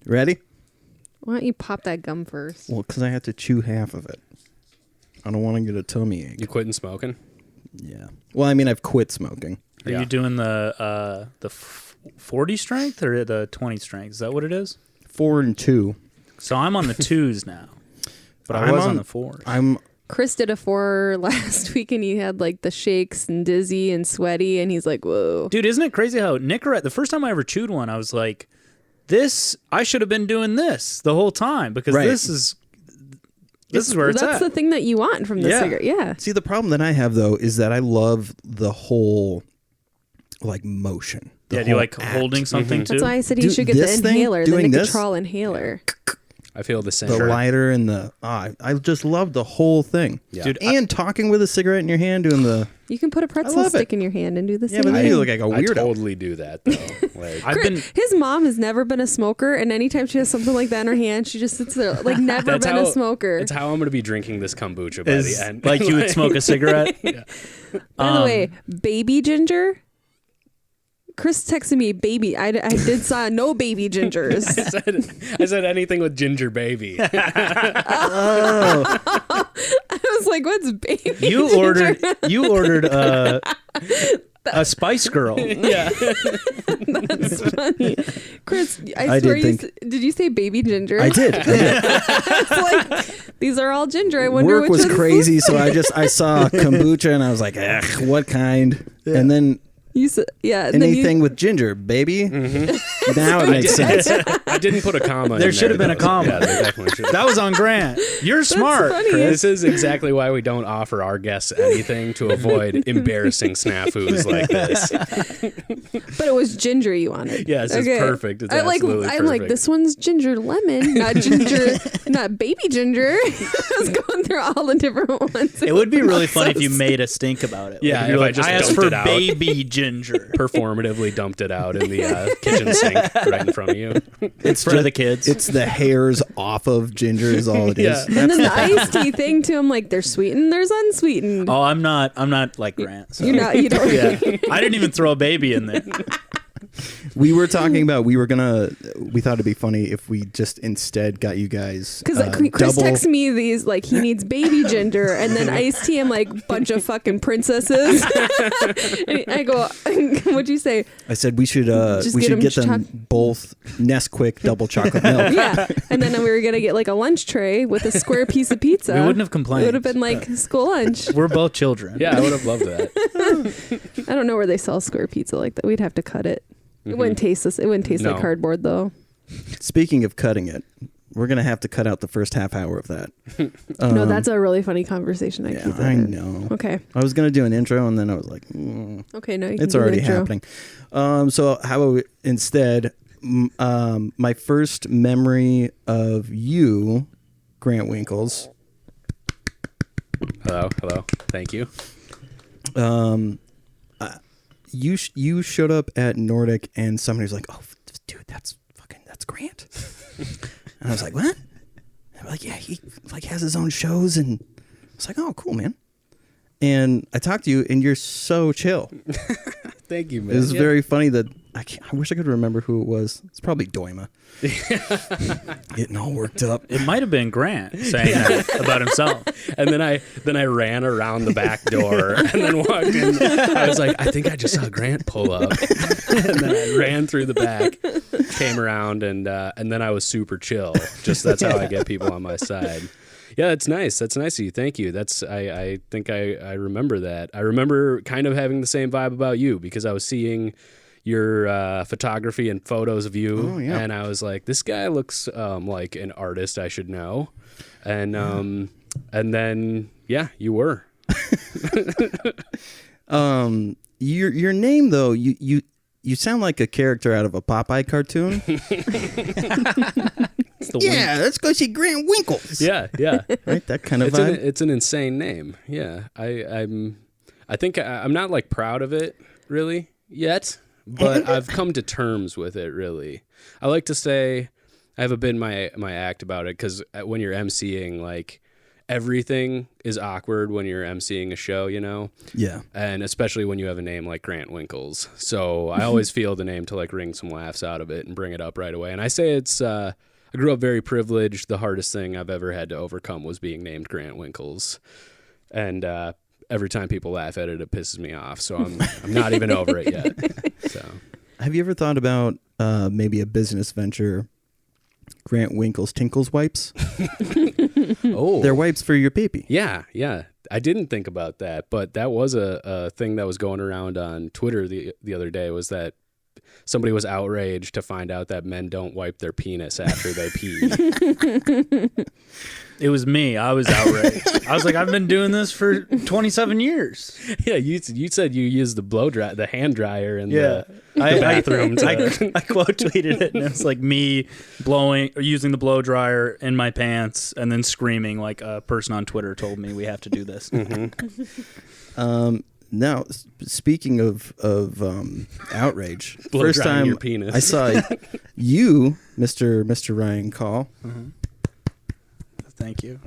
Ready? Why don't you pop that gum first? Well, because I have to chew half of it. I don't want to get a tummy ache. You quitting smoking? Yeah. Well, I mean, I've quit smoking. Are you doing the 40 strength or the 20 strength? Is that what it is? 4 and 2. So I'm on the 2s now, but I was on the 4s. Chris did a 4 last week, and he had like the shakes and dizzy and sweaty, and he's like, "Whoa, dude!" Isn't it crazy how Nicorette? The first time I ever chewed one, I was like, "This, I should have been doing this the whole time because this is where it's at." That's the thing that you want from the cigarette. Yeah. See, the problem that I have though is that I love the whole like motion. Do you like holding something too? That's why I said he should get the inhaler, the Nicotrol inhaler. I feel the same. The lighter and the I just love the whole thing. Yeah. Dude, and talking with a cigarette in your hand, doing the You can put a pretzel stick in your hand and do the same but then thing. you look like a weirdo. I totally do that though. His mom has never been a smoker, and anytime she has something like that in her hand, she just sits there like never been a smoker. It's how I'm going to be drinking this kombucha by the end. Like you would smoke a cigarette. Yeah. By the way, baby ginger. Chris texted me baby. I did saw no baby gingers. I said anything with ginger baby. I was like, what's baby You ginger? ordered a Spice Girl. Yeah. That's funny. Chris, I swear did you say baby ginger? I did. It's like, these are all ginger. I wonder Work which was one's crazy, so I saw kombucha and I was like, what kind? Yeah. And then you said, anything with ginger, baby. Mm-hmm. Now it makes sense. I didn't put a comma. There should have been a comma. Yeah, there definitely should. That was on Grant. You're smart. Funny. This is exactly why we don't offer our guests anything to avoid embarrassing snafus like this. But it was ginger you wanted. Yes, it's perfect. It's absolutely perfect. I'm like, this one's ginger lemon, not ginger, not baby ginger. I was going through all the different ones. It would be really funny if you made us think about it. Yeah, if I just asked dumped for it out. baby ginger. Performatively dumped it out in the kitchen sink right in front of you. It's for the kids. It's the hairs off of ginger is all it is. Yeah. And then the iced tea thing too. I'm like, there's sweetened, there's unsweetened. Oh, I'm not like Grant. So. You don't. Yeah. I didn't even throw a baby in there. We were talking about we thought it'd be funny if we just instead got you guys Because Chris texts me these like he needs baby ginger, and then iced tea. I'm like bunch of fucking princesses. And I go, what'd you say? I said we should get them both Nesquik double chocolate milk. Yeah, and then we were gonna get like a lunch tray with a square piece of pizza. We wouldn't have complained. It would have been like school lunch. We're both children. Yeah, I would have loved that. I don't know where they sell square pizza like that. We'd have to cut it. It wouldn't taste this. It wouldn't taste like cardboard though. Speaking of cutting it, we're gonna have to cut out the first half hour of that. No, that's a really funny conversation. I know. Okay. I was gonna do an intro and then I was like, okay, no, you can it's do already the intro. happening. So how about we, instead, my first memory of you, Grant Winkles. Hello. Thank you. You showed up at Nordic and somebody was like, "Oh, dude, that's Grant." And I was like, "What?" And I'm like, "Yeah, he like has his own shows." And I was like, "Oh, cool, man." And I talked to you, and you're so chill. Thank you, man. It was very funny that I wish I could remember who it was. It's probably Doima. Getting all worked up. It might have been Grant saying that about himself. And then I ran around the back door and then walked in. I was like, I think I just saw Grant pull up. And then I ran through the back, came around, and then I was super chill. Just that's how I get people on my side. Yeah, that's nice. That's nice of you. Thank you. I think I remember that. I remember kind of having the same vibe about you because I was seeing your photography and photos of you, and I was like, this guy looks like an artist I should know. And then you were. Your name though, you sound like a character out of a Popeye cartoon. Let's go see Grant Winkles. Yeah. Right, that kind of vibe. It's an insane name. Yeah, I think I'm not like proud of it really yet, but I've come to terms with it. Really, I like to say I have a bit in my act about it because when you're emceeing, like everything is awkward when you're emceeing a show, you know? Yeah. And especially when you have a name like Grant Winkles. So I always feel the name to like wring some laughs out of it and bring it up right away. And I say it's, I grew up very privileged. The hardest thing I've ever had to overcome was being named Grant Winkles. And every time people laugh at it, it pisses me off. So I'm not even over it yet. So, have you ever thought about maybe a business venture, Grant Winkles Tinkles Wipes? oh, They're wipes for your pee-pee. Yeah. I didn't think about that, but that was a thing that was going around on Twitter the other day, was that somebody was outraged to find out that men don't wipe their penis after they pee. It was me. I was outraged. I was like, I've been doing this for 27 years. Yeah, you said you used the hand dryer in the bathroom. I quote tweeted it, and it's like me using the blow dryer in my pants and then screaming like a person on Twitter told me we have to do this. Mm-hmm. Now, speaking of outrage, Blow first drying time your penis. I saw you, Mr. Ryan Kahl. Mm-hmm. Thank you.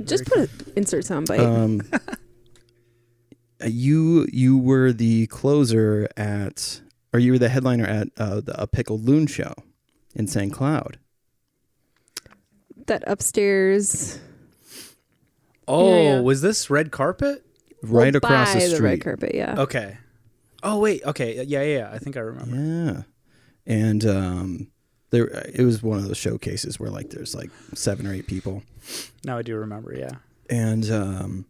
Just put insert soundbite. You were the closer at, or you were the headliner at a Pickled Loon show in St. Cloud. That upstairs. Oh, Yeah. was this red carpet? Right across by the street. the red carpet, yeah. Okay. Oh, wait. Okay. Yeah. I think I remember. Yeah. And it was one of those showcases where like there's like 7 or 8 people. Now I do remember, yeah. And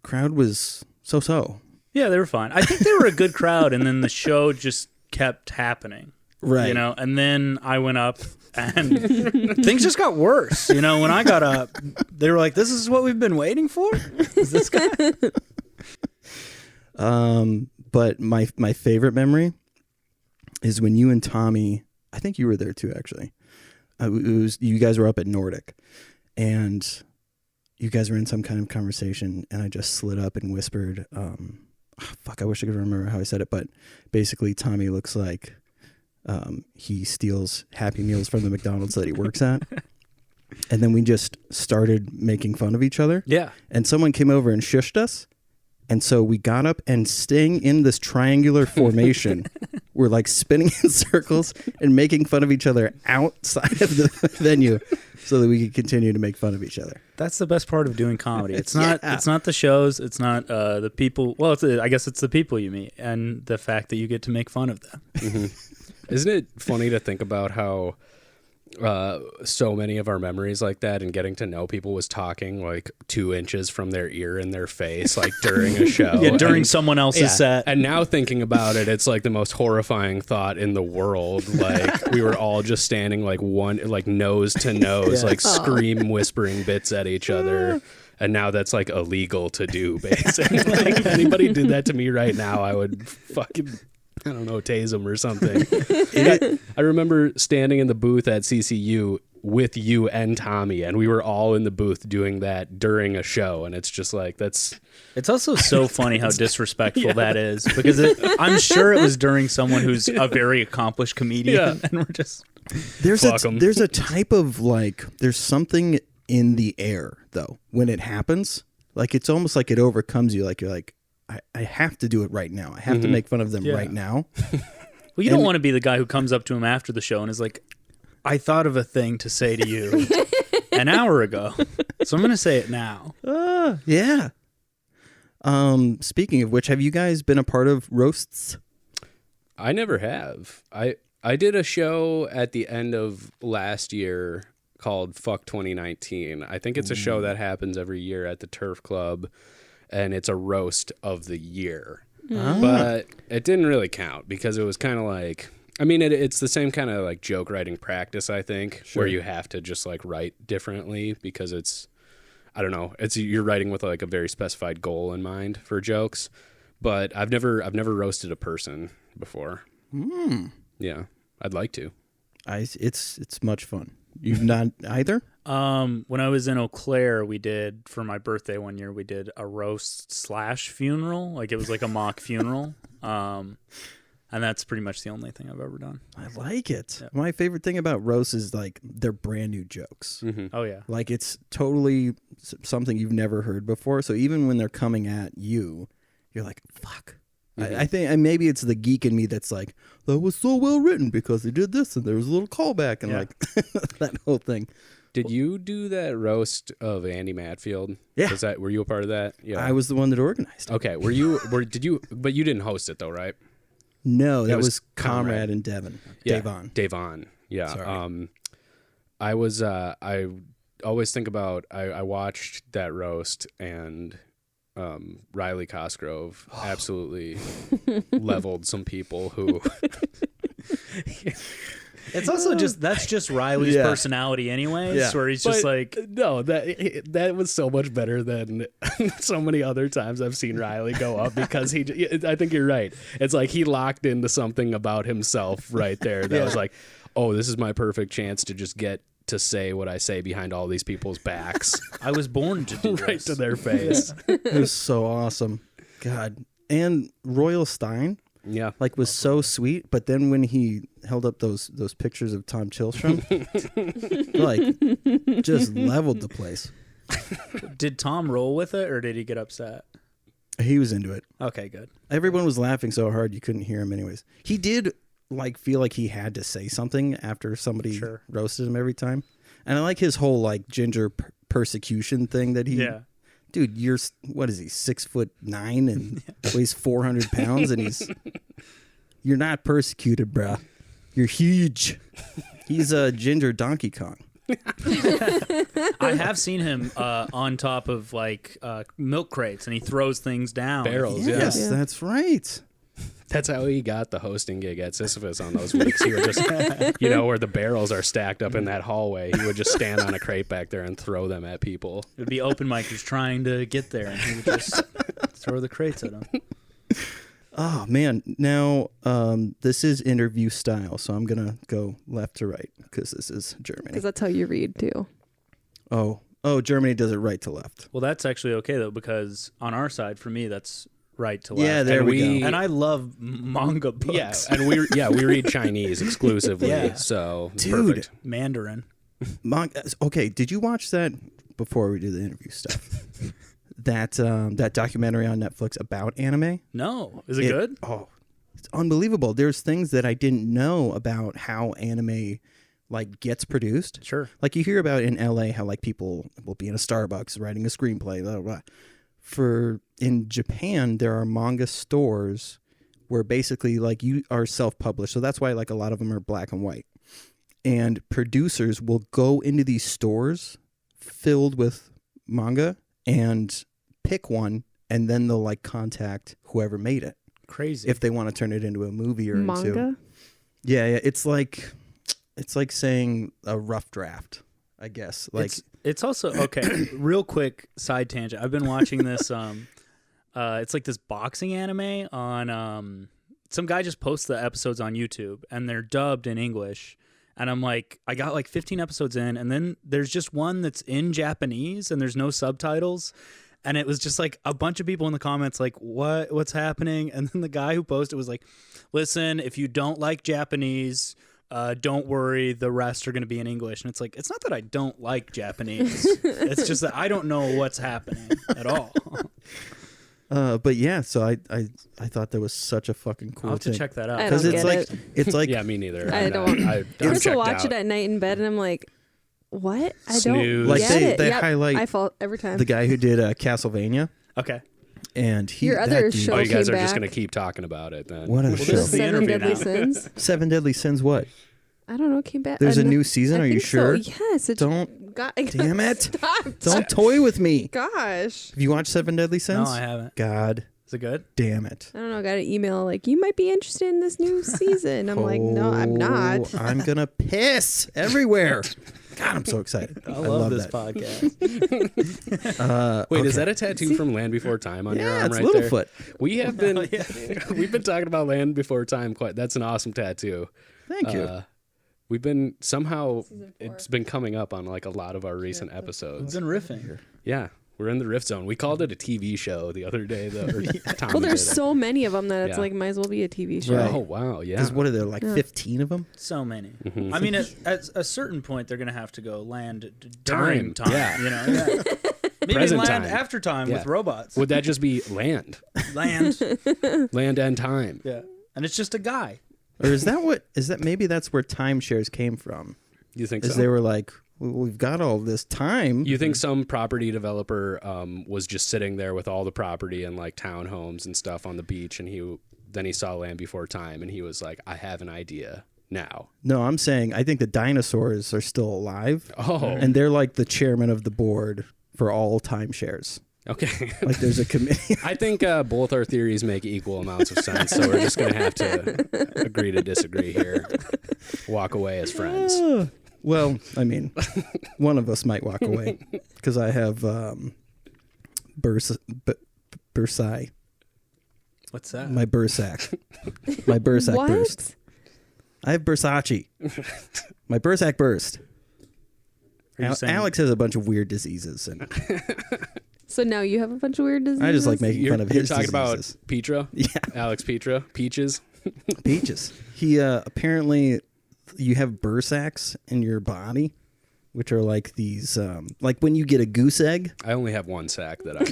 crowd was so. Yeah, they were fine. I think they were a good crowd, and then the show just kept happening. Right. You know, and then I went up and things just got worse. You know, when I got up, they were like, "This is what we've been waiting for?" Is this guy? But my favorite memory is when you and Tommy, I think you were there too, actually. You guys were up at Nordic, and you guys were in some kind of conversation, and I just slid up and whispered, I wish I could remember how I said it, but basically Tommy looks like he steals Happy Meals from the McDonald's that he works at. And then we just started making fun of each other. Yeah. And someone came over and shushed us. And so we got up and staying in this triangular formation, we're like spinning in circles and making fun of each other outside of the venue so that we could continue to make fun of each other. That's the best part of doing comedy. It's not It's not the shows, it's not the people. Well, I guess it's the people you meet and the fact that you get to make fun of them. Mm-hmm. Isn't it funny to think about how so many of our memories like that and getting to know people was talking like 2 inches from their ear in their face, like during a show. Yeah, during someone else's set. And now thinking about it, it's like the most horrifying thought in the world. Like we were all just standing like nose to nose, like scream whispering bits at each other. And now that's like illegal to do, basically. Like, if anybody did that to me right now, I would fucking, I don't know, tase them or something. I remember standing in the booth at CCU with you and Tommy, and we were all in the booth doing that during a show. And it's just like, that's... It's also so funny how disrespectful that is, because I'm sure it was during someone who's a very accomplished comedian, and we're just... There's a type of like, there's something in the air though when it happens, like it's almost like it overcomes you, like you're like, I have to do it right now, I have to make fun of them right now. Well, you don't want to be the guy who comes up to him after the show and is like, I thought of a thing to say to you an hour ago, so I'm going to say it now. Yeah. Speaking of which, have you guys been a part of roasts? I never have. I did a show at the end of last year called Fuck 2019. I think it's a show that happens every year at the Turf Club, and it's a roast of the year. But it didn't really count because it was kind of like, I mean, it's the same kind of like joke writing practice, I think, where you have to just like write differently because it's, I don't know, you're writing with like a very specified goal in mind for jokes. But I've never roasted a person before. Yeah, I'd like to. It's much fun. You've not either? When I was in Eau Claire, we did, for my birthday one year, we did a roast / funeral. Like it was like a mock funeral. And that's pretty much the only thing I've ever done. I like it. Yeah. My favorite thing about roasts is like they're brand new jokes. Oh, yeah. Like it's totally something you've never heard before. So even when they're coming at you, you're like, fuck. I think, and maybe it's the geek in me that's like, that was so well written because they did this and there was a little callback and like that whole thing. Did you do that roast of Andy Matfield? Yeah. Were you a part of that? Yeah. I was the one that organized it. Okay. But you didn't host it though, right? No, that was was Conrad and Devon. Yeah. Davon. Yeah. Sorry. I was, I always think about, I watched that roast and Riley Cosgrove absolutely leveled some people who. It's also that's just Riley's personality anyways, Yeah. where he's just like, no, that was so much better than so many other times I've seen Riley go up because I think you're right. It's like he locked into something about himself right there that was like, oh, this is my perfect chance to just get to say what I say behind all these people's backs. I was born to do right this. to their face. It was so awesome. God. And Royal Stein. Yeah. Like was so sweet, but then when he held up those pictures of Tom Chilstrom, like just leveled the place. Did Tom roll with it, or did he get upset? He was into it. Okay, good. Everyone was laughing so hard you couldn't hear him anyways. He did like feel like he had to say something after somebody roasted him every time. And I like his whole like ginger persecution thing that he dude, you're what is he, 6'9" and weighs 400 pounds, and you're not persecuted, bruh. You're huge. He's a ginger Donkey Kong. I have seen him on top of like milk crates, and he throws things down. Barrels, Yes, that's right. That's how he got the hosting gig at Sisyphus on those weeks. He would just, where the barrels are stacked up in that hallway, he would just stand on a crate back there and throw them at people. It would be open mic who's trying to get there, and he would just throw the crates at him. Oh, man. Now, this is interview style, so I'm going to go left to right because this is Germany. Because that's how you read, too. Oh, Germany does it right to left. Well, that's actually okay, though, because on our side, for me, that's right to left. Yeah, there we go. And I love manga books. Yeah, and we read Chinese exclusively. Yeah. So Dude. perfect. Mandarin. Okay, did you watch that before we do the interview stuff? that documentary on Netflix about anime? No. Is it good? Oh, it's unbelievable. There's things that I didn't know about how anime like gets produced. Sure. Like you hear about in LA how like people will be in a Starbucks writing a screenplay, blah, blah, blah. In Japan, there are manga stores where basically like you are self-published. So that's why like a lot of them are black and white. And producers will go into these stores filled with manga and pick one, and then they'll like contact whoever made it. Crazy. If they want to turn it into a movie or Manga? into. Yeah, it's like saying a rough draft, I guess. Like it's also okay. Real quick side tangent. I've been watching this. It's like this boxing anime on. Some guy just posts the episodes on YouTube, and they're dubbed in English. And I'm like, I got like 15 episodes in, and then there's just one that's in Japanese, and there's no subtitles. And it was just like a bunch of people in the comments like, what's happening? And then the guy who posted was like, listen, if you don't like Japanese, don't worry, the rest are going to be in English. And it's like, it's not that I don't like Japanese. It's just that I don't know what's happening at all. But yeah, so I thought that was such a fucking cool I'll have to thing. check that out. I Because don't it's get like it. it's like Yeah, me neither. I don't. I just checked watch out. it at night in bed, and I'm like, what? I Snooze. don't Like get it. they Yep, highlight I fall every time. the guy who did Castlevania, Okay. and he Your other that dude- show Oh, you guys are came just back. going to keep talking about it then. What a this show! is the Seven interview Deadly now. Sins. 7 Deadly Sins. What? I don't know. Came back. There's a no- new season. I Are you think so. sure? Yes. It Don't. God, Damn it! Stop. Don't toy with me. Gosh. Have you watched 7 Deadly Sins? No, I haven't. God Is it good? damn it! I don't know. I got an email like, you might be interested in this new season. I'm like, no, I'm not. I'm gonna piss everywhere. God, I'm so excited. I love this that. podcast. Wait, is okay. that a tattoo from Land Before Time on your Yeah, arm it's right there? Littlefoot. We have been we've been talking about Land Before Time quite. That's an awesome tattoo. Thank you. We've been somehow it's been coming up on like a lot of our recent episodes. It's been riffing. Yeah. We're in the Rift Zone. We called it a TV show the other day. Tommy Well, there's did it. so many of them that it's Yeah. like might as well be a TV show. Right. Oh wow, yeah. Because what are there, like 15 of them? So many. Mhm. I mean, at a certain point, they're going to have to go land during time. Yeah. You know, maybe Present land time. after time Yeah. with robots. Would that just be land? Land. Land and time. Yeah. And it's just a guy. Or maybe that's where timeshares came from? You think Is so? they were like, we've got all this time. You think some property developer was just sitting there with all the property and like townhomes and stuff on the beach, and he saw Land Before Time, and he was like, I have an idea now. No, I'm saying I think the dinosaurs are still alive. Oh, And they're like the chairman of the board for all timeshares. okay. Like there's a committee. I think both our theories make equal amounts of sense, so we're just going to have to agree to disagree here. Walk away as friends. Well, I mean, one of us might walk away because I have Bursai. What's that? My Bursac. My Bursac What? burst. I have Bursace. My Bursac burst. Are you saying- Alex has a bunch of weird diseases, and So now you have a bunch of weird diseases. I just like making fun of You're his talking diseases. about Petra? Yeah, Alex Petra? Peaches? peaches. He apparently you have Bursacs in your body, which are like these, like when you get a goose egg. I only have one sack that I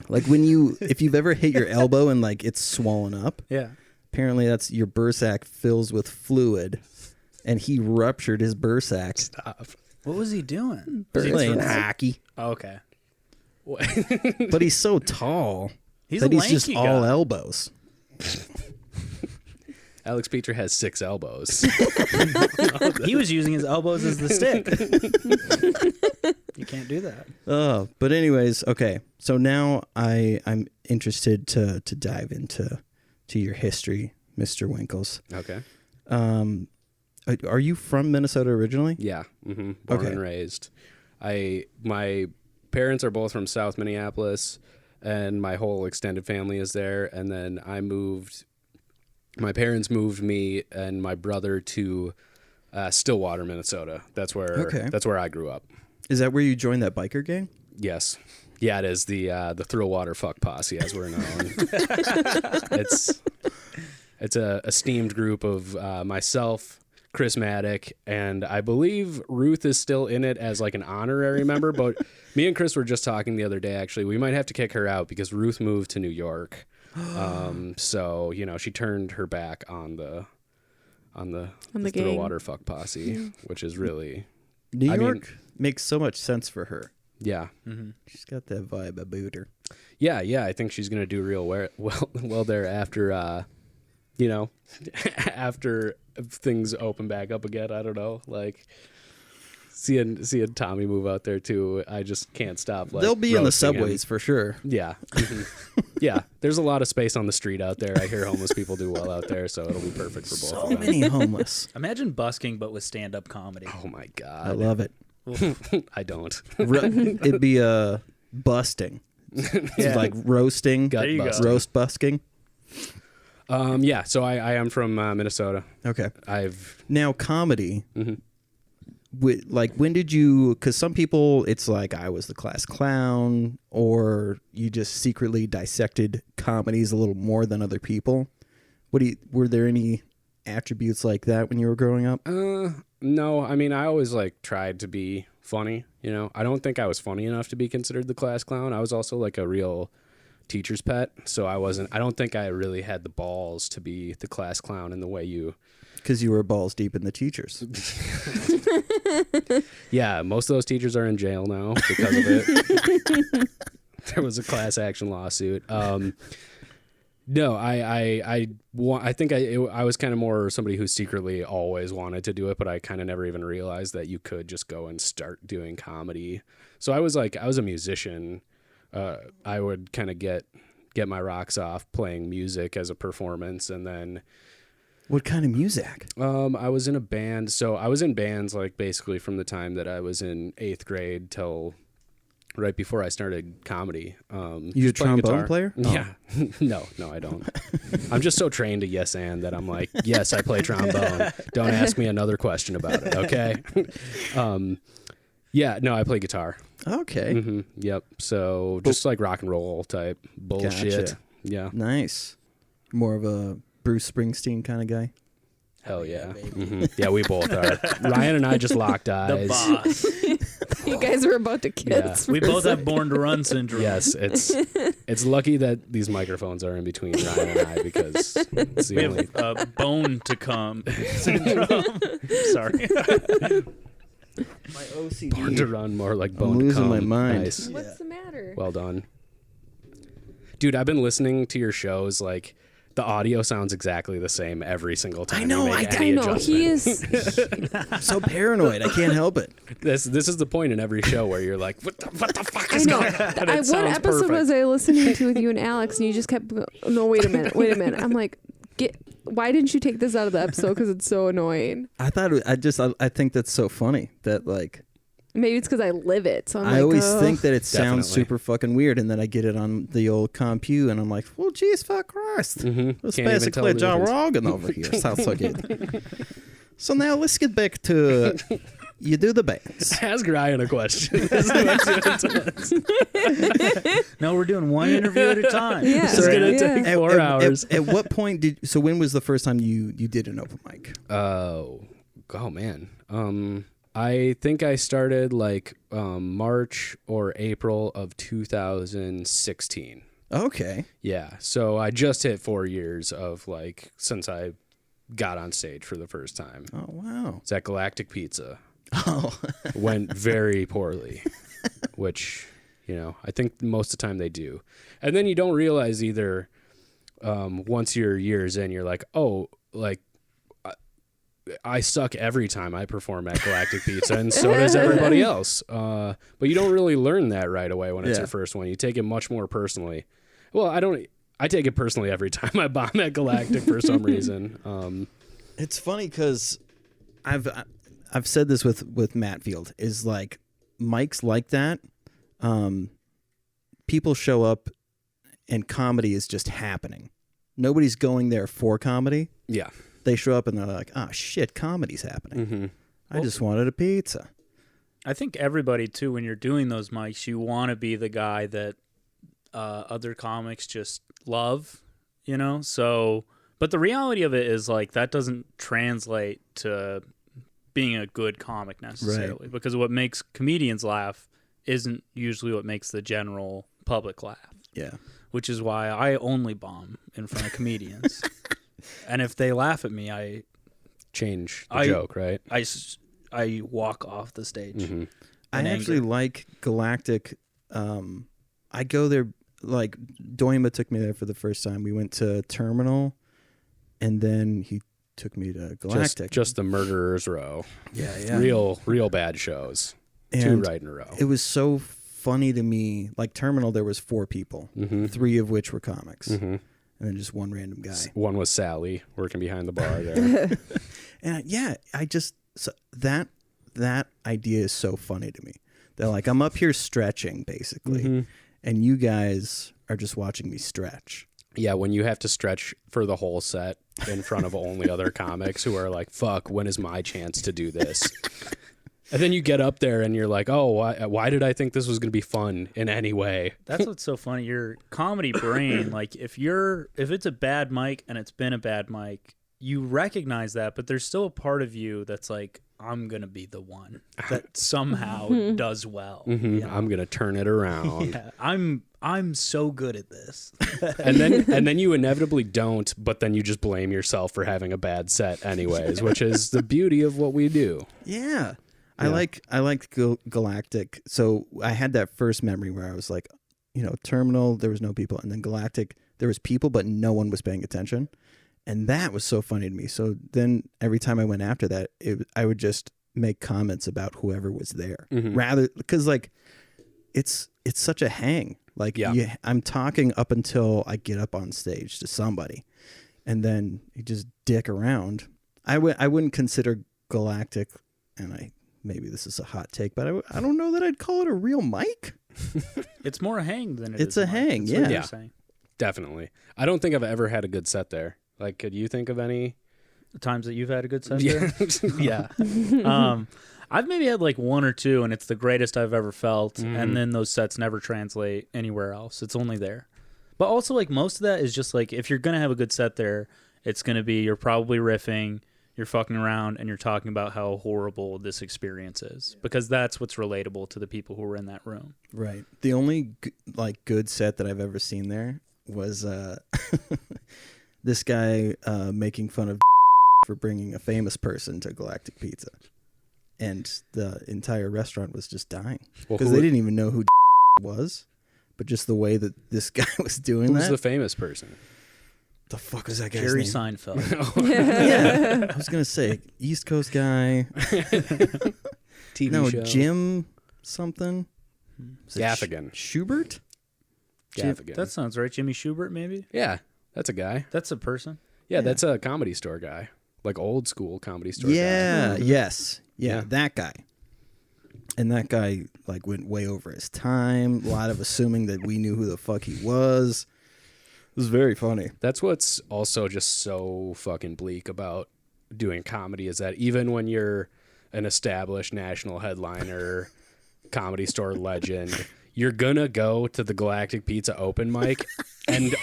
Like if you've ever hit your elbow and like it's swollen up. Yeah. Apparently that's your Bursac fills with fluid, and he ruptured his Bursac stop. What was he doing? playing hockey. Oh, okay. But he's so tall He's that a he's just lanky all guy. elbows. Alex Petra has 6 elbows. He was using his elbows as the stick. You can't do that. Oh, but anyways, okay. So now I'm interested to dive into your history, Mr. Winkles. Okay. Are you from Minnesota originally? Yeah. Born Okay. and raised. My parents are both from South Minneapolis, and my whole extended family is there. And then my parents moved me and my brother to Stillwater, Minnesota. That's where I grew up. Is that where you joined that biker gang? Yes. Yeah, it is the Thrillwater Fuck Posse, as we're known. It's a esteemed group of myself, Chris Maddock, and I believe Ruth is still in it as like an honorary member. But me and Chris were just talking the other day. Actually, we might have to kick her out because Ruth moved to New York. So she turned her back on the gang. Thrillwater Fuck Posse, which is really New York makes so much sense for her. yeah. She's got that vibe about her. Yeah, I think she's gonna do real well there after, after things open back up again. I don't know, like seeing Tommy move out there too. I just can't stop. Like, They'll be in the roasting him. subways for sure. Yeah, yeah. There's a lot of space on the street out there. I hear homeless people do well out there, so it'll be perfect for both So of them. many homeless. Imagine busking, but with stand-up comedy. Oh my I god, love it. I don't. It'd be busting. Yeah. Like roasting, Gut There you go. busting. roast busking. Yeah. So I am from Minnesota. Okay. I've Now comedy. Mhm. Like when did you? Because some people, it's like I was the class clown, or you just secretly dissected comedies a little more than other people. Were there any attributes like that when you were growing up? No, I mean, I always like tried to be funny, I don't think I was funny enough to be considered the class clown. I was also like a real teacher's pet, so I don't think I really had the balls to be the class clown in the way you. Because you were balls deep in the teachers. Yeah, most of those teachers are in jail now because of it. There was a class action lawsuit. No, I think I was kind of more somebody who secretly always wanted to do it, but I kind of never even realized that you could just go and start doing comedy. So I was a musician. I would kind of get my rocks off playing music as a performance, and then What kind of music? I was in a band. So I was in bands like basically from the time that I was in 8th grade till right before I started comedy. You a just playing trombone guitar. player? Oh. Yeah. No, I don't. I'm just so trained to yes and that I'm like, yes, I play trombone. Don't ask me another question about it, okay? Yeah, no, I play guitar. Okay. Yep. So just like rock and roll type bullshit. Gotcha. Yeah. Nice. More of a Bruce Springsteen kind of guy. Hell yeah. Yeah, we both are. Ryan and I just locked eyes. The boss. You guys were about to kiss. Yeah. We both have Born to Run syndrome. Yes, it's lucky that these microphones are in between Ryan and I because it's the We only. have bone to come syndrome. Sorry. My OCD. Born to Run, more like Bone I'm to losing Come. my mind. Nice. What's the matter? Well done. Dude, I've been listening to your shows. Like, the audio sounds exactly the same every single time. I know, you make I any know. He adjustment. is. I'm so paranoid. I can't help it. This is the point in every show where you're like, what the fuck I is know. going on? And it What sounds episode perfect. was I listening to with you and Alex, and you just kept, no, wait a minute. I'm like, why didn't you take this out of the episode? Because it's so annoying. I thought I think that's so funny that like Maybe it's because I live it. So I'm I like, always oh. think that it sounds Definitely. super fucking weird, and then I get it on the old compu, and I'm like, well, geez, fuck Christ. Mhm. That's Can't even tell basically the John difference. Rogan over here. Sounds so good. So now let's get back to you do the bands. Ask Ryan a question. This is what you do. No, we're doing one interview at a time. Yeah. It's gonna Yeah. take 4 hours. At what point so when was the first time you did an open mic? Oh man. I think I started like March or April of 2016. Okay. Yeah. So I just hit 4 years of like since I got on stage for the first time. Oh wow. It's at Galactic Pizza. Oh. Went very poorly, which, I think most of the time they do. And then you don't realize either once you're years in, you're like, oh, like I suck every time I perform at Galactic Pizza, and so does everybody else. But you don't really learn that right away when it's your first one. You take it much more personally. Well, I take it personally every time I bomb at Galactic for some reason. It's funny because I've said this with Matt Field is like mics like that. People show up and comedy is just happening. Nobody's going there for comedy. Yeah. They show up and they're like, oh shit, comedy's happening. I just wanted a pizza. I think everybody too, when you're doing those mics, you want to be the guy that other comics just love, So, but the reality of it is like that doesn't translate to being a good comic necessarily, because what makes comedians laugh isn't usually what makes the general public laugh. Yeah. Which is why I only bomb in front of comedians. And if they laugh at me, I Change the joke, right? I walk off the stage. I in actually anger. like Galactic. I go there, like, Doima took me there for the first time. We went to Terminal, and then he took me to Galactic. Just the Murderer's Row. yeah. Real bad shows. And 2 right in a row. it was so funny to me. Like, Terminal, there was 4 people, 3 of which were comics, and then just one random guy. One was Sally working behind the bar there. And that idea is so funny to me. They're like, I'm up here stretching, basically, and you guys are just watching me stretch. Yeah, when you have to stretch for the whole set in front of only other comics who are like, fuck, when is my chance to do this? And then you get up there and you're like, oh, why did I think this was going to be fun in any way? That's what's so funny. Your comedy brain, like if it's a bad mic and it's been a bad mic, you recognize that, but there's still a part of you that's like, I'm going to be the one that somehow does well. I'm going to turn it around. Yeah, I'm so good at this. And then you inevitably don't, but then you just blame yourself for having a bad set anyways, which is the beauty of what we do. Yeah. I liked Galactic. So I had that first memory where I was like, Terminal, there was no people, and then Galactic, there was people, but no one was paying attention. And that was so funny to me. So then every time I went after that, I would just make comments about whoever was there, rather because like it's such a hang. Like I'm talking up until I get up on stage to somebody, and then you just dick around. I wouldn't consider Galactic, and maybe this is a hot take, but I don't know that I'd call it a real mic. It's more a hang than It's is a mic. hang, That's what yeah. you're saying. Definitely. I don't think I've ever had a good set there. Like, could you think of any? The times that you've had a good set Yeah. there? Yeah. I've maybe had like one or two, and it's the greatest I've ever felt. And then those sets never translate anywhere else. It's only there. But also, like, most of that is just like, if you're gonna have a good set there, it's gonna be you're probably riffing, you're fucking around, and you're talking about how horrible this experience is, because that's what's relatable to the people who were in that room. Right. The only like good set that I've ever seen there was this guy making fun of for bringing a famous person to Galactic Pizza, and the entire restaurant was just dying because they didn't even know who was, but just the way that this guy was doing Who's that. the famous person? The fuck was that guy's Jerry name? Seinfeld. Yeah, I was gonna say East Coast guy. TV No, show. Jim something. Was it Gaffigan. Schubert. Gaffigan. That sounds right. Jimmy Schubert, maybe? Yeah, that's a guy. That's a person. Yeah, that's a comedy store guy. Like old school comedy store guy. Yeah. Yes. Yeah, Yeah. that guy. And that guy like went way over his time. A lot of assuming that we knew who the fuck he was. It was very funny. That's what's also just so fucking bleak about doing comedy, is that even when you're an established national headliner, comedy store legend, you're gonna go to the Galactic Pizza open mic and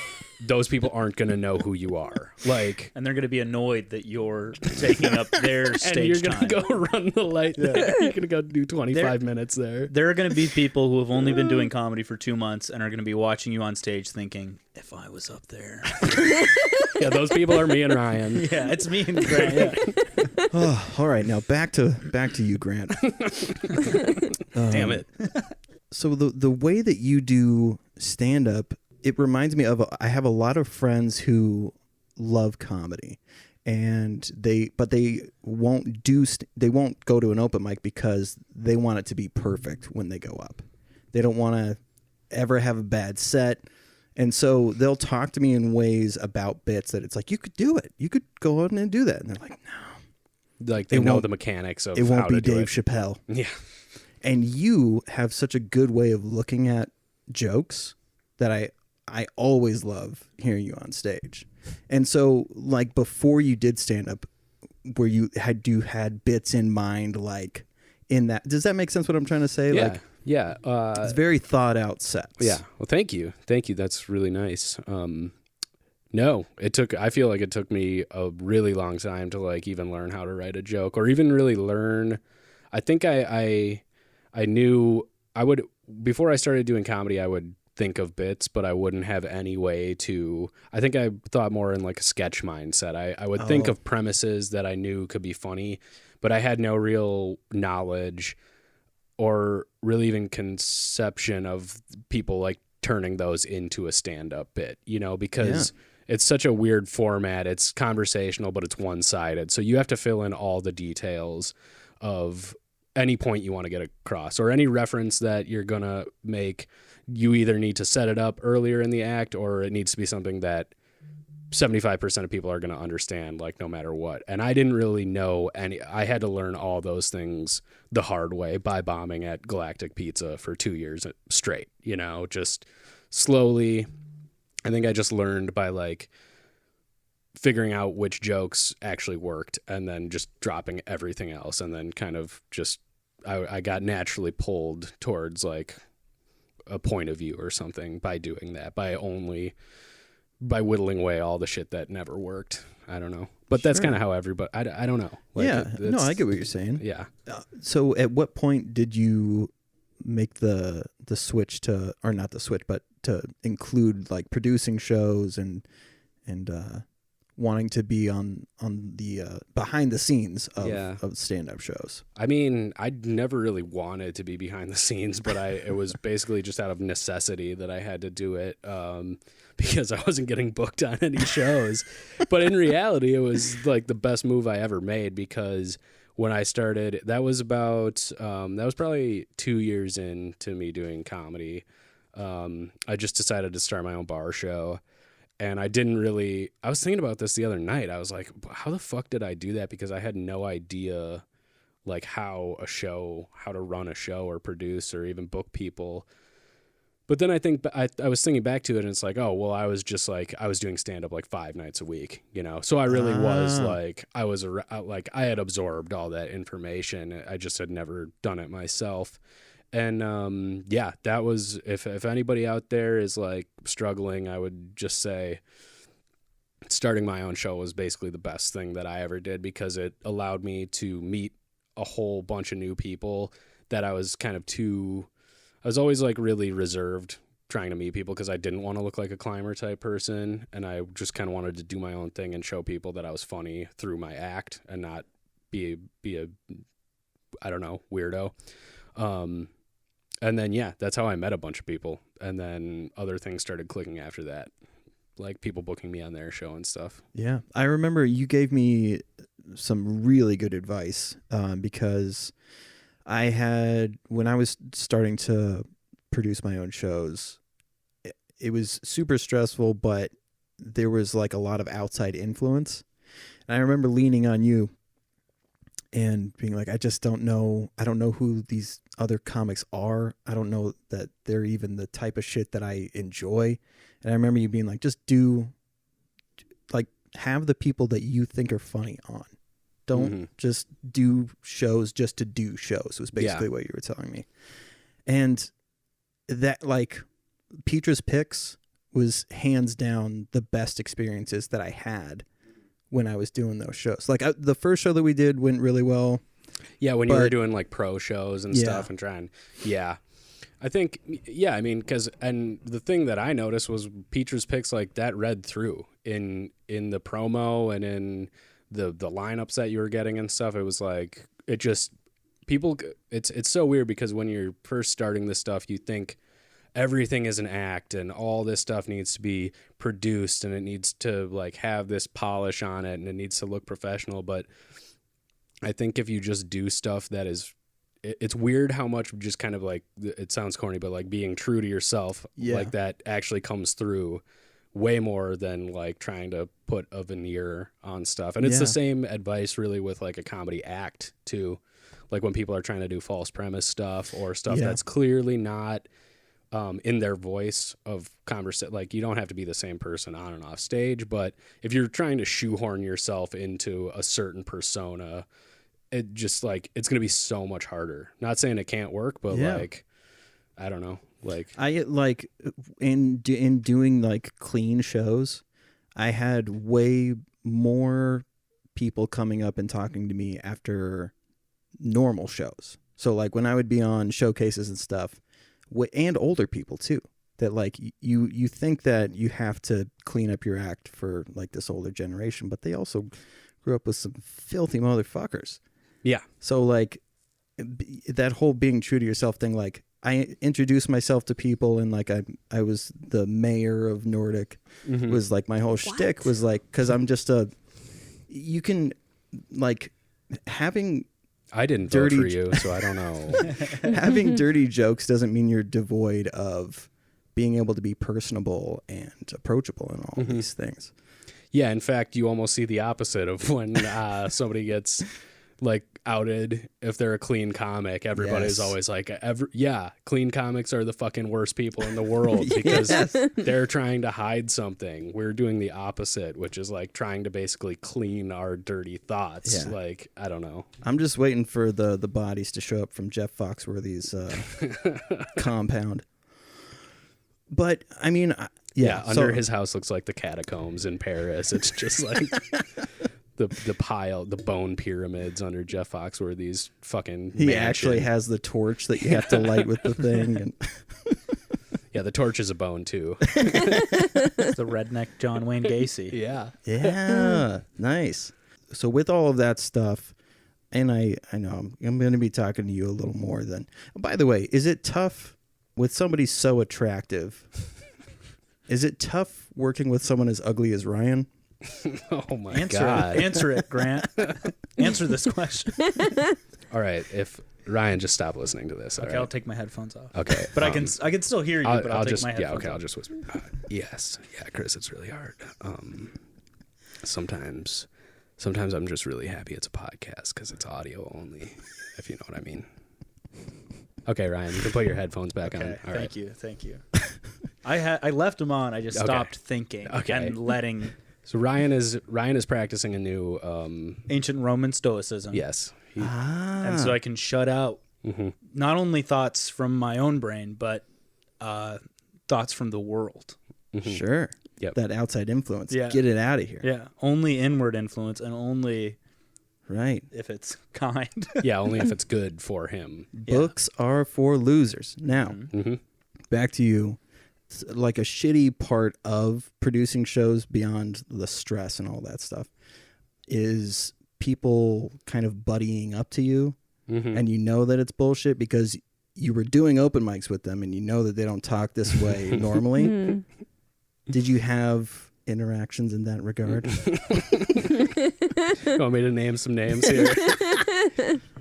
those people aren't gonna know who you are. Like, And they're going to be annoyed that you're taking up their stage and you're gonna time. go run the light there. You're gonna go do 25 minutes there. There are going to be people who have only been doing comedy for 2 months and are going to be watching you on stage thinking, if I was up there. Yeah, those people are me and Ryan. Yeah, it's me and Grant. Yeah. Oh, all right, now back to you, Grant. Damn it. So the way that you do stand up, it reminds me of I have a lot of friends who love comedy, and they won't go to an open mic because they want it to be perfect when they go up. They don't want to ever have a bad set. And so they'll talk to me in ways about bits that it's like, you could do it. You could go out and do that. And they're like, no. Like they know the mechanics of It won't how be to do Dave it. Chappelle. Yeah. And you have such a good way of looking at jokes that I always love hearing you on stage. And so, like, before you did stand up, where you had bits in mind, like in that, does that make sense what I'm trying to say? Yeah. Like, Yeah. it's very thought out sets. Yeah. Well, thank you. Thank you. That's really nice. No, I feel like it took me a really long time to like even learn how to write a joke, or even really learn. I think I knew I would, before I started doing comedy, I would think of bits, but I wouldn't have any way to, I think I thought more in like a sketch mindset. I would think of premises that I knew could be funny, but I had no real knowledge or really even conception of people like turning those into a stand-up bit, because it's such a weird format. It's conversational, but it's one-sided. So you have to fill in all the details of any point you want to get across, or any reference that you're going to make. You either need to set it up earlier in the act, or it needs to be something that 75% of people are going to understand, like no matter what. And I didn't really know I had to learn all those things the hard way by bombing at Galactic Pizza for 2 years straight, just slowly. I think I just learned by like figuring out which jokes actually worked and then just dropping everything else. And then kind of just, I got naturally pulled towards like a point of view or something by doing that, by whittling away all the shit that never worked. I don't know. But that's kind of how everybody, I don't know. Like, yeah. No, I get what you're saying. Yeah. So at what point did you make the switch to, or not the switch, but to include like producing shows and wanting to be on the behind the scenes of stand-up shows? I mean, I never really wanted to be behind the scenes, but it was basically just out of necessity that I had to do it, because I wasn't getting booked on any shows. But in reality, it was like the best move I ever made, because when I started, that was probably 2 years into me doing comedy. I just decided to start my own bar show. And I was thinking about this the other night. I was like, how the fuck did I do that? Because I had no idea like how to run a show or produce or even book people. But then I think I was thinking back to it, and it's like, oh, well, I was just like, I was doing stand up like 5 nights a week, you know? So I really was like, like, I had absorbed all that information. I just had never done it myself. And yeah, that was, if anybody out there is like struggling, I would just say starting my own show was basically the best thing that I ever did, because it allowed me to meet a whole bunch of new people that I was always like really reserved trying to meet people, because I didn't want to look like a climber type person, and I just kind of wanted to do my own thing and show people that I was funny through my act and not be a I don't know, weirdo. And then yeah, that's how I met a bunch of people, and then other things started clicking after that, like people booking me on their show and stuff. Yeah, I remember you gave me some really good advice, because I had, when I was starting to produce my own shows, it was super stressful, but there was like a lot of outside influence. And I remember leaning on you and being like, I just don't know. I don't know who these other comics are. I don't know that they're even the type of shit that I enjoy. And I remember you being like, just have the people that you think are funny on. Don't just do shows just to do shows, was basically what you were telling me. And that, like, Petra's Picks was hands down the best experiences that I had when I was doing those shows. Like, the first show that we did went really well. Yeah, when you were doing like pro shows and stuff and trying. Yeah. I think, yeah, I mean, and the thing that I noticed was Petra's Picks, like, that read through in the promo and in the lineups that you were getting and stuff. It was like, it just, people, it's so weird, because when you're first starting this stuff, you think everything is an act and all this stuff needs to be produced and it needs to like have this polish on it and it needs to look professional. But I think if you just do stuff that is, it's weird how much just kind of like, it sounds corny, but like being true to yourself, like that actually comes through way more than like trying to put a veneer on stuff. And it's the same advice really with like a comedy act too. Like when people are trying to do false premise stuff or stuff that's clearly not in their voice of conversation. Like, you don't have to be the same person on and off stage, but if you're trying to shoehorn yourself into a certain persona, it just like, it's going to be so much harder. Not saying it can't work, but like, I don't know. Like, I like in doing like clean shows, I had way more people coming up and talking to me after normal shows. So like when I would be on showcases and stuff, and older people too, that like you think that you have to clean up your act for like this older generation, but they also grew up with some filthy motherfuckers. Yeah. So like that whole being true to yourself thing, like I introduced myself to people and like I was the mayor of Nordic, was like my whole shtick was like, cause I'm just you can like having, I didn't vote for you, so I don't know. Having dirty jokes doesn't mean you're devoid of being able to be personable and approachable and all these things. Yeah, in fact, you almost see the opposite of when somebody gets like outed. If they're a clean comic, everybody's always like, clean comics are the fucking worst people in the world because they're trying to hide something. We're doing the opposite, which is like trying to basically clean our dirty thoughts. Like, I don't know. I'm just waiting for the bodies to show up from Jeff Foxworthy's compound. But I mean, under his house looks like the catacombs in Paris. It's just like the bone pyramids under Jeff Foxworthy's fucking He mansion. actually has the torch that you have to light with the thing. And yeah, the torch is a bone too. It's the redneck John Wayne Gacy. Yeah, nice. So with all of that stuff, and I know I'm going to be talking to you a little more than. By the way, is it tough with somebody so attractive? Is it tough working with someone as ugly as Ryan? Oh my God. Answer it, Grant. Answer this question. All right, if Ryan, just stop listening to this. Okay, right? I'll take my headphones off. Okay. But I can still hear you, but I'll take just my headphones off. I'll just whisper. Yes. Yeah, Chris, it's really hard. Sometimes I'm just really happy it's a podcast because it's audio only, if you know what I mean. Okay, Ryan, you can put your headphones back on. Okay, All thank right. you. I left them on. I just Okay. stopped thinking and letting So Ryan is practicing a new ancient Roman stoicism. yes. And so I can shut out not only thoughts from my own brain, but thoughts from the world. Sure. Yep. That outside influence. Yeah. Get it out of here. Yeah, only inward influence, and only Right. if it's kind. Yeah, only if it's good for him. Books are for losers. Now, back to you. It's like a shitty part of producing shows beyond the stress and all that stuff is people kind of buddying up to you, and you know that it's bullshit because you were doing open mics with them and you know that they don't talk this way normally. Did you have interactions in that regard? You want me to name some names here?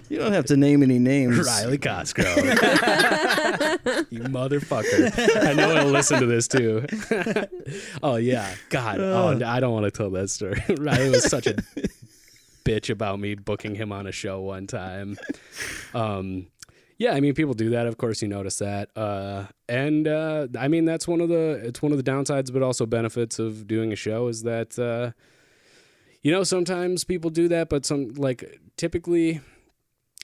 You don't have to name any names. Riley Cosgrove. You motherfucker. I know he'll listen to this too. Oh, yeah. God. Oh, I don't want to tell that story. Riley was such a bitch about me booking him on a show one time. Yeah, I mean, people do that. Of course, you notice that. And I mean, it's one of the downsides, but also benefits of doing a show is that, sometimes people do that, but typically,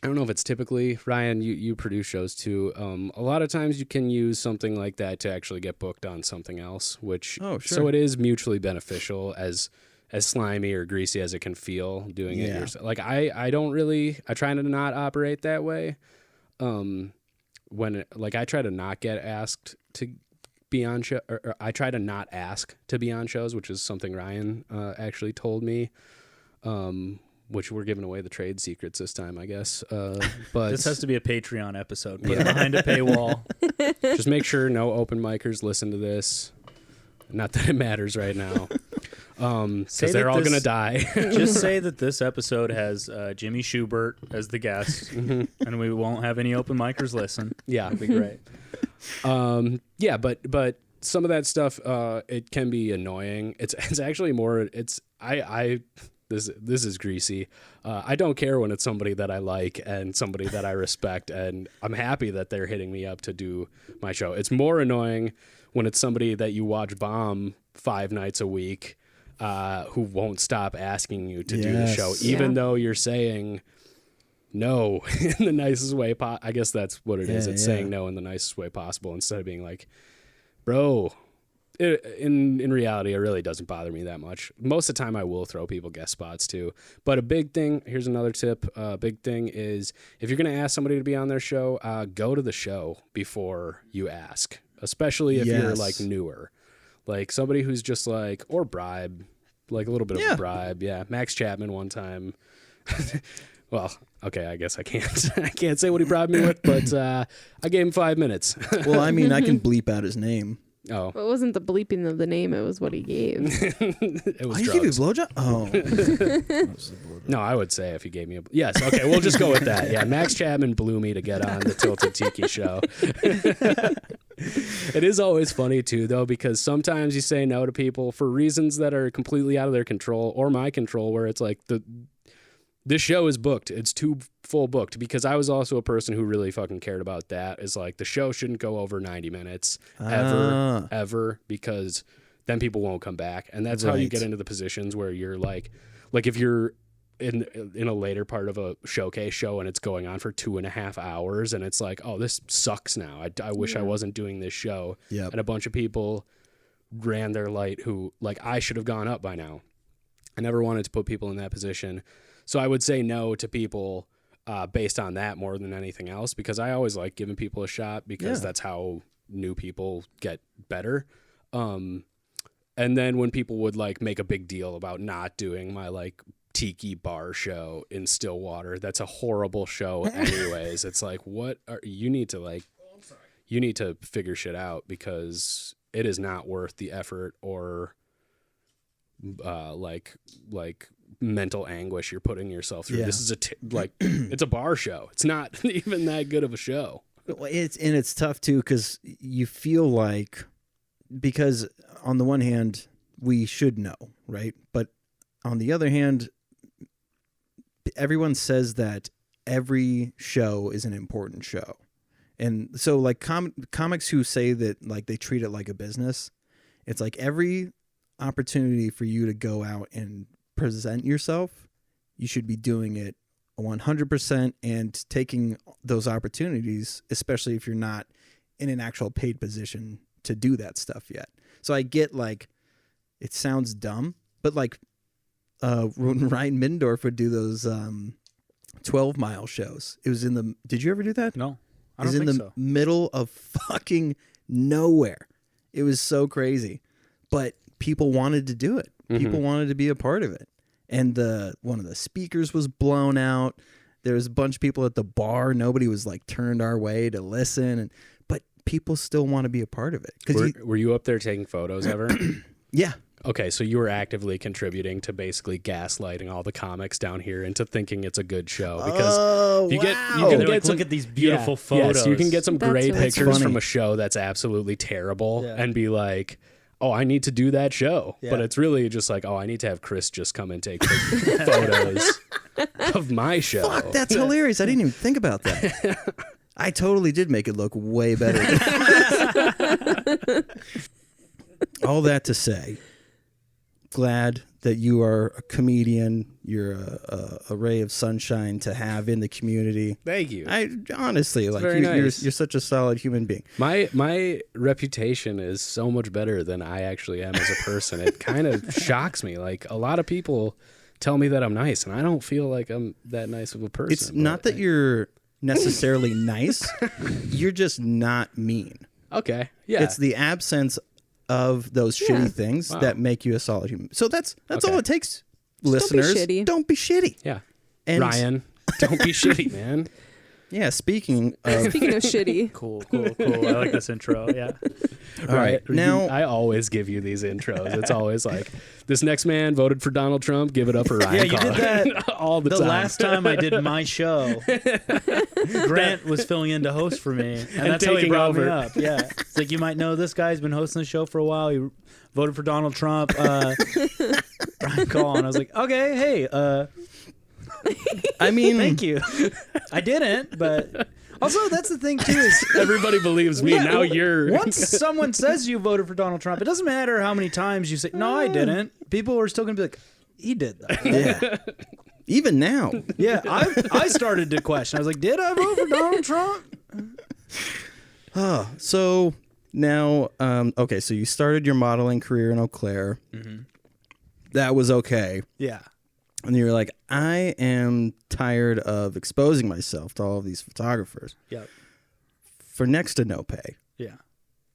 I don't know if it's typically, Ryan, you produce shows too. A lot of times you can use something like that to actually get booked on something else, which, so it is mutually beneficial as slimy or greasy as it can feel doing it yourself. Like I try to not operate that way. I try to not get asked to be on show, or I try to not ask to be on shows, which is something Ryan actually told me. Which we're giving away the trade secrets this time, I guess. But This has to be a Patreon episode. Put it behind a paywall. just make sure no open micers listen to this. Not that it matters right now, because they're all gonna die. Just say that this episode has Jimmy Schubert as the guest, and we won't have any open micers listen. Yeah, That'd be great. but some of that stuff, it can be annoying. It's actually more. This is greasy. I don't care when it's somebody that I like and somebody that I respect, and I'm happy that they're hitting me up to do my show. It's more annoying when it's somebody that you watch bomb 5 nights a week, who won't stop asking you to do the show, even though you're saying no in the nicest way. I guess that's what it is. It's saying no in the nicest way possible instead of being like, bro. In reality, it really doesn't bother me that much. Most of the time, I will throw people guest spots too. But a big thing, here's another tip. Big thing is if you're going to ask somebody to be on their show, go to the show before you ask, especially if you're like newer, like somebody who's just like, or bribe, like a little bit of a bribe. Yeah, Max Chapman one time. Well, okay, I guess I can't say what he bribed me with, but I gave him 5 minutes. Well, I mean, I can bleep out his name. Oh, It wasn't the bleeping of the name; it was what he gave. it was You give you a drugs. blowjob? Oh. No, I would say if he gave me a... Yes, okay, we'll just go with that. Yeah, Max Chapman blew me to get on the Tilted Tiki show. It is always funny, too, though, because sometimes you say no to people for reasons that are completely out of their control or my control, where it's like this show is booked. It's too full booked, because I was also a person who really fucking cared about that. Is like the show shouldn't go over 90 minutes ever, because then people won't come back. And that's how you get into the positions where you're like if you're in a later part of a showcase show and it's going on for 2.5 hours and it's like, oh, this sucks now. I wish I wasn't doing this show. Yep. And a bunch of people ran their light who, like, I should have gone up by now. I never wanted to put people in that position. So I would say no to people based on that more than anything else, because I always like giving people a shot, because that's how new people get better. And then when people would like make a big deal about not doing my like tiki bar show in Stillwater, that's a horrible show anyways. It's like, you need to figure shit out, because it is not worth the effort or like mental anguish you're putting yourself through. This is it's a bar show. It's not even that good of a show. It's tough too, because you feel like, because on the one hand we should know, right? But on the other hand, everyone says that every show is an important show, And so like comics who say that like they treat it like a business, it's like every opportunity for you to go out and present yourself, you should be doing it 100% and taking those opportunities, especially if you're not in an actual paid position to do that stuff yet. So I get like, it sounds dumb, but like when Ryan Middendorf would do those 12-mile shows, it was did you ever do that? No, I It was don't in think the so. middle of fucking nowhere. It was so crazy, but people wanted to do it. People wanted to be a part of it. And one of the speakers was blown out. There was a bunch of people at the bar. Nobody was like turned our way to listen, but people still want to be a part of it. Were you up there taking photos ever? Yeah. Okay, so you were actively contributing to basically gaslighting all the comics down here into thinking it's a good show because you wow. can They're get like, some, look at these beautiful Yes, photos. you can get some That's great really pictures funny. from a show that's absolutely terrible Yeah. and be like, oh, I need to do that show. Yeah. But it's really just like, oh, I need to have Chris just come and take photos of my show. Fuck, that's hilarious. I didn't even think about that. I totally did make it look way better. All that to say, glad that you are a comedian. You're a ray of sunshine to have in the community. Thank you. I honestly like very nice. you're such a solid human being. My reputation is so much better than I actually am as a person. It kind of shocks me. Like a lot of people tell me that I'm nice, and I don't feel like I'm that nice of a person. It's not that you're necessarily nice. You're just not mean. Okay. Yeah. It's the absence of those Yeah. shitty things Wow. that make you a solid human. So that's Okay. all it takes. be Listeners, shitty. don't be shitty. yeah. And Ryan, don't be shitty, man. yeah, speaking of Speaking of shitty, Cool. I like this intro. Yeah. all right, now I always give you these intros. It's always like, this next man voted for Donald Trump. Give it up for Ryan. Yeah, you did Collins. that all the The time. last time I did my show, Grant was filling in to host for me, and that's how he taking brought me over. up. Yeah, it's like, you might know this guy's been hosting the show for a while. He voted for Donald Trump. Brian Kahl, and I was like, okay, hey, I mean, thank you. I didn't, but also that's the thing too is Everybody believes me. Yeah, Now you're. once someone says you voted for Donald Trump, it doesn't matter how many times you say no, I didn't. People are still gonna be like, he did that. yeah. Even now, Yeah, I started to question. I was like, did I vote for Donald Trump? so now, okay, so you started your modeling career in Eau Claire. That was okay. Yeah. And you're like, I am tired of exposing myself to all of these photographers Yeah. for next to no pay. Yeah.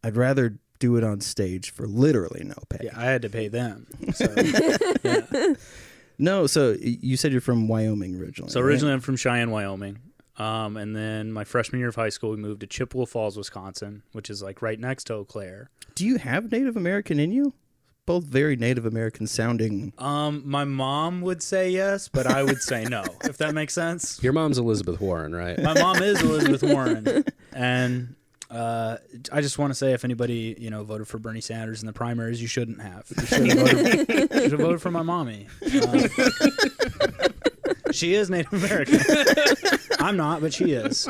I'd rather do it on stage for literally no pay. Yeah. I had to pay them. So, yeah. No, so you said you're from Wyoming originally. So right? originally I'm from Cheyenne, Wyoming. And then my freshman year of high school, we moved to Chippewa Falls, Wisconsin, which is like right next to Eau Claire. Do you have Native American in you? Both very Native American sounding. My mom would say yes, but I would say no, if that makes sense. Your mom's Elizabeth Warren, right? My mom is Elizabeth Warren, and I just want to say, if anybody voted for Bernie Sanders in the primaries, you shouldn't have. You should have voted for my mommy. She is Native American. I'm not, but she is.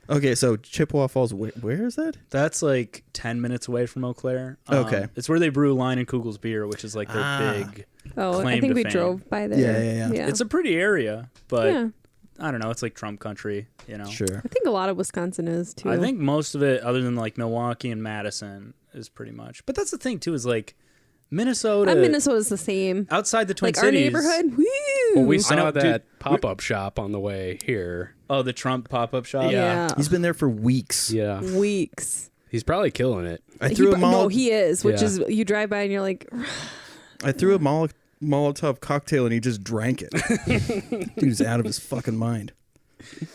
Okay, so Chippewa Falls, where is that? That's like 10 minutes away from Eau Claire. Okay. It's where they brew Line and Kugel's beer, which is like their big. oh, I Claim think to we fame. drove by there. Yeah. It's a pretty area, but yeah. I don't know. It's like Trump country, Sure. I think a lot of Wisconsin is too. I think most of it, other than like Milwaukee and Madison, is pretty much. But that's the thing too, is like Minnesota. Minnesota's the same. Outside the Twin Like Cities. our neighborhood. Woo! Well, we I saw know, that dude. pop-up shop on the way here. Oh, the Trump pop-up shop. Yeah. He's been there for weeks. Yeah. Weeks. He's probably killing it. I threw a No, he is, which Yeah. is you drive by and you're like, I threw a Molotov cocktail and he just drank it. Dude's out of his fucking mind.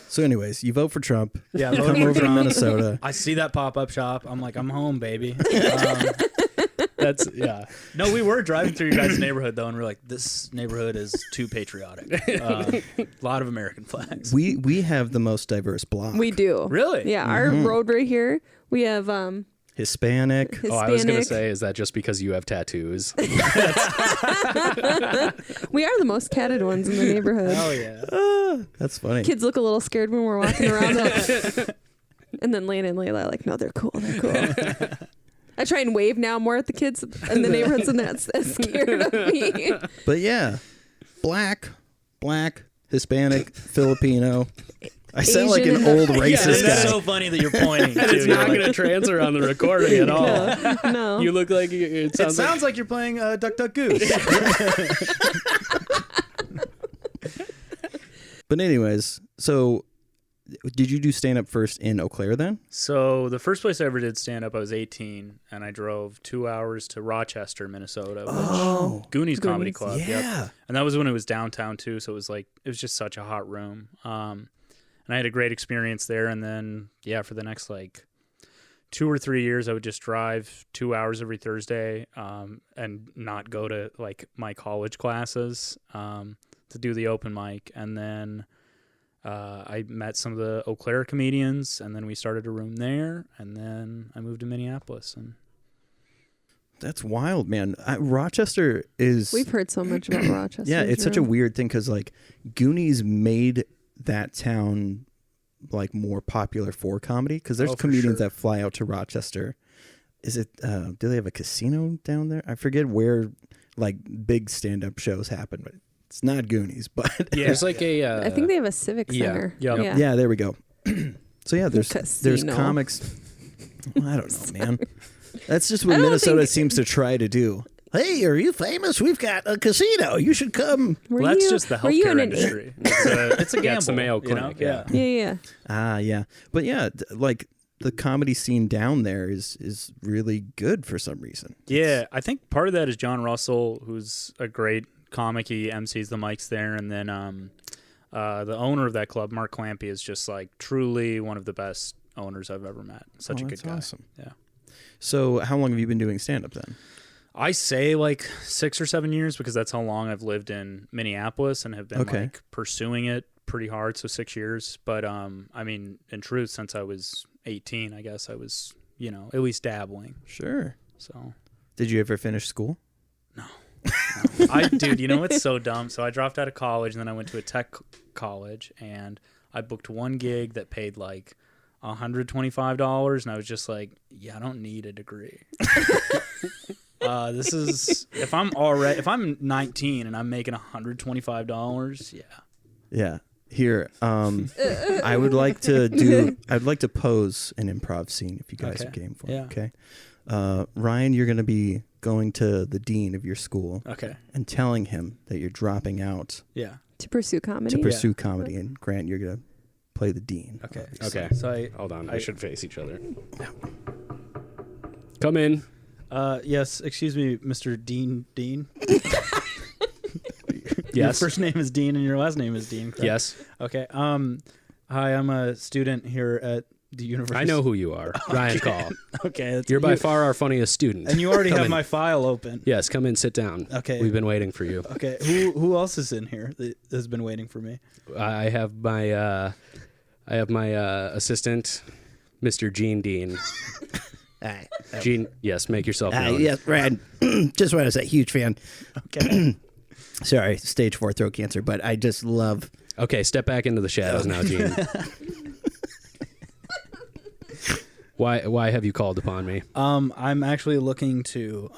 So anyways, you vote for Trump. Yeah, You vote come for over to Trump. Minnesota. I see that pop-up shop. I'm like, I'm home, baby. That's yeah. No, we were driving through your guys' neighborhood though, and we're like, this neighborhood is too patriotic. A lot of American flags. We have the most diverse block. we do. Really? Yeah, our road right here, we have Hispanic. Oh, I was going to say, is that just because you have tattoos? We are the most catted ones in the neighborhood. Oh yeah. That's funny. Kids look a little scared when we're walking around. And then Lane and Layla are like, no, they're cool. They're cool. I try and wave now more at the kids in the neighborhoods, and that's scared of me. But yeah, black, Hispanic, Filipino. I sound like an Asian. old racist It's guy. so funny that you're pointing. And it's not going to transfer on the recording at all. No. You look like it It sounds like you're playing Duck Duck Goose. But anyways, so did you do stand up first in Eau Claire then? So the first place I ever did stand up, I was 18, and I drove 2 hours to Rochester, Minnesota. Goonies Comedy Club. Yeah. Yep. And that was when it was downtown too, so it was just such a hot room. And I had a great experience there. And then for the next like 2 or 3 years, I would just drive 2 hours every Thursday, and not go to like my college classes to do the open mic. And then I met some of the Eau Claire comedians, and then we started a room there, and then I moved to Minneapolis. And That's wild, man. Rochester is... We've heard so much about Rochester. Yeah, it's such a weird thing because like Goonies made that town like more popular for comedy because there's comedians that fly out to Rochester. Is it do they have a casino down there? I forget where like big stand-up shows happen, but it's not Goonies. But there's like a I think they have a civic center. yeah, there we go. So yeah, there's Casino. comics. Well, I don't know, man. That's just what Minnesota seems to try to do. Hey, are you famous? We've got a casino. You should come. That's just the healthcare industry. It's a gamble. It's the Mayo Clinic. You know? Yeah. Yeah. But yeah, like the comedy scene down there is really good for some reason. Yeah, I think part of that is John Russell, who's a great comic. He MCs the mics there, and then the owner of that club, Mark Clampy, is just like truly one of the best owners I've ever met. Such a good guy. Awesome. Yeah. So how long have you been doing stand-up then? I say like 6 or 7 years because that's how long I've lived in Minneapolis and have been like pursuing it pretty hard. So 6 years. But I mean, in truth, since I was 18, I guess I was, at least dabbling. Sure. So did you ever finish school? No. Dude, it's so dumb. So I dropped out of college and then I went to a tech college and I booked one gig that paid like $125 and I was just like, I don't need a degree. This is if I'm 19 and I'm making $125, Yeah. Here, I'd like to pose an improv scene if you guys are game for it. Okay. Ryan, you're going to be going to the dean of your school. Okay. And telling him that you're dropping out. Yeah. To pursue comedy. And Grant, you're going to play the dean. Okay. Obviously. Okay. So hold on. I should face each other. Come in. Yes, excuse me, Mr. Dean. Your first name is Dean and your last name is Dean, correct? Yes. Okay. Hi, I'm a student here at the university. I know who you are. Ryan Kahl. Okay. You're by far our funniest student. And you already Come have in. my file open. Yes, come in, sit down. Okay. We've been waiting for you. Okay. Who else is in here that has been waiting for me? I have my assistant, Mr. Gene Dean. Hi. Gene, yes, make yourself known. Yes, Ryan. Just want to say, huge fan. Okay. Sorry, stage 4 throat cancer, but I just love... Okay, step back into the shadows now, Gene. Why have you called upon me? I'm actually looking to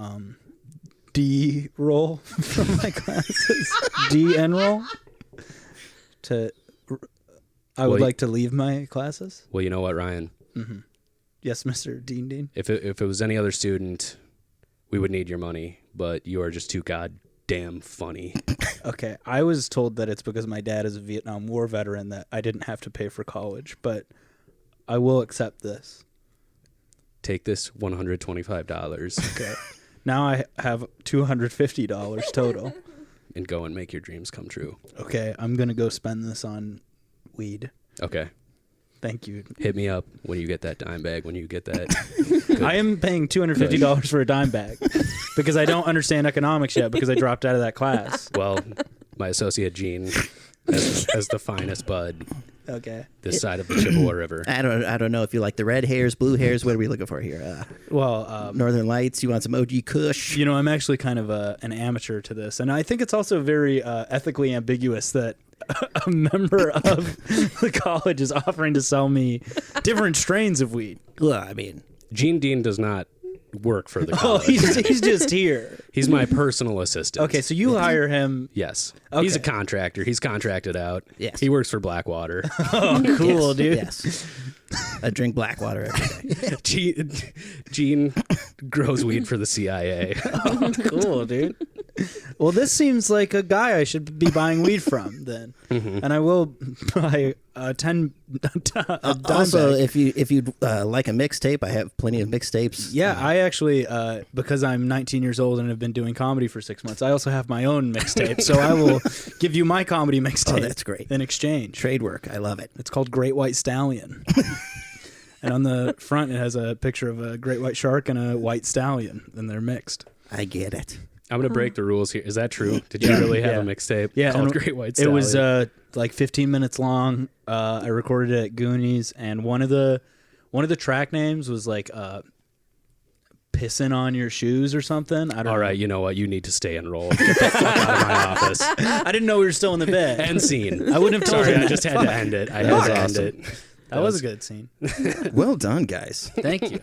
de-roll from my classes. De-enroll. I would like to leave my classes. Well, you know what, Ryan? Mm-hmm. Yes, Mr. Dean. If it was any other student, we would need your money, but you are just too goddamn funny. Okay, I was told that it's because my dad is a Vietnam War veteran that I didn't have to pay for college, but I will accept this. Take this $125. Okay. Now I have $250 total. And go and make your dreams come true. Okay, I'm going to go spend this on weed. Okay. Thank you. Hit me up when you get that dime bag, when you get that. I am paying $250 for a dime bag because I don't understand economics yet because I dropped out of that class. Well, my associate Gene, as the finest bud, Okay. this side of the Chippewa River. I don't know if you like the red hairs, blue hairs. What are we looking for here? Well, Northern Lights. You want some OG Kush? you know, I'm actually kind of an amateur to this, and I think it's also very ethically ambiguous that a member of the college is offering to sell me different strains of weed. Well, I mean, Gene Dean does not work for the Oh, college. he's just here. He's my personal assistant. Okay, so you hire him. Yes. Okay. He's a contractor. He's contracted out. Yes. He works for Blackwater. Oh, cool, yes, dude. Yes. I drink Blackwater every day. Gene grows weed for the CIA. Oh, cool, dude. Well, this seems like a guy I should be buying weed from then, and I will buy a dime Also, bag. if you like a mixtape, I have plenty of mixtapes. Yeah, I actually, because I'm 19 years old and have been doing comedy for 6 months, I also have my own mixtape. So I will give you my comedy mixtape. Oh, that's great. In exchange. Trade work. I love it. It's called Great White Stallion. And on the front, it has a picture of a great white shark and a white stallion, and they're mixed. I get it. I'm going to break the rules here. Is that true? Did you really have a mixtape called and Great White It Stallion? was like 15 minutes long. I recorded it at Goonies, and one of the track names was like pissing on your shoes or something. I don't know. All right, you know what? You need to stay enrolled. Get the fuck out of my office. I didn't know we were still in the bed. End scene. I wouldn't have told Sorry, him I that. just had to end it. I had to end it. That was a good scene. Well done, guys. Thank you.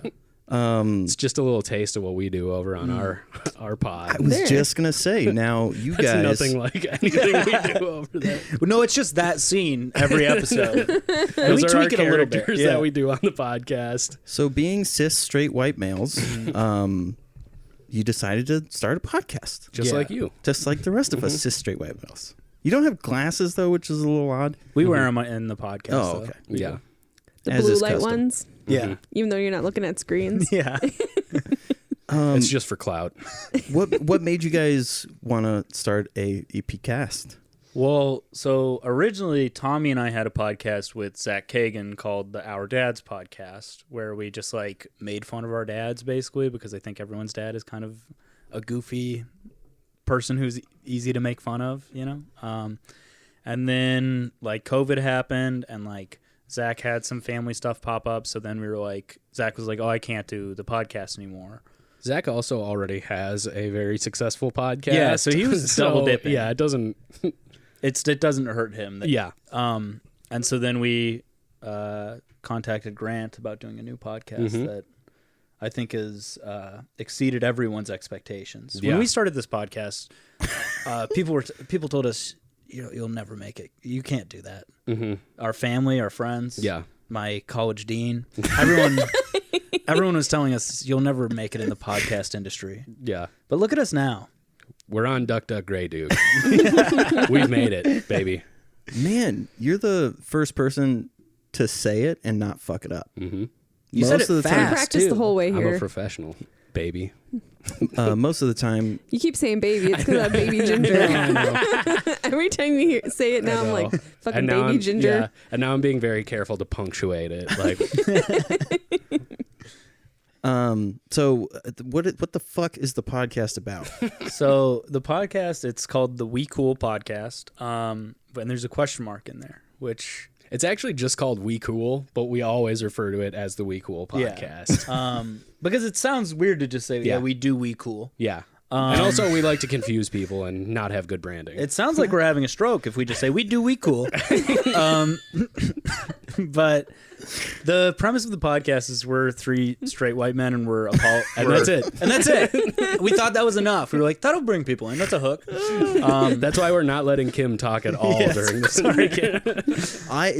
It's just a little taste of what we do over on our pod. I was just gonna say. Now you That's guys. nothing like anything we do over there. No, it's just that scene every episode. And Those we are our tweak it a little bit. characters that we do on the podcast. So being cis straight white males, you decided to start a podcast, Just Yeah. like you. just like the rest of us cis straight white males. You don't have glasses though, which is a little odd. We wear them in the podcast. Oh, though. okay. Yeah. The As blue is light custom. ones, Yeah. even though you're not looking at screens. Yeah. It's just for clout. What made you guys want to start a EP cast? Well, so originally Tommy and I had a podcast with Zach Kagan called the Our Dads Podcast, where we just like made fun of our dads basically, because I think everyone's dad is kind of a goofy person who's easy to make fun of, you know? And then like COVID happened and like Zach had some family stuff pop up. So then we were like, Zach was like, oh, I can't do the podcast anymore. Zach also already has a very successful podcast. Yeah, so he was double dipping. Yeah, it doesn't. It doesn't hurt him. Yeah. And so then we contacted Grant about doing a new podcast that I think has exceeded everyone's expectations. Yeah. When we started this podcast, people told us, you'll never make it. You can't do that. Mm-hmm. Our family, our friends, Yeah. my college dean, everyone was telling us you'll never make it in the podcast industry. Yeah. But look at us now. We're on Duck Duck Gray, dude. We've made it, baby. Man, you're the first person to say it and not fuck it up. Mm-hmm. You said it I fast, practiced too. the whole way I'm a here. professional, baby. Most of the time, You keep saying baby. It's because I'm baby ginger. I know. Every time you say it now, I'm like, fucking And now baby I'm, ginger. yeah, and now I'm being very careful to punctuate it. Like, so what the fuck is the podcast about? So the podcast, it's called the We Cool Podcast, and there's a question mark in there, which it's actually just called We Cool, but we always refer to it as the We Cool podcast. because it sounds weird to just say, yeah, Yeah. we do We Cool. Yeah. And also, we like to confuse people and not have good branding. It sounds like we're having a stroke if we just say we do We Cool. But the premise of the podcast is we're three straight white men and and that's it. And that's it. We thought that was enough. We were like, that'll bring people in. That's a hook. That's why we're not letting Kim talk at all during this. Sorry, Kim.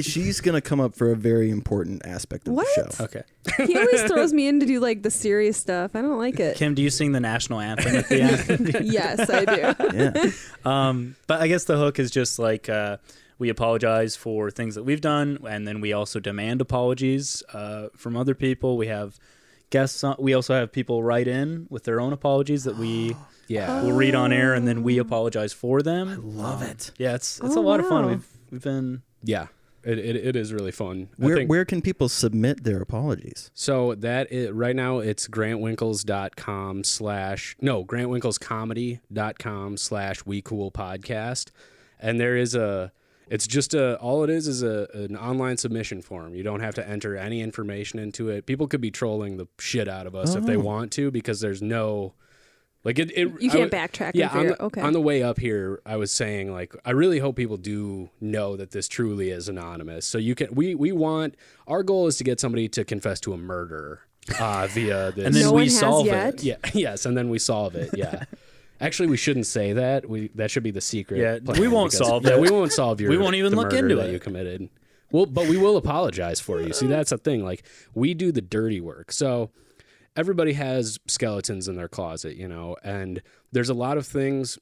She's gonna come up for a very important aspect of What? the show. Okay. He always throws me in to do like the serious stuff. I don't like it. Kim, do you sing the national anthem at the end? Yes, I do. Yeah. But I guess the hook is just like we apologize for things that we've done, and then we also demand apologies from other people. We have guests. We also have people write in with their own apologies that we will read on air, and then we apologize for them. I love it. Yeah, it's Oh, a lot of fun. wow. We've been Yeah. It is really fun. I Where think- where can people submit their apologies? So right now it's grantwinkles.com/ grantwinklescomedy.com/we cool podcast. And there is It's just all it is an online submission form. You don't have to enter any information into it. People could be trolling the shit out of us if they want to, because there's no, like it You can't backtrack. Yeah, and figure, okay. on the way up here, I was saying, like, I really hope people do know that this truly is anonymous. So you can, we want, our goal is to get somebody to confess to a murder via this. And then No we one has solve yet? it. Yeah, yes, and then we solve it. Yeah. Actually, we shouldn't say that. That should be the secret. Yeah, plan, we won't because- solve yeah, it. we won't solve your. We won't even the look murder into that it. you committed. Well, but we will apologize for you. See, that's the thing. Like, we do the dirty work. So everybody has skeletons in their closet, you know, and there's a lot of things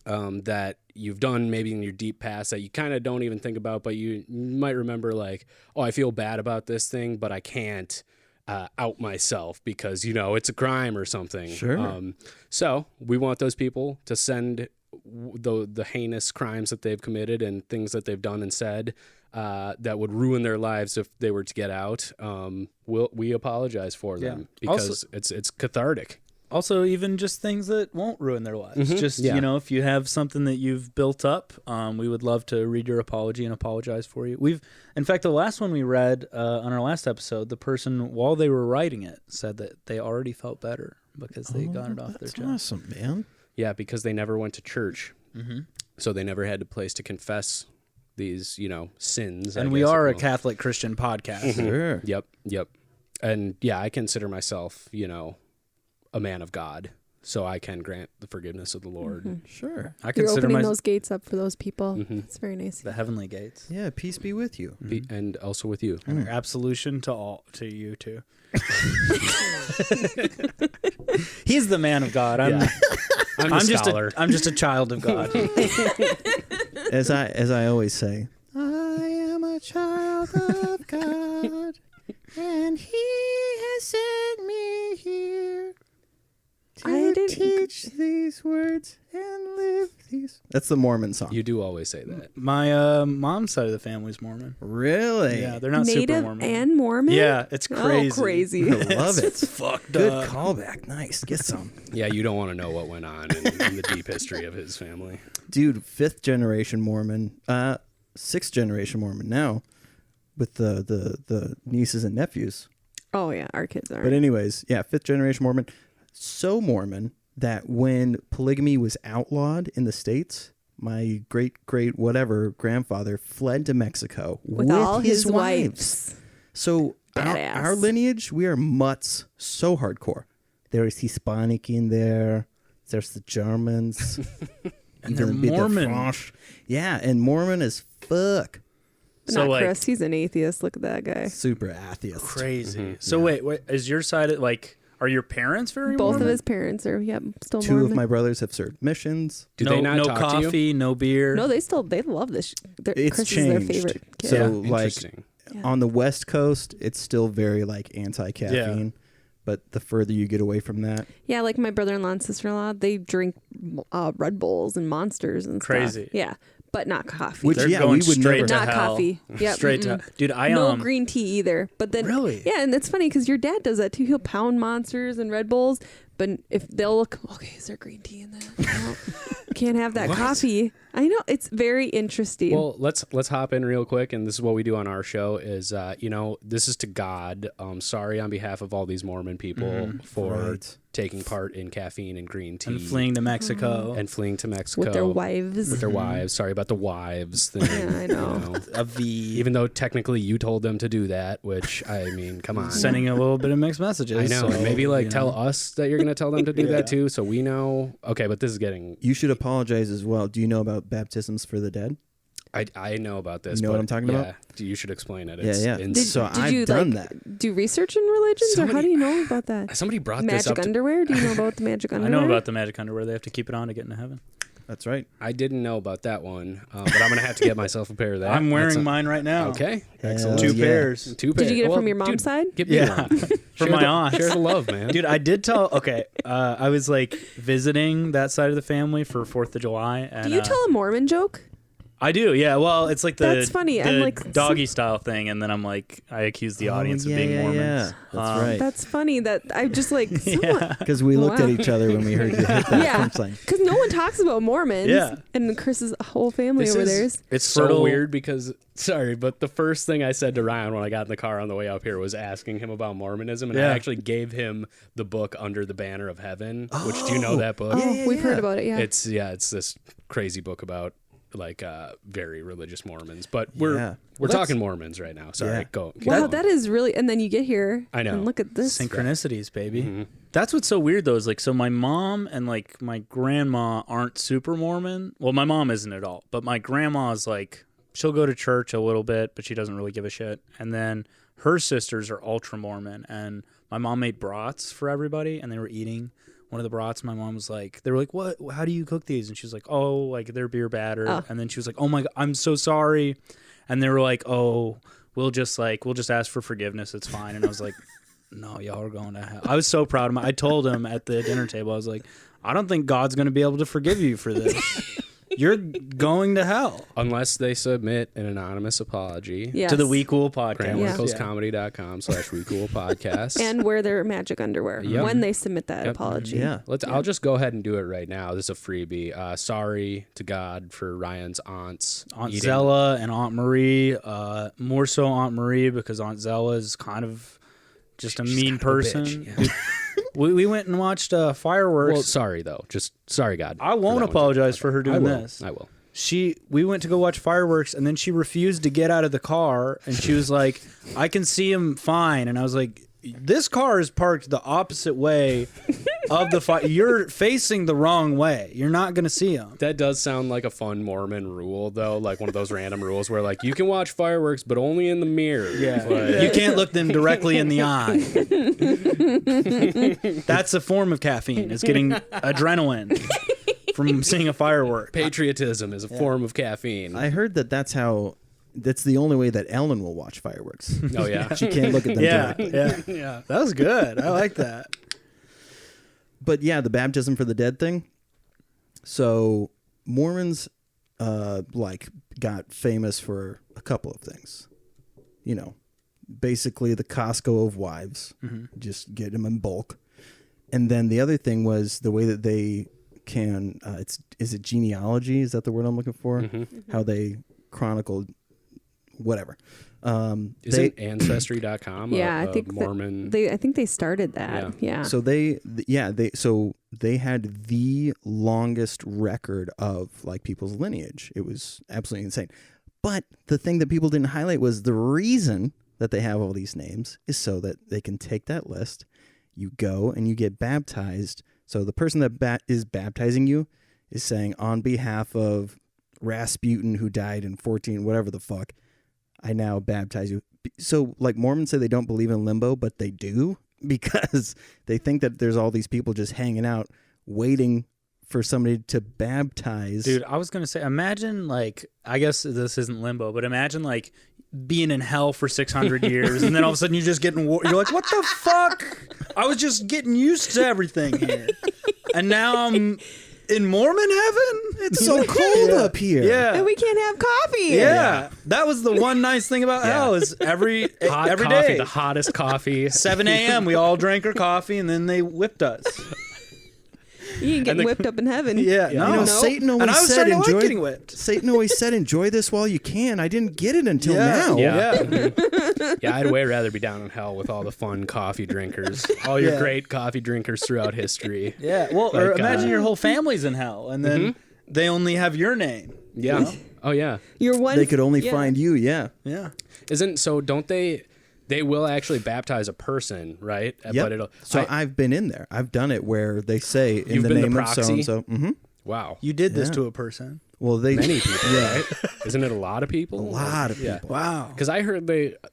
that you've done maybe in your deep past that you kind of don't even think about, but you might remember, like, oh, I feel bad about this thing, but I can't out myself because, you know, it's a crime or something. Sure. So we want those people to send the heinous crimes that they've committed and things that they've done and said that would ruin their lives if they were to get out. We apologize for them because it's cathartic. Also, even just things that won't ruin their lives. Just, Yeah. you know, if you have something that you've built up, we would love to read your apology and apologize for you. In fact, the last one we read on our last episode, the person, while they were writing it, said that they already felt better because they got it off their That's chest. awesome, man. Yeah, because they never went to church. So they never had a place to confess these, you know, sins. And I we guess, are if a you will. Catholic Christian podcast. Sure. Yep. And yeah, I consider myself, you know, a man of God, so I can grant the forgiveness of the Lord. Sure. I You're consider opening myself those gates up for those people. It's very nice. the heavenly gates. Yeah, peace be with you. And also with you. And absolution to you too. He's the man of God. I'm I'm the scholar. I'm just a child of God. As I always say, I am a child of God, and He has sent me here I to didn't- teach these words and live these. That's the Mormon song. You do always say that. My mom's side of the family's Mormon. Really? Yeah, they're not super Native Mormon. and Mormon? Yeah, it's crazy. Oh, crazy. I love it. Fucked Good up. callback. Nice. Get some. Yeah, you don't want to know what went on in the deep history of his family. Dude, 5th generation Mormon, 6th generation Mormon now with the nieces and nephews. Oh, yeah. Our kids are. But anyways, yeah, 5th generation Mormon. So Mormon that when polygamy was outlawed in the States, my great whatever grandfather fled to Mexico with all his wives. wives. So Badass. our lineage, we are mutts so hardcore. There is Hispanic in there. There's the Germans. And they're even a bit of Mormon. French. Yeah, and Mormon as fuck. So, Not like- Chris. He's an atheist. Look at that guy. Super atheist. Crazy. So wait, is your side of, like, are your parents very Both Mormon? of his parents are, still Two Mormon. of my brothers have served missions. Do no, they not no talk to you? coffee, no beer. No, they love this. It's Chris changed. is their favorite kid. So, Yeah, like, interesting. Yeah. on the West Coast, it's still very like anti-caffeine. But the further you get away from that, Yeah, like my brother-in-law and sister-in-law, they drink Red Bulls and Monsters and Crazy. stuff. Yeah, but not coffee. Which- They're yeah, going we would straight never- to not hell. coffee. Yep, Straight to dude. no green tea either. But then Really? yeah, and it's funny because your dad does that too. He'll pound Monsters and Red Bulls, but if they'll look, okay, is there green tea in that? No, can't have that coffee. I know, it's very interesting. Well, let's hop in real quick, and this is what we do on our show. Is this is to God. Sorry on behalf of all these Mormon people for Right. taking part in caffeine and green tea and fleeing to Mexico. and fleeing to Mexico with their wives. With their wives. Sorry about the wives thing. Yeah, I know. Of the Even though technically you told them to do that, which I mean, come on. sending a little bit of mixed messages. I know. so, And maybe like you tell know. us that you're going to tell them to do Yeah. that too, so we know. Okay, but this is getting. you should apologize as well. Do you know about baptisms for the dead? I know about this. You know what but I'm talking yeah, about? You should explain it. Yeah, It's yeah. ins- So Did I've you done like that. do research in religions, or how Somebody- do you know about that? Somebody brought this up. Magic underwear? Do you know about the magic I underwear? know about the magic underwear. They have to keep it on to get into heaven. That's right. I didn't know about that one, but I'm going to have to get myself a pair of that. I'm wearing That's a- mine right now. Okay, Hell excellent. Two yeah. pairs. Two pairs. Did you get it Well, from your mom's dude, side? Give me Yeah. one. From Share my the- aunt. Share the love, man. Dude, I did tell. Okay, I was like visiting that side of the family for 4th of July. And, Do you tell a Mormon joke? I do, yeah. Well, it's like the That's funny. the I'm like, doggy style thing, and then I'm like, I accuse the audience of being Mormons. Yeah, that's right. That's funny that I'm just like, someone, Because we looked at Wow. each other when we heard you hit that Yeah. punchline. because no one talks about Mormons. Yeah. And Chris's whole family over there is. It's so fertile. weird because but the first thing I said to Ryan when I got in the car on the way up here was asking him about Mormonism, and I Yeah. actually gave him the book Under the Banner of Heaven. Which do you know that book? Oh, yeah, we've heard yeah. about it. Yeah. It's this crazy book about like very religious Mormons, but we're Yeah. we're Well, talking Mormons right now. Sorry, Yeah. go. keep wow, going. that is really. And then you get here. I know. And look at this. Synchronicities, baby. Mm-hmm. That's what's so weird though. Is like, so my mom and like my grandma aren't super Mormon. Well, my mom isn't at all, but my grandma is like, she'll go to church a little bit, but she doesn't really give a shit. And then her sisters are ultra Mormon, and my mom made brats for everybody, and they were eating one of the brats. My mom was like, they were like, "What? How do you cook these?" And she was like, "Oh, like they're beer battered." Oh. And then she was like, "Oh my God, I'm so sorry." And they were like, "Oh, we'll just ask for forgiveness. It's fine." And I was like, "No, y'all are going to hell." I was so proud of him. I told him at the dinner table, I was like, "I don't think God's going to be able to forgive you for this. You're going to hell." Unless they submit an anonymous apology. Yes. To the We Cool podcast. Yeah. GrantWinklesComedy.com/WeCoolPodcast. And wear their magic underwear Yep. when they submit that Yep. apology. Yeah. I'll just go ahead and do it right now. This is a freebie. Sorry to God for Ryan's aunts. Aunt eating- Zella and Aunt Marie, more so Aunt Marie, because Aunt Zella is kind of just a mean kind of a person. bitch, yeah. Dude, we went and watched fireworks. Well, sorry though. Just sorry, God. I won't for that one. apologize for her doing I will. this. I will. We went to go watch fireworks, and then she refused to get out of the car, and she was like, "I can see him fine." And I was like, "This car is parked the opposite way of the fire. You're facing the wrong way. You're not going to see him." That does sound like a fun Mormon rule, though. Like one of those random rules where, like, you can watch fireworks, but only in the mirror. Yeah, Like- you can't look them directly in the eye. That's a form of caffeine. It's getting adrenaline from seeing a firework. Patriotism is a form of caffeine. I heard that's the only way that Ellen will watch fireworks. Oh yeah. She can't look at them Yeah, directly. yeah, yeah. That was good. I like that. But yeah, the baptism for the dead thing. So Mormons got famous for a couple of things. You know, basically the Costco of wives. Just get them in bulk. And then the other thing was the way that they can is it genealogy? Is that the word I'm looking for? How they chronicled whatever. Isn't Ancestry.com Yeah, a I think Mormon? I think they started that. Yeah. So they had the longest record of like people's lineage. It was absolutely insane. But the thing that people didn't highlight was the reason that they have all these names is so that they can take that list, you go and you get baptized. So the person that is baptizing you is saying, on behalf of Rasputin, who died in 14, whatever the fuck, I now baptize you. So like Mormons say they don't believe in limbo, but they do, because they think that there's all these people just hanging out waiting for somebody to baptize. Dude, I was going to say, imagine like, I guess this isn't limbo, but imagine like being in hell for 600 years and then all of a sudden you're just getting, you're like, what the fuck? I was just getting used to everything here. And now I'm in Mormon heaven? It's so cold up here. And Yeah. we can't have coffee. Yeah. That was the one nice thing about hell is every Hot every coffee, day, the hottest coffee. 7 a.m. we all drank our coffee and then they whipped us. You ain't getting whipped up in heaven. Yeah. You No. know, No. Satan And always I was said, starting to like enjoy. getting whipped. Satan always said, enjoy this while you can. I didn't get it until now. Yeah. Yeah, I'd way rather be down in hell with all the fun coffee drinkers, all your Yeah. great coffee drinkers throughout history. Yeah. Well, or Like, imagine your whole family's in hell and then they only have your name. Yeah. You know? Oh yeah. You're one. They could only yeah. find you, yeah. Yeah. Don't they will actually baptize a person, right? Yep. But it'll So I've been in there. I've done it where they say in You've the been the name of proxy? so-and-so. Mm-hmm. wow. You did this Yeah. to a person. Well, they Many people, right? Isn't it a lot of people? a lot of people. Wow. Because I heard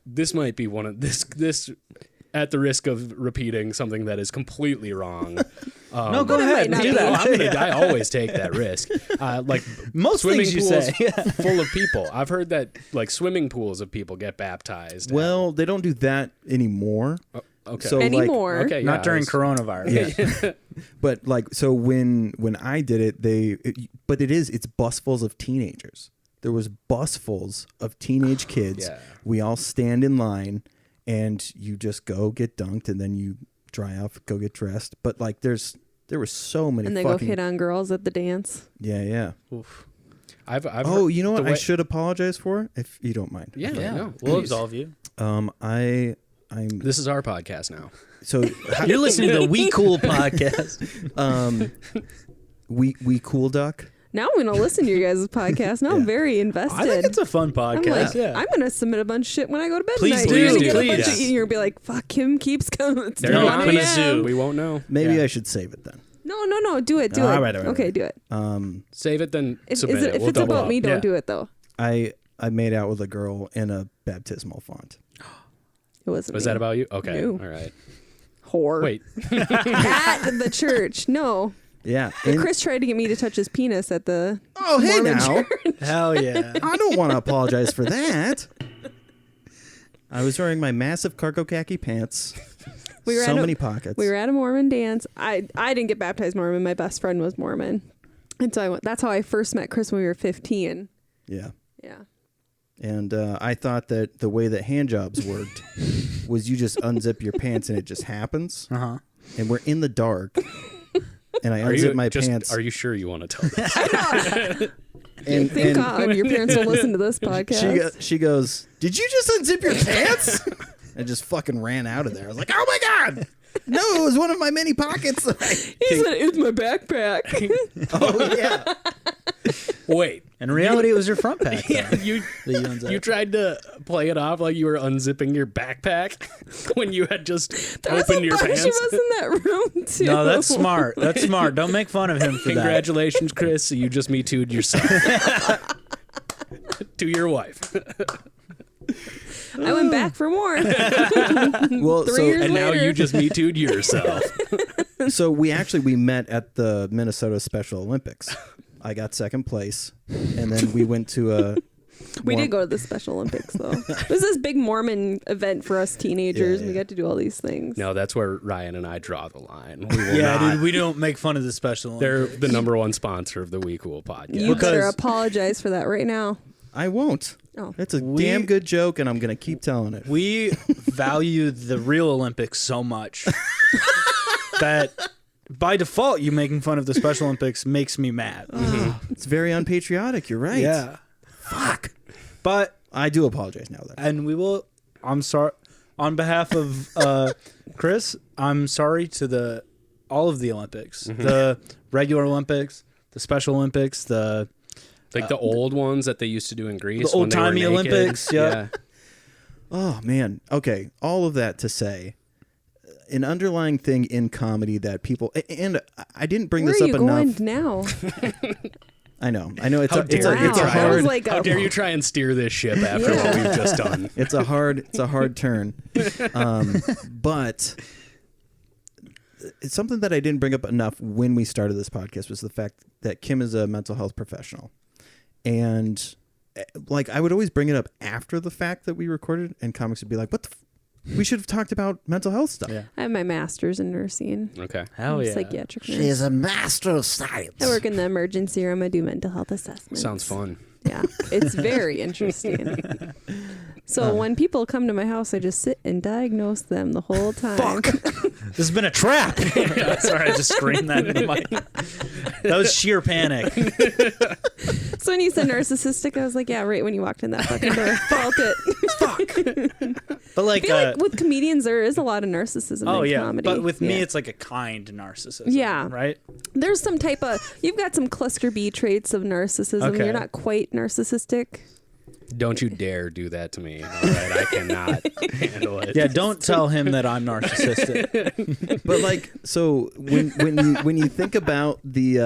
this might be one of this at the risk of repeating something that is completely wrong. No, go But it ahead. might not Do be. that. I always take that risk. Like Most swimming things you pools say. Yeah. full of people. I've heard that like swimming pools of people get baptized. Well, they don't do that anymore. Okay. So, like, Anymore. okay. Yeah, Not during I was- coronavirus. Yeah. But like, so when I did it, it's busfuls of teenagers there was busfuls of teenage kids. Yeah. We all stand in line, and you just go get dunked, and then you dry off, go get dressed. But like, there were so many. And they fucking, go hit on girls at the dance. Yeah. Oof. I've Oh, you know what? I should apologize for, if you don't mind. Yeah, no, We'll please. absolve you. I'm. This is our podcast now. So You're listening to the We Cool podcast. we cool duck. Now I'm going to listen to your guys' podcast. Now I'm very invested. I think it's a fun I'm podcast. like, I'm going to submit a bunch of shit when I go to bed Please tonight. do, You're going to get a please. bunch of, Yeah. you're going to be like, fuck, Kim keeps coming. It's They're 1 not a.m. gonna do. We won't know. Maybe Yeah. I should save it then. No, do it. All right. Okay, do it. Save it, then submit If it. We'll it's double about up. me, don't Yeah. do it, though. I made out with a girl in a baptismal font. It wasn't Was me. that about you? Okay. No. All right. Whore. Wait. At the church. No. Yeah. Chris tried to get me to touch his penis at the Oh, hey Mormon now. Hell yeah. I don't want to apologize for that. I was wearing my massive cargo khaki pants. We were so at a- many pockets. We were at a Mormon dance. I didn't get baptized Mormon. My best friend was Mormon. And so I went, that's how I first met Chris when we were 15. Yeah. Yeah. And I thought that the way that hand jobs worked was you just unzip your pants and it just happens. Uh-huh. And we're in the dark. And I Are unzip you my just, pants. Are you sure you want to tell this? and Thank God your parents don't listen to this podcast. she goes, "Did you just unzip your pants?" I just fucking ran out of there. I was like, "Oh my God. No, it was one of my many pockets." He said, it's my backpack. Oh, yeah. Wait. In reality, it was your front pack. Yeah, though, you that you unzipped. you tried to play it off like you were unzipping your backpack when you had just There was opened a your bunch pants. of us in that room, too. No, that's smart. That's smart. Don't make fun of him for that. Congratulations, Chris. You just Me Too'd yourself. To your wife. I went back for more. Well, 3 years And now later. you just Me Too'd yourself. so we met at the Minnesota Special Olympics. I got second place, and then we went to a. We did go to the Special Olympics, though. It was this big Mormon event for us teenagers. Yeah, We yeah. got to do all these things. No, that's where Ryan and I draw the line. We will Yeah, not. dude, we don't make fun of the special. They're the number one sponsor of the We Cool podcast. You better Because- apologize for that right now. I won't. Oh. It's a damn good joke, and I'm gonna keep telling it. We value the real Olympics so much that by default, you making fun of the Special Olympics makes me mad. It's very unpatriotic. You're right. Yeah. Fuck. But, I do apologize now, though. and we will, I'm sorry, on behalf of Chris, I'm sorry to all of the Olympics, the regular Olympics, the Special Olympics, the old ones that they used to do in Greece. the when they were old-timey naked. Olympics, yeah. Oh man. Okay. All of that to say, an underlying thing in comedy that people and I didn't bring Where this are up you going enough. now? I know. It's How a dare Wow. you hard. That was like How a- dare you try and steer this ship after what we've just done? It's a hard turn. But it's something that I didn't bring up enough when we started this podcast was the fact that Kim is a mental health professional. And like I would always bring it up after the fact that we recorded, and comics would be like, "What the we should have talked about mental health stuff." Yeah. I have my master's in nursing. Okay. Hell I'm a yeah. psychiatric nurse. a master of science. I work in the emergency room. I do mental health assessments. Sounds fun. Yeah, it's very interesting. So when people come to my house, I just sit and diagnose them the whole time. Fuck. This has been a trap. Sorry, I just screamed that into the mic. That was sheer panic. So when you said narcissistic, I was like, yeah, right when you walked in that fucking door. Felt it. But I like, feel like with comedians, there is a lot of narcissism oh in yeah, comedy. but with me, Yeah. it's like a kind narcissism. Yeah. Right. There's some type of, you've got some cluster B traits of narcissism. Okay. You're not quite narcissistic. Don't you dare do that to me. All right, I cannot handle it. Yeah. Don't tell him that I'm narcissistic. But like, so when you think about the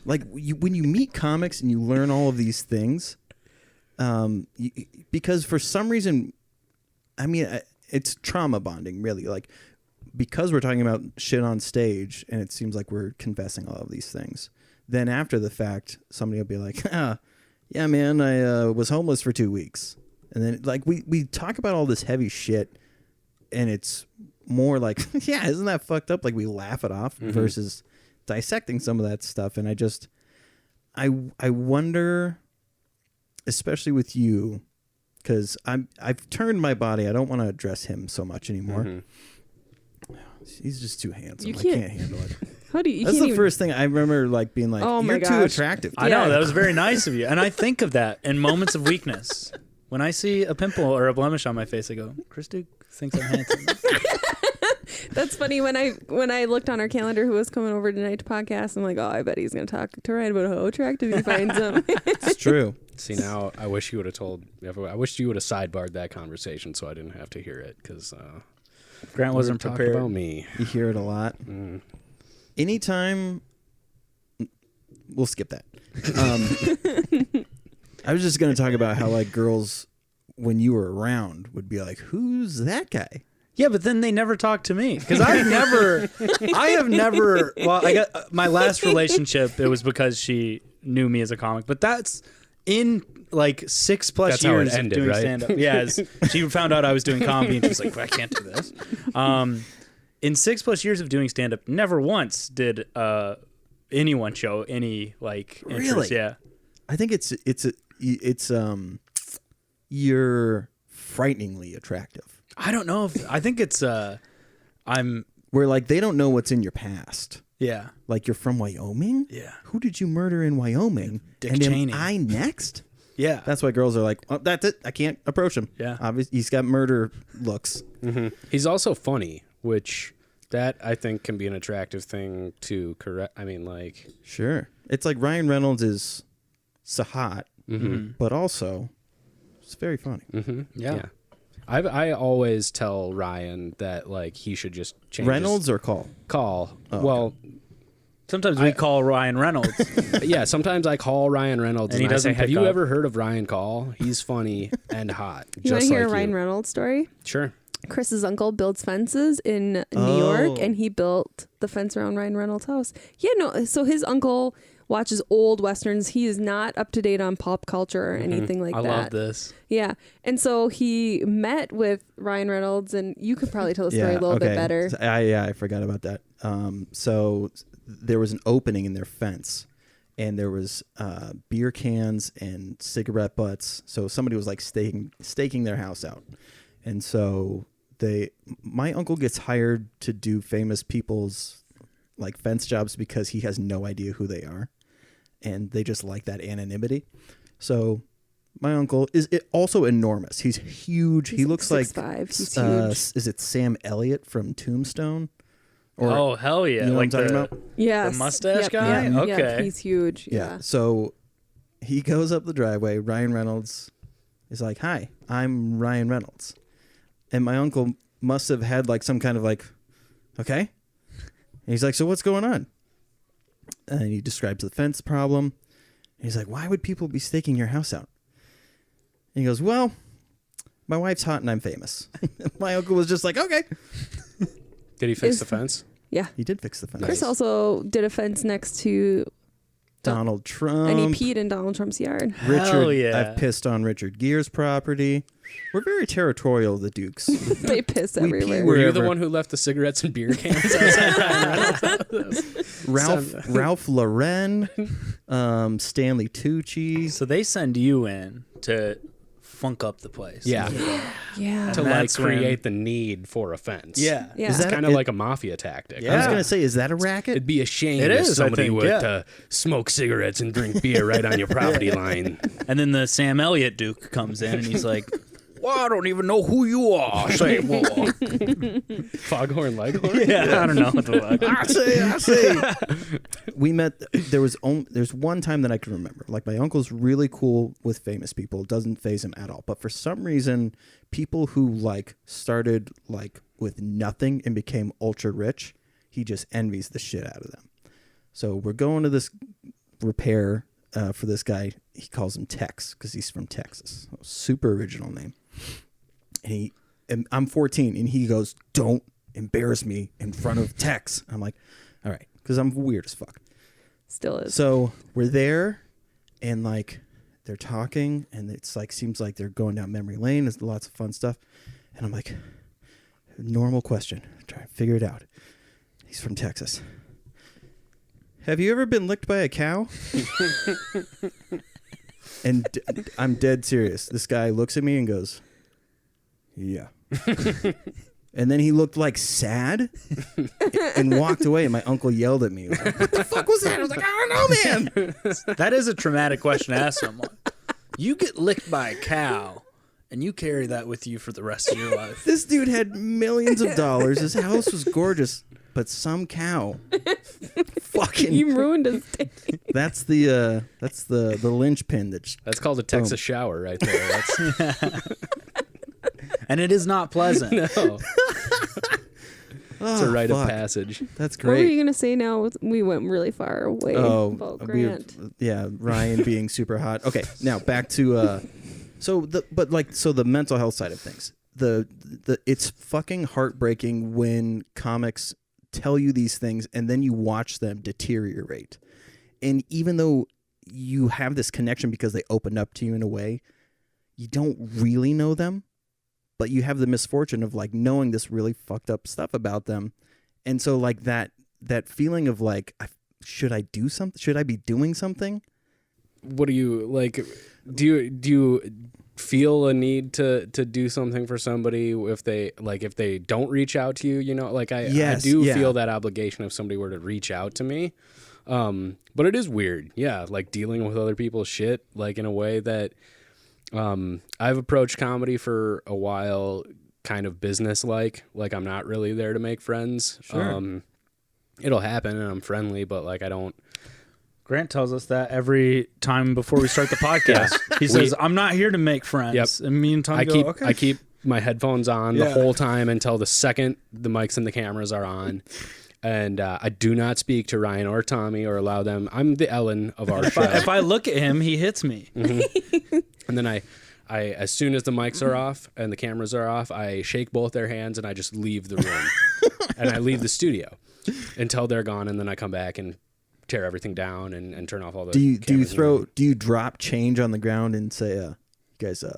when you meet comics and you learn all of these things, because for some reason, I mean, it's trauma bonding, really. Like, because we're talking about shit on stage, and it seems like we're confessing all of these things. Then after the fact, somebody will be like, "Yeah, man, I was homeless for 2 weeks," and then like we talk about all this heavy shit, and it's more like, yeah, isn't that fucked up? Like we laugh it off versus dissecting some of that stuff. And I wonder especially with you, because I've turned my body. I don't want to address him so much anymore. Mm-hmm. He's just too handsome. I can't- can't handle it. How do you? That's can't the even, first thing I remember, like being like, Oh my "You're too gosh. attractive." I know, that was very nice of you. And I think of that in moments of weakness. When I see a pimple or a blemish on my face, I go, Chris Duke thinks I'm handsome. That's funny. When I looked on our calendar who was coming over tonight to podcast, I'm like, oh, I bet he's going to talk to Ryan about how attractive he finds him. It's true. See, now I wish you would have I wish you would have sidebarred that conversation so I didn't have to hear it because Grant wasn't talking prepared. about me. You hear it a lot. Anytime, we'll skip that. I was just going to talk about how like girls, when you were around, would be like, "Who's that guy?" Yeah, but then they never talk to me because I have never. Well, I got my last relationship. It was because she knew me as a comic, but that's in like 6+ That's how it years ended, of doing right? stand up. Yeah, she found out I was doing comedy and she was like, well, I can't do this. In 6+ years of doing stand up, never once did anyone show any like interest. Really? Yeah. I think it's you're frighteningly attractive. I don't know if I think it's I'm Where like they don't know what's in your past. yeah. Like you're from Wyoming? Yeah. Who did you murder in Wyoming? Dick and Cheney. am I next? Yeah. That's why girls are like, oh, that's it. I can't approach him. Yeah. Obviously, he's got murder looks. He's also funny, which that I think can be an attractive thing to correct. I mean, like, Sure. It's like Ryan Reynolds is so hot, but also it's very funny. Yeah. I always tell Ryan that like he should just change Reynolds or Kahl? Kahl. Oh, well, Sometimes we call Ryan Reynolds. yeah. Sometimes I call Ryan Reynolds And he and I say, doesn't "Have pick you up. ever heard of Ryan Kahl? He's funny and hot." You want to just hear like a Ryan you." Reynolds story? Sure. Chris's uncle builds fences in New Oh. York, and he built the fence around Ryan Reynolds' house. Yeah, no. So his uncle watches old westerns. He is not up to date on pop culture or anything like I that. love this. Yeah, and so he met with Ryan Reynolds, and you could probably tell the story a little bit better. So I forgot about that. So there was an opening in their fence, and there was beer cans and cigarette butts. So somebody was like staking their house out, and so my uncle gets hired to do famous people's like fence jobs because he has no idea who they are, and they just like that anonymity. So my uncle is also enormous. He's huge. He looks like 6'5". He's huge. is it Sam Elliott from Tombstone? Or, Oh hell yeah! you know like what I'm talking about? Yes. the mustache Yep, guy? Yep, Okay. yep, he's huge. Yeah. Yeah. So he goes up the driveway. Ryan Reynolds is like, "Hi, I'm Ryan Reynolds," and my uncle must have had like some kind of like, "Okay," and he's like, "So what's going on?" And he describes the fence problem. And he's like, "Why would people be staking your house out?" And he goes, "Well, my wife's hot and I'm famous." My uncle was just like, "Okay." Did he fix the fence? Yeah. He did fix the fence. Chris also did a fence next to, Donald Trump. and he peed in Donald Trump's yard. Richard, Hell yeah. I've pissed on Richard Gere's property. We're very territorial, the Dukes. They piss We pee everywhere. Were you the wherever. one who left the cigarettes and beer cans outside Ryan Reynolds' house? Ralph Lauren, Stanley Tucci. So they send you in to funk up the place. Yeah. Yeah. To And like that's when- create the need for a fence. Yeah. Yeah. Is It's that kind of like a mafia tactic. I was Yeah. gonna say, is that a racket? It'd be a shame It if is, I somebody think, would yeah. smoke cigarettes and drink beer right on your property line. And then the Sam Elliott Duke comes in and he's like, well, I don't even know who you are. Say more. Foghorn Leghorn? Yeah, I don't know what the fuck. I say. We met. There's one time that I can remember. Like my uncle's really cool with famous people. It doesn't faze him at all. But for some reason, people who like started like with nothing and became ultra rich, he just envies the shit out of them. So we're going to this repair for this guy. He calls him Tex because he's from Texas. Super original name. And I'm 14, and he goes, "Don't embarrass me in front of Tex." I'm like, "All right," because I'm weird as fuck. Still is. So we're there, and like they're talking, and it's like seems like they're going down memory lane. There's lots of fun stuff, and I'm like, normal question, try to figure it out. He's from Texas. Have you ever been licked by a cow? And I'm dead serious. This guy looks at me and goes, yeah. And then he looked like sad and walked away. And my uncle yelled at me. He was like, what the fuck was that? I was like, I don't know, man. That is a traumatic question to ask someone. You get licked by a cow, and you carry that with you for the rest of your life. This dude had millions of dollars. His house was gorgeous, but some fucking. You ruined his day. That's the linchpin That's called a Texas shower right there. That's And it is not pleasant. no. It's a rite of passage. That's What were great. you gonna say now? We went really far away about Grant. Ryan being super hot. Okay, now back to the mental health side of things. The it's fucking heartbreaking when comics tell you these things and then you watch them deteriorate. And even though you have this connection because they opened up to you in a way, you don't really know them. But you have the misfortune of like knowing this really fucked up stuff about them, and so like that feeling of like, should I do something? Should I be doing something? What do you like? Do you feel a need to do something for somebody if they don't reach out to you? You know, like I do feel that obligation if somebody were to reach out to me. But it is weird, yeah, like dealing with other people's shit, like in a way that. I've approached comedy for a while, kind of business-like I'm not really there to make friends. Sure. It'll happen and I'm friendly, but like I don't. Grant tells us that every time before we start the podcast. He says, I'm not here to make friends. Yep. And me and Tom go, okay. I keep my headphones on the whole time until the second the mics and the cameras are on. And I do not speak to Ryan or Tommy or allow them. I'm the Ellen of our show. If I look at him, he hits me. Mm-hmm. And then I, as soon as the mics are off and the cameras are off, I shake both their hands and I just leave the room. And I leave the studio until they're gone. And then I come back and tear everything down and turn off all the Do you drop change on the ground and say, you guys, you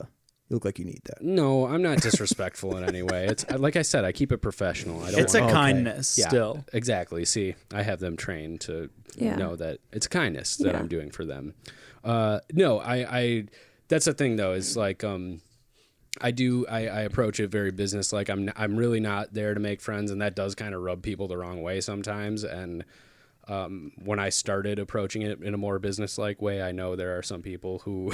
look like you need that? No, I'm not disrespectful in any way. It's like I said, I keep it professional. It's a kindness still. Exactly. See, I have them trained to know that it's kindness that I'm doing for them. No, I that's the thing though, is like I approach it very business like. I'm really not there to make friends, and that does kind of rub people the wrong way sometimes. And when I started approaching it in a more business-like way, I know there are some people who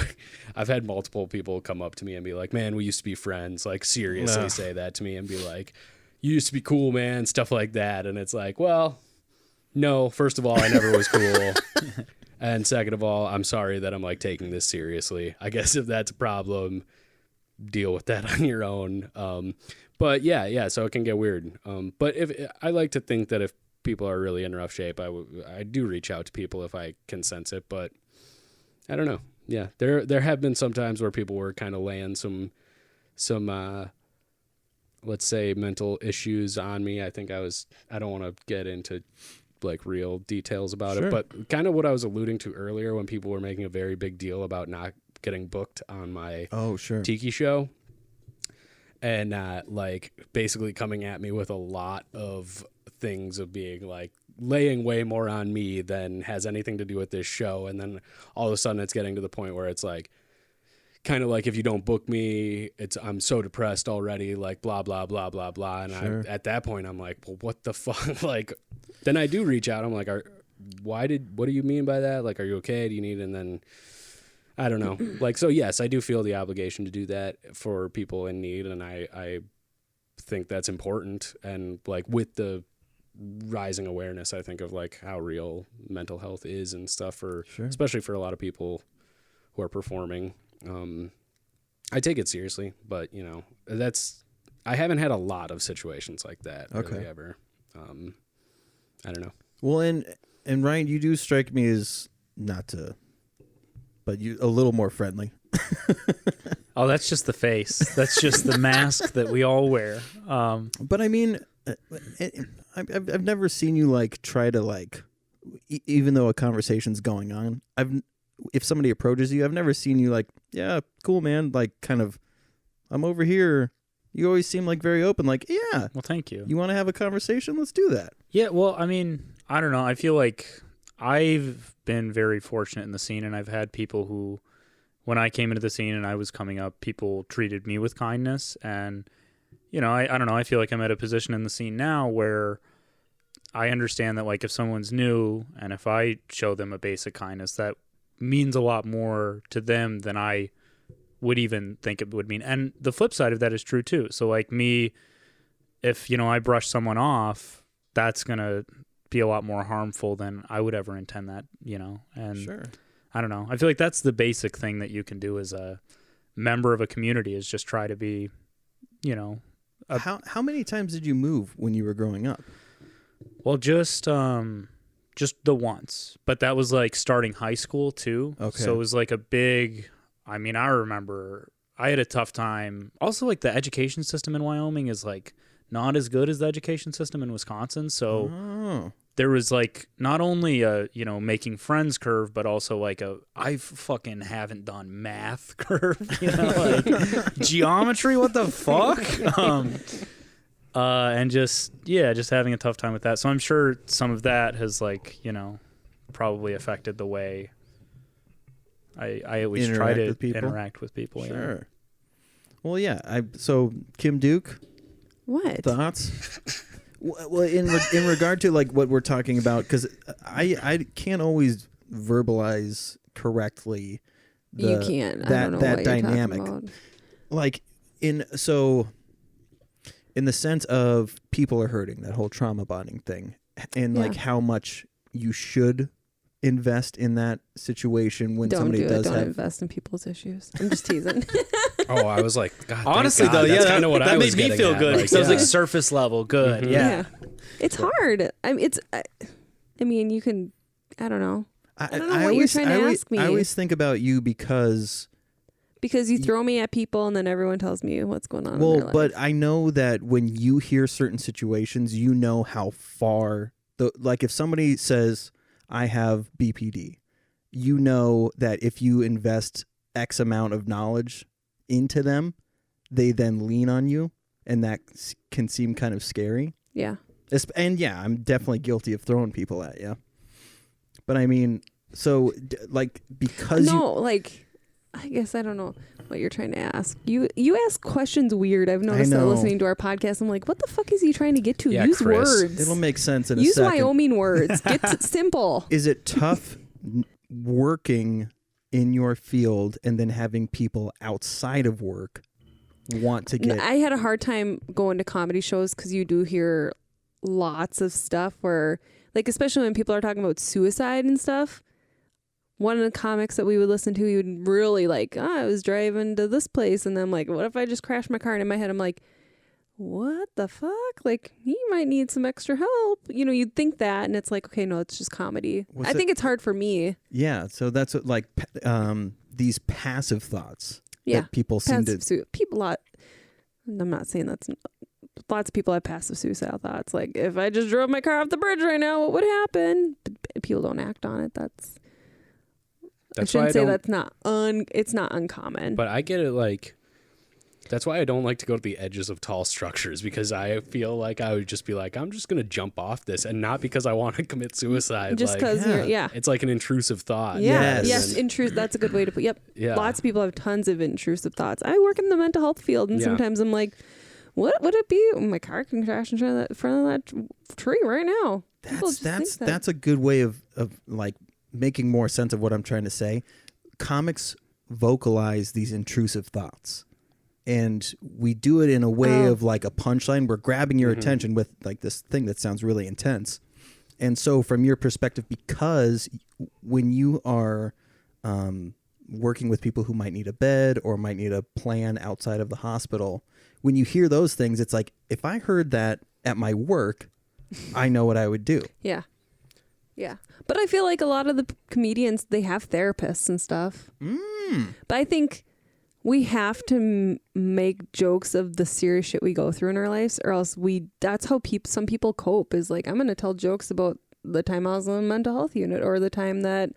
I've had multiple people come up to me and be like, man, we used to be friends, like seriously say that to me and be like, you used to be cool, man, stuff like that. And it's like, well, no, first of all, I never was cool. And second of all, I'm sorry that I'm like taking this seriously. I guess if that's a problem, deal with that on your own. But yeah, so it can get weird. But if I like to think that if people are really in rough shape, I do reach out to people if I can sense it, but I don't know. Yeah, there have been some times where people were kind of laying some let's say mental issues on me. I don't want to get into like real details about it, but kind of what I was alluding to earlier when people were making a very big deal about not getting booked on my Tiki show. And like basically coming at me with a lot of things of being like laying way more on me than has anything to do with this show. And then all of a sudden it's getting to the point where it's like kind of like, if you don't book me, I'm so depressed already, like blah, blah, blah, blah, blah. And at that point I'm like, well, what the fuck? Like, then I do reach out. I'm like, what do you mean by that? Like, are you okay? Do you need, and then I don't know. Like, so yes, I do feel the obligation to do that for people in need. And I think that's important. And like with the rising awareness, I think of like how real mental health is and stuff especially for a lot of people who are performing. I take it seriously, but you know, I haven't had a lot of situations like that really ever. I don't know. Well, and Ryan, you do strike me as but you a little more friendly. Oh, that's just the face. That's just the mask that we all wear. But I mean, I've never seen you like try to like, even though a conversation's going on, if somebody approaches you, I've never seen you like, yeah, cool, man. Like kind of, I'm over here. You always seem like very open. Like, yeah. Well, thank you. You want to have a conversation? Let's do that. Yeah. Well, I mean, I don't know. I feel like I've been very fortunate in the scene, and I've had people who when I came into the scene and I was coming up, people treated me with kindness. And, you know, I don't know. I feel like I'm at a position in the scene now where I understand that, like, if someone's new and if I show them a basic kindness, that means a lot more to them than I would even think it would mean. And the flip side of that is true too. So like me, if, you know, I brush someone off, that's going to be a lot more harmful than I would ever intend that, you know? And Sure. I don't know. I feel like that's the basic thing that you can do as a member of a community, is just try to be, you know. How many times did you move when you were growing up? Well, just the once, but that was like starting high school too. Okay. So it was like a big, I mean, I remember I had a tough time. Also, like, the education system in Wyoming is like not as good as the education system in Wisconsin. So there was like not only a, you know, making friends curve, but also like I fucking haven't done math curve, you know, like geometry, what the fuck? And just having a tough time with that. So I'm sure some of that has, like, you know, probably affected the way I at least try to interact with people. Sure. Yeah. Well, yeah. So Kim Duke, What? thoughts? Well, in regard to like what we're talking about, because I can't always verbalize correctly. You can't. That I don't know that what dynamic, you're talking about. like in the sense of people are hurting, that whole trauma bonding thing, and like how much you should invest in that situation when somebody does Don't have. invest in people's issues. I'm just teasing. Oh, I was like, God, Honestly, thank God. though, That's yeah, kind of what that I was made me getting feel at. good, Like, because I was yeah. like surface level good. Mhm. Yeah. It's hard. I mean, I mean, you can. I don't know. I don't know what you're trying to ask me. I always think about you because you throw me at people and then everyone tells me what's going on. well, in their life. but I know that when you hear certain situations, you know how far like if somebody says I have BPD, you know that if you invest X amount of knowledge into them, they then lean on you, and that can seem kind of scary. Yeah. And yeah, I'm definitely guilty of throwing people at you. But I mean, so like because like I guess I don't know what you're trying to ask. You ask questions weird. I've noticed that know. listening to our podcast. I'm like, what the fuck is he trying to get to? Yeah, Use Chris. words. it'll make sense in a Use second. Wyoming words. Get simple. Is it tough working in your field and then having people outside of work want to get? I had a hard time going to comedy shows because you do hear lots of stuff where, like, especially when people are talking about suicide and stuff. One of the comics that we would listen to, he would really like, I was driving to this place, and then I'm like, what if I just crashed my car? And in my head, I'm like, what the fuck? Like, he might need some extra help. You know, you'd think that, and it's like, okay, no, it's just comedy. I think it's hard for me. Yeah, so that's what, like these passive thoughts Yeah, that people seem to. I'm not saying that's. Lots of people have passive suicidal thoughts. Like, if I just drove my car off the bridge right now, what would happen? But people don't act on it. I shouldn't say that's not it's not uncommon. But I get it, like, that's why I don't like to go to the edges of tall structures, because I feel like I would just be like, I'm just going to jump off this, and not because I want to commit suicide. Just like, because it's like an intrusive thought. Yeah. Yes. Yes, that's a good way to put. Yep. Yeah. Lots of people have tons of intrusive thoughts. I work in the mental health field, and sometimes I'm like, what would it be? My car can crash in front of that tree right now. That's a good way of like making more sense of what I'm trying to say. Comics vocalize these intrusive thoughts, and we do it in a way of like a punchline. We're grabbing your attention with like this thing that sounds really intense. And so from your perspective, because when you are working with people who might need a bed or might need a plan outside of the hospital, when you hear those things, it's like, if I heard that at my work, I know what I would do. Yeah. Yeah. But I feel like a lot of the comedians, they have therapists and stuff. But I think we have to make jokes of the serious shit we go through in our lives, or else that's how some people cope, is like, I'm going to tell jokes about the time I was on a mental health unit, or the time that,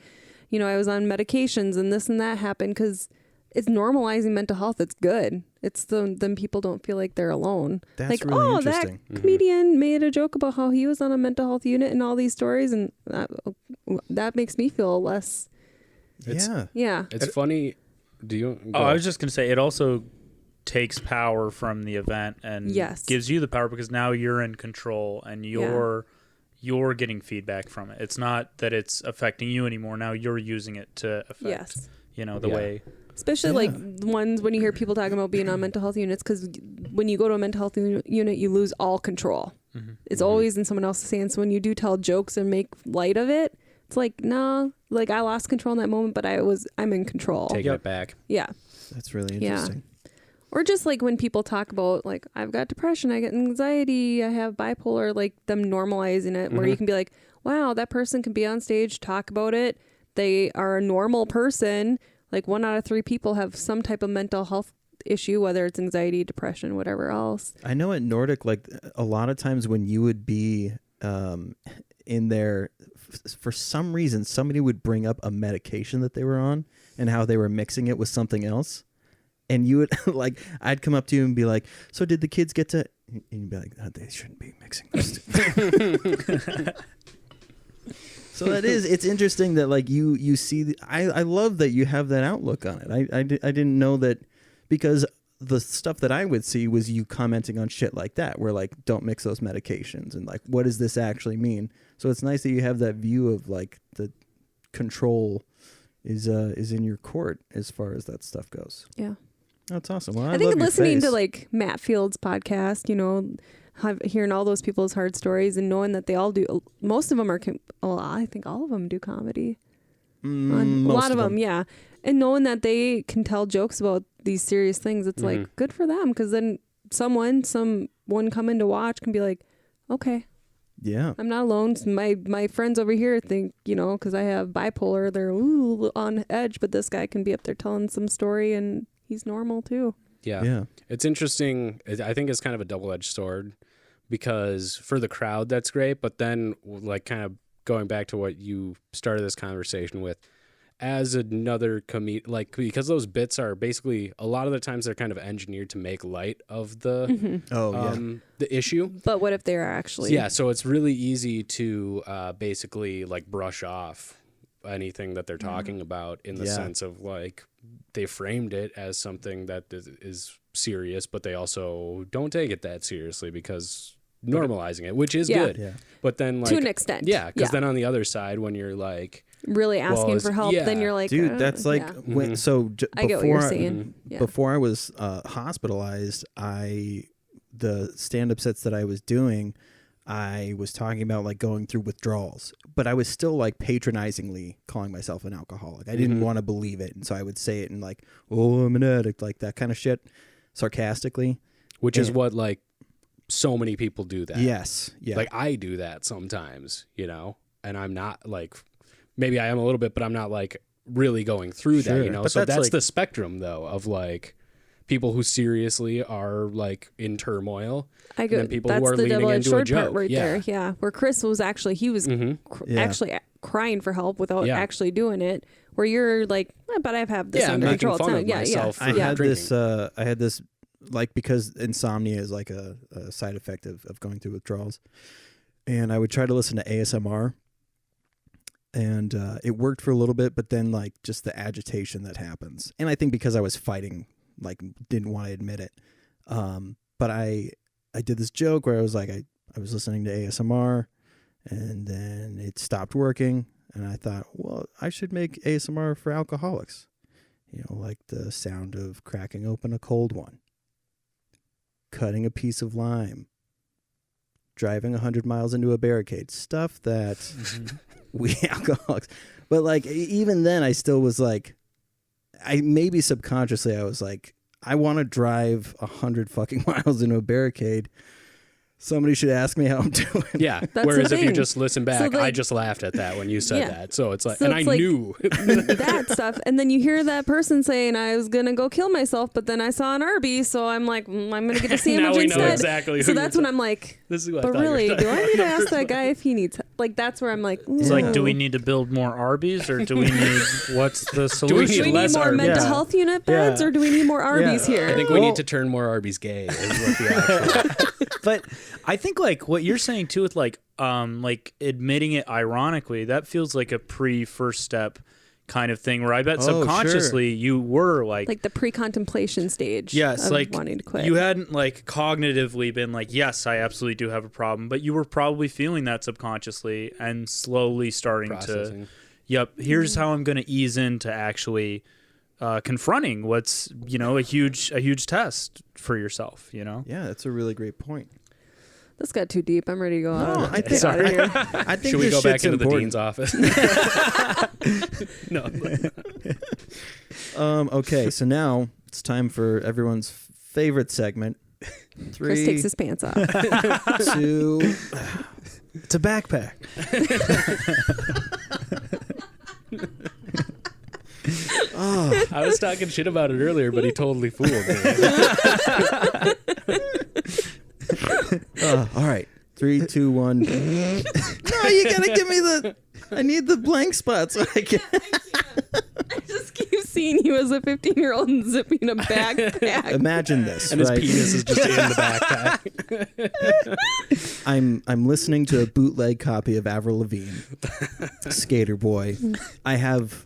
you know, I was on medications and this and that happened, because it's normalizing mental health. It's good. It's then people don't feel like they're alone. That's like, really interesting. That comedian made a joke about how he was on a mental health unit and all these stories, and that makes me feel less. Yeah. Yeah. It's funny Do you? Oh, I was just gonna say it also takes power from the event and gives you the power because now you're in control and you're getting feedback from it. It's not that it's affecting you anymore. Now you're using it to affect, the way. Especially like ones when you hear people talking about being on mental health units, because when you go to a mental health unit, you lose all control. It's always in someone else's hands. So when you do tell jokes and make light of it, it's like, no, like I lost control in that moment, but I'm in control. Taking it back. Yeah. That's really interesting. Or just like when people talk about like, I've got depression, I get anxiety, I have bipolar, like them normalizing it, where you can be like, wow, that person can be on stage, talk about it. They are a normal person. Like 1 out of 3 people have some type of mental health issue, whether it's anxiety, depression, whatever else. I know at Nordic, like a lot of times when you would be in there, for some reason, somebody would bring up a medication that they were on and how they were mixing it with something else. And you would like, I'd come up to you and be like, so did the kids get to, and you'd be like, oh, they shouldn't be mixing this. So it's interesting that like you see, I love that you have that outlook on it. I didn't know that, because the stuff that I would see was you commenting on shit like that, where like, don't mix those medications and like, what does this actually mean? So it's nice that you have that view of like the control is in your court as far as that stuff goes. Yeah. That's awesome. Well, I think listening to like Matt Field's podcast, hearing all those people's hard stories and knowing that they all do, most of them are, I think all of them do comedy. A lot of them, yeah. And knowing that they can tell jokes about these serious things, it's like good for them, because then someone coming to watch can be like, okay, yeah, I'm not alone. My friends over here think, because I have bipolar, they're on edge, but this guy can be up there telling some story and he's normal too. Yeah. It's interesting. I think it's kind of a double-edged sword, because for the crowd, that's great. But then like kind of going back to what you started this conversation with, as another comedian, like, because those bits are basically, a lot of the times they're kind of engineered to make light of the the issue. But what if they're actually... Yeah, so it's really easy to basically like brush off anything that they're talking about, in the sense of like, they framed it as something that is serious, but they also don't take it that seriously because normalizing it, which is good. Yeah. But then like, to an extent. Yeah, because then on the other side, when you're like really asking for help, then you're like, dude, that's like when, so I get what you're saying. Before I was hospitalized, the stand-up sets that I was doing, I was talking about like going through withdrawals, but I was still like patronizingly calling myself an alcoholic. I didn't want to believe it, and so I would say it in like, oh, I'm an addict, like that kind of shit, sarcastically. Which is what like so many people do that. Yes. Yeah. Like I do that sometimes, and I'm not like, maybe I am a little bit, but I'm not like really going through that, But so that's like, the spectrum though of like people who seriously are like in turmoil, and then people who are leaning into a joke. Right there. Yeah. Where Chris was actually, he was actually crying for help without actually doing it. Where you're like, but I've had this under control. I had this like, because insomnia is like a side effect of going through withdrawals, and I would try to listen to ASMR, and it worked for a little bit, but then like just the agitation that happens, and I think because I was fighting, like didn't want to admit it, but I did this joke where I was like, I was listening to ASMR, and then it stopped working, and I thought, well, I should make ASMR for alcoholics, like the sound of cracking open a cold one, cutting a piece of lime, driving 100 miles into a barricade, stuff that we alcoholics. But like, even then I still was like, maybe subconsciously I was like, I want to drive 100 fucking miles into a barricade. Somebody should ask me how I'm doing. Yeah. Whereas if you just listen back, so like, I just laughed at that when you said that. So it's like, so and I knew that stuff. And then you hear that person saying, I was going to go kill myself, but then I saw an Arby's. So I'm like, I'm going to get a sandwich instead. Know exactly so that's when I'm like, this is what but really, do I need to ask that guy if he needs, like, that's where I'm like, it's like, do we need to build more Arby's, or do we need, what's the solution? Do we need more mental health unit beds, or do we need more Arby's here? I think we need to turn more Arby's gay is what the actual. But I think like what you're saying too, with like admitting it ironically, that feels like a first step, kind of thing, where I bet Oh, subconsciously you were like the pre-contemplation stage. yes, of like wanting to quit. you hadn't like cognitively been like, yes, I absolutely do have a problem, but you were probably feeling that subconsciously and slowly starting Processing. to, yep, here's how I'm going to ease into actually confronting what's, a huge test for yourself, Yeah, that's a really great point. This got too deep. I'm ready to go out. I think, out of here. I think Should we this go back shit's into the important. dean's office? No. Okay, so now it's time for everyone's favorite segment. 3, Chris takes his pants off. 2. It's a backpack. I was talking shit about it earlier, but he totally fooled me. All right, 3, 2, 1. No, you gotta give me I need the blank spot so I can. I just keep seeing you as a 15-year-old and zipping a backpack. Imagine this, And his right? penis is just in the backpack. I'm listening to a bootleg copy of Avril Lavigne, Skater Boy. I have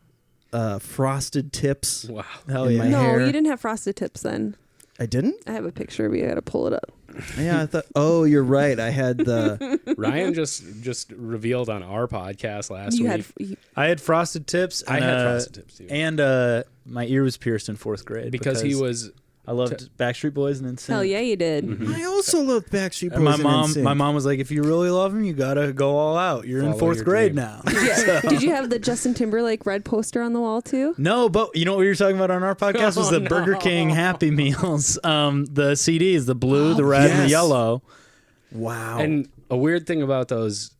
frosted tips Wow. in my No, hair. you didn't have frosted tips then. I didn't? I have a picture of you. I gotta pull it up. Yeah, I thought. Oh, you're right. I had the. Ryan just revealed on our podcast last You week. had I had frosted tips. I And, had frosted tips too. And my ear was pierced in 4th grade because he was I loved Backstreet Boys and NSYNC. hell yeah, you did. Mm-hmm. I also loved Backstreet Boys. And my and NSYNC. mom was like, if you really love him, you gotta go all out. You're in Follow 4th your grade dream. now. Yeah. Did you have the Justin Timberlake red poster on the wall too? No, but you know what we were talking about on our podcast was Oh, the Burger no. King Happy Meals. The CDs, the blue, the red, and the yes. yellow. Wow. And a weird thing about those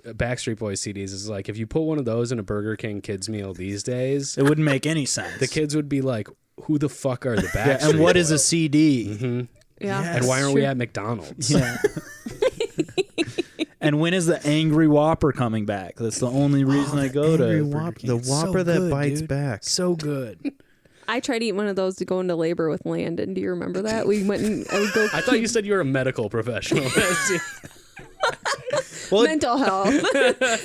Backstreet Boys CDs is like if you put one of those in a Burger King kids meal these days, It wouldn't make any sense. the kids would be like, "Who the fuck are the Backstreet Yeah, and what Boys? is a CD? Mm-hmm. Yeah. Yes. And why aren't we Sure. at McDonald's?" Yeah. And when is the Angry Whopper coming back? That's the only reason I go to Angry Burger Whopper, King. the It's Whopper so that good, bites dude. back. So good. I tried to eat one of those to go into labor with Landon. Do you remember that? We went and I would go I thought you said you were a medical professional. Well, mental health.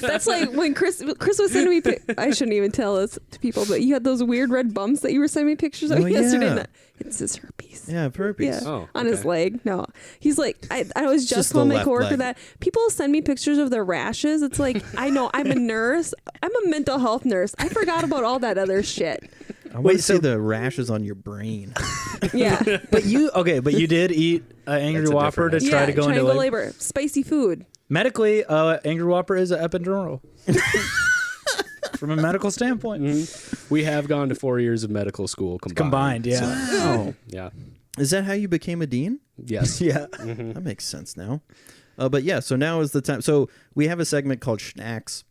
That's like when Chris was sending me. I shouldn't even tell this to people, but you had those weird red bumps that you were sending me pictures of Oh, yesterday. yeah. And it's his herpes. Yeah, herpes. Yeah, Oh, on his okay. leg. No, he's like, I was just just telling the my left coworker leg. that people send me pictures of their rashes. It's like, I know I'm a nurse. I'm a mental health nurse. I forgot about all that other shit. I want Wait, to see so- the rashes on your brain. Yeah, but you did eat Angry That's a Whopper to different try yeah. to go into triangle labor. labor, spicy food. Medically, Angry Whopper is an epidural. From a medical standpoint. We have gone to 4 years of medical school combined. Yeah. Wow. Yeah. Is that how you became a dean? Yes. Yeah. That makes sense now. But yeah, so now is the time. So we have a segment called Snacks,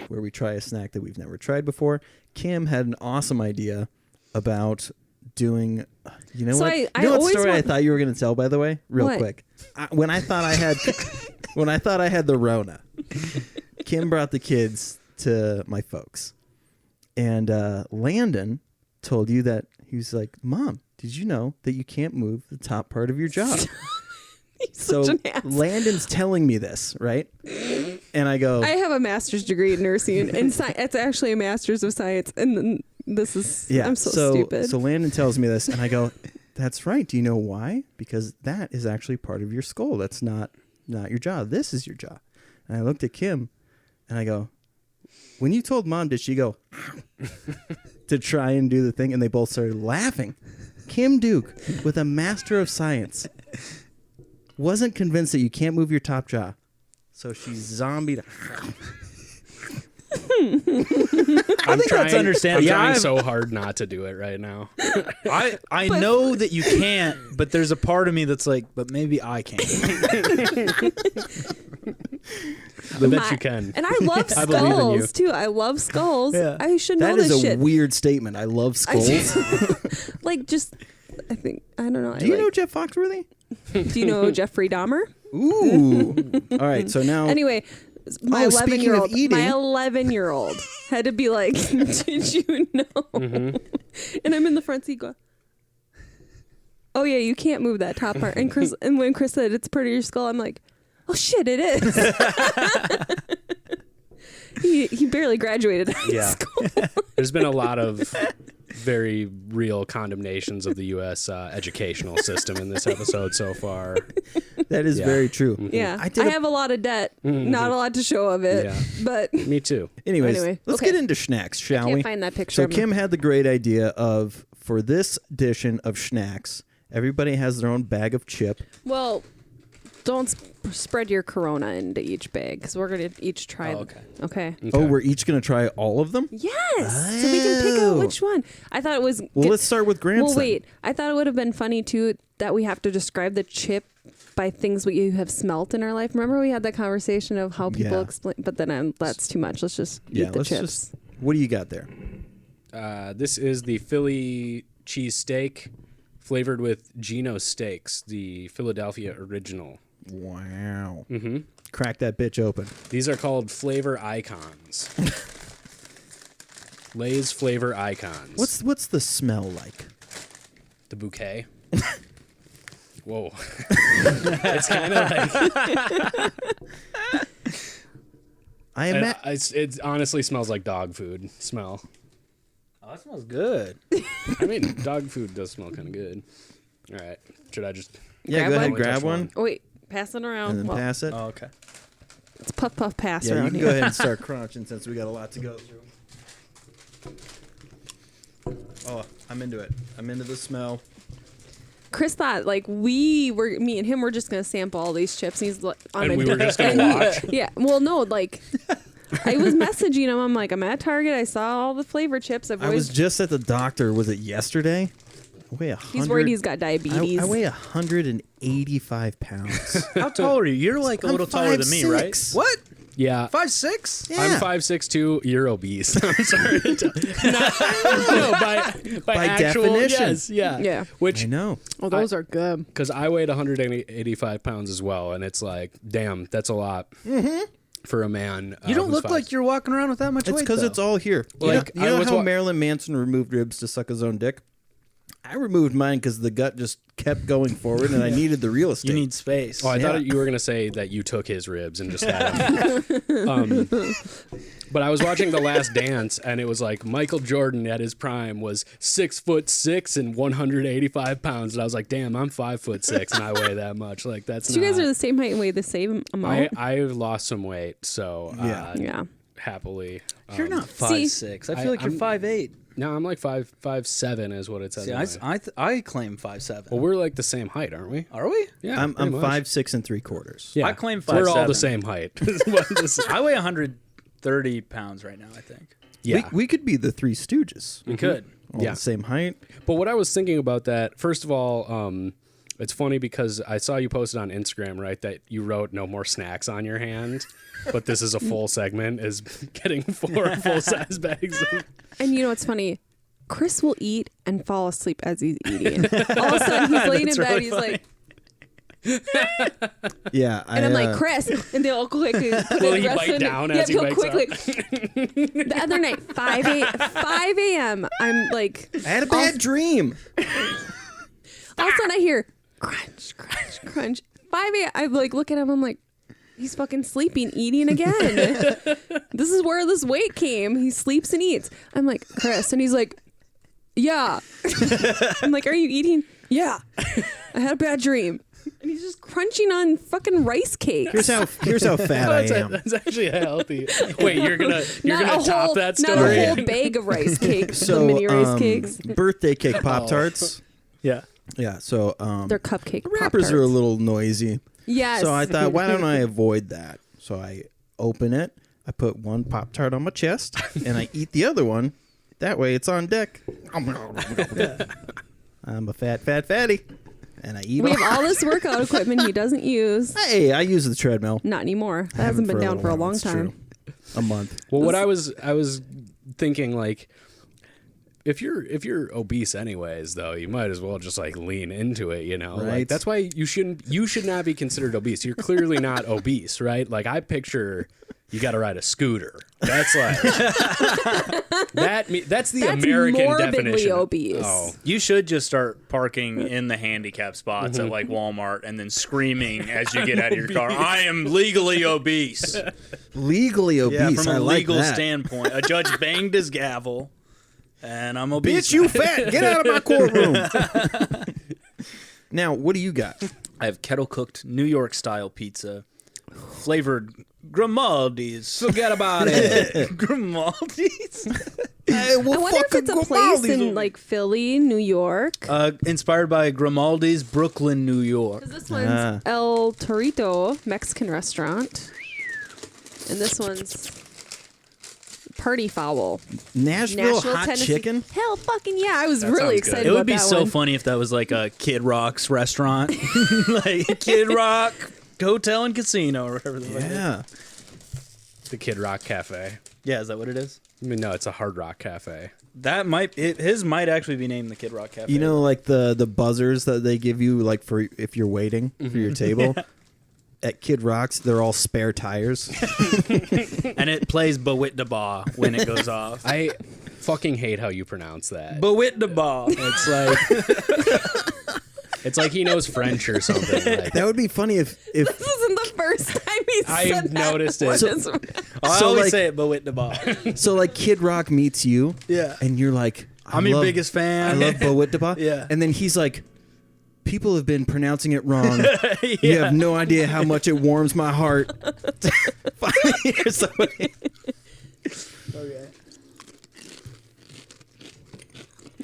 where we try a snack that we've never tried before. Kim had an awesome idea about doing. You know So what? I you know what always story I want- thought you were going to tell? By the way, real What? quick, when I thought I had the Rona, Kim brought the kids to my folks, and Landon told you that he was like, "Mom, did you know that you can't move the top part of your jaw?" He's So such an ass. Landon's telling me this, right? And I go, I have a master's degree in nursing, and it's actually a master's of science. And then this is, yeah. I'm so stupid. So Landon tells me this, and I go, "That's right. Do you know why? Because that is actually part of your skull. That's not your jaw. This is your jaw." And I looked at Kim, and I go, "When you told Mom, did she go to try and do the thing?" And they both started laughing. Kim Duke, with a Master of Science, wasn't convinced that you can't move your top jaw, so she zombied. I'm think that's understandable. I'm Yeah, trying I've- so hard not to do it right now. I know that you can't, but there's a part of me that's like, but maybe I can. I bet you can. And I love I believe in you. skulls too. I love skulls. Yeah. I should know That is this a shit. weird statement. I love skulls. I think I don't know. Do you know Jeff Foxworthy? Do you know Jeffrey Dahmer? Ooh. All right. So now. Anyway, my Oh, speaking of 11-year-old, eating. my 11-year-old had to be like, "Did you know?" Mm-hmm. And I'm in the front seat going, "Oh yeah, you can't move that top part." And when Chris said it's part of your skull, I'm like, "Oh shit, it is." He barely graduated high Yeah. school. There's been a lot of very real condemnations of the U.S. Educational system in this episode so far. That is Yeah. very true. Yeah, I did I have a lot of debt, not a lot to show of it, Yeah. but Me too. Anyways, Anyway, let's okay. get into snacks, shall can't we? find that picture So of him. Kim had the great idea of, for this edition of snacks, everybody has their own bag of chip. well, don't spread your Corona into each bag because we're gonna each try. Oh, okay. Okay. Oh, we're each going to try all of them? Yes. So we can pick out Oh. which one. I thought it was. Well, let's start with Grant's. Well, wait. I thought it would have been funny too that we have to describe the chip by things we have smelt in our life. Remember we had that conversation of how people Yeah. explain, but then that's too much. Let's just Yeah, eat the let's chips. just. What do you got there? This is the Philly cheese steak flavored with Geno's Steaks, the Philadelphia original. Wow. Mm-hmm. Crack that bitch open. These are called flavor icons. Lay's flavor icons. What's the smell like? The bouquet? Whoa. It's kind of like... it honestly smells like dog food smell. Oh, that smells good. I mean, dog food does smell kind of good. All right. Should I just... Yeah, Grab go ahead, one? grab Touch one, Oh, wait, pass it around. and then Well, pass it. Oh, okay. it's puff puff pass Yeah, around you can here. go ahead and start crunching since we got a lot to go through. Oh, I'm into it. I'm into the smell. Chris thought like me and him were just gonna sample all these chips, and he's like, on And a we were just going to watch? Yeah, well, no, like I was messaging him. I'm like, I'm at Target. I saw all the flavor chips. I was just at the doctor. Was it yesterday? I weigh 100. He's worried he's got diabetes. I weigh 185 pounds. How tall are you? You're like a I'm little taller than me, 5'6". right? What? Yeah. 5'6"? Yeah. I'm 5'6", you're obese. I'm sorry to tell No, by actual, definition. Yes, yeah. Yeah. Which, I know. Oh, those are good. because I weighed 185 pounds as well, and it's like, damn, that's a lot for a man. You don't who's look like you're walking around with that much It's weight, because though. it's all here. Like, you I know was how wa- Marilyn Manson removed ribs to suck his own dick? I removed mine because the gut just kept going forward, and I needed the real estate. You need space. Oh, I Yeah. thought you were going to say that you took his ribs and just had them. But I was watching The Last Dance, and it was like Michael Jordan at his prime was 6'6" and 185 pounds. And I was like, damn, I'm 5'6" and I weigh that much. Like, that's So you guys not- are the same height and weigh the same amount. I've lost some weight, so Yeah. Yeah. happily. You're not See- 5'6". I feel like you're I'm- 5'8". No, I'm like 5'7" is what it says. See, on my- I claim 5'7". well, we're like the same height, aren't we? Are we? Yeah, I'm pretty much. 5'6" and 3/4. Yeah, I claim We're all 5'7". the same height. is what this is. I weigh 130 pounds right now, I think. Yeah, We could be the Three Stooges. We could. All Yeah. the same height. But what I was thinking about that, first of all, it's funny because I saw you posted on Instagram, right, that you wrote no more snacks on your hand, but this is a full segment, is getting 4 full-size bags of... And you know what's funny? Chris will eat and fall asleep as he's eating. All of a sudden, he's laying in That's bed. really He's funny. like, Yeah. and I'm like, Chris, and they'll quickly. Will he bite down as he he'll wakes up? quickly. The other night, 5 a.m. I'm like, I had a bad dream. all of a sudden I hear crunch, crunch, crunch. 5 a.m. I like look at him. I'm like, he's fucking sleeping, eating again. This is where this weight came. He sleeps and eats. I'm like, Chris, and he's like, yeah. I'm like, are you eating? Yeah. I had a bad dream. And he's just crunching on fucking rice cakes. Here's how fat I am. That's actually a healthy... Wait, you're gonna Not top a whole, that not story? a whole bag of rice cakes. So the mini rice cakes. birthday cake Pop-Tarts. Yeah. Yeah. So They're cupcake the wrappers Pop-Tarts. are a little noisy. Yes. So I thought, why don't I avoid that? So I open it. I put one Pop-Tart on my chest, and I eat the other one. That way, it's on deck. I'm a fatty, and I eat. We all- have all this workout equipment he doesn't use. Hey, I use the treadmill. Not anymore. That I hasn't haven't been down for a little while, long it's time. true. A month. Well, what I was thinking, like, if you're obese anyways, though, you might as well just like lean into it, you know. Right. Like, that's why you should not be considered obese. You're clearly not obese, right? Like, I picture you got to ride a scooter. That's like that's the That's American morbidly definition. obese. Oh, You should just start parking in the handicap spots at like Walmart and then screaming as you get out of your car, I am legally obese. Legally obese. Yeah, from I a like legal that. standpoint. A judge banged his gavel, and I'm obese. Bitch, you fat. Get out of my courtroom. Now, what do you got? I have kettle cooked New York style pizza, flavored Grimaldi's. forget about it. Grimaldi's. I wonder if it's a place in like Philly, New York. Inspired by Grimaldi's, Brooklyn, New York. 'Cause this one's El Torito Mexican restaurant, and this one's Party Foul. Nashville hot Tennessee. chicken? Hell, fucking yeah! I was That really sounds good. excited. It would about be that so one. funny if that was like a Kid Rock's restaurant, like Kid Rock Hotel and Casino or whatever. The fuck it is. Yeah. The Kid Rock Cafe. Yeah, is that what it is? I mean, no, it's a Hard Rock Cafe. His might actually be named the Kid Rock Cafe. You know, like the buzzers that they give you, like for if you're waiting for your table. At Kid Rock's, they're all spare tires. and it plays Bawit da Ba when it goes off. I fucking hate how you pronounce that. Bawit da Ba. It's like it's like he knows French or something. Like, That would be funny if This isn't the first time he said I've that. noticed it. What So- is- I So, always like- say it Bawit da Ba. so like Kid Rock meets you. Yeah. And you're like, I'm your biggest fan. I love Bawitdaba. Yeah. And then he's like, people have been pronouncing it wrong. You have no idea how much it warms my heart. Finally hear somebody. Okay.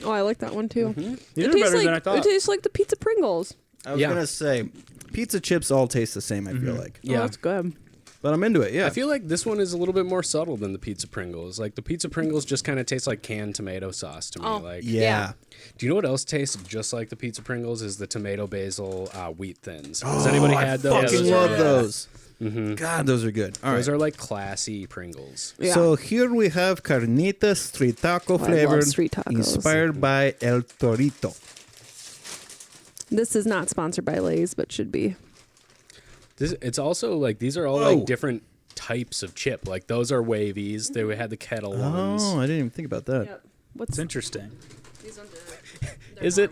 Oh, I like that one too. These It are tastes better like than I thought. it tastes like the pizza Pringles. I was Yeah. going to say, pizza chips all taste the same, I feel like. Oh, that's good. But I'm into it, yeah. I feel like this one is a little bit more subtle than the Pizza Pringles. Like the Pizza Pringles just kind of taste like canned tomato sauce to me. Oh, Like, yeah. do you know what else tastes just like the Pizza Pringles? Is the tomato basil wheat thins. Has anybody had those? Fucking those are love good. those. God, those are good. All Those right. are like classy Pringles. Yeah. So here we have carnitas street taco love flavored, street tacos. inspired by El Torito. This is not sponsored by Lay's, but should be. It's also like these are all Whoa. like different types of chip. Like those are wavies. They had the kettle ones. Oh, I didn't even think about that. What's It's interesting. these ones? Is it?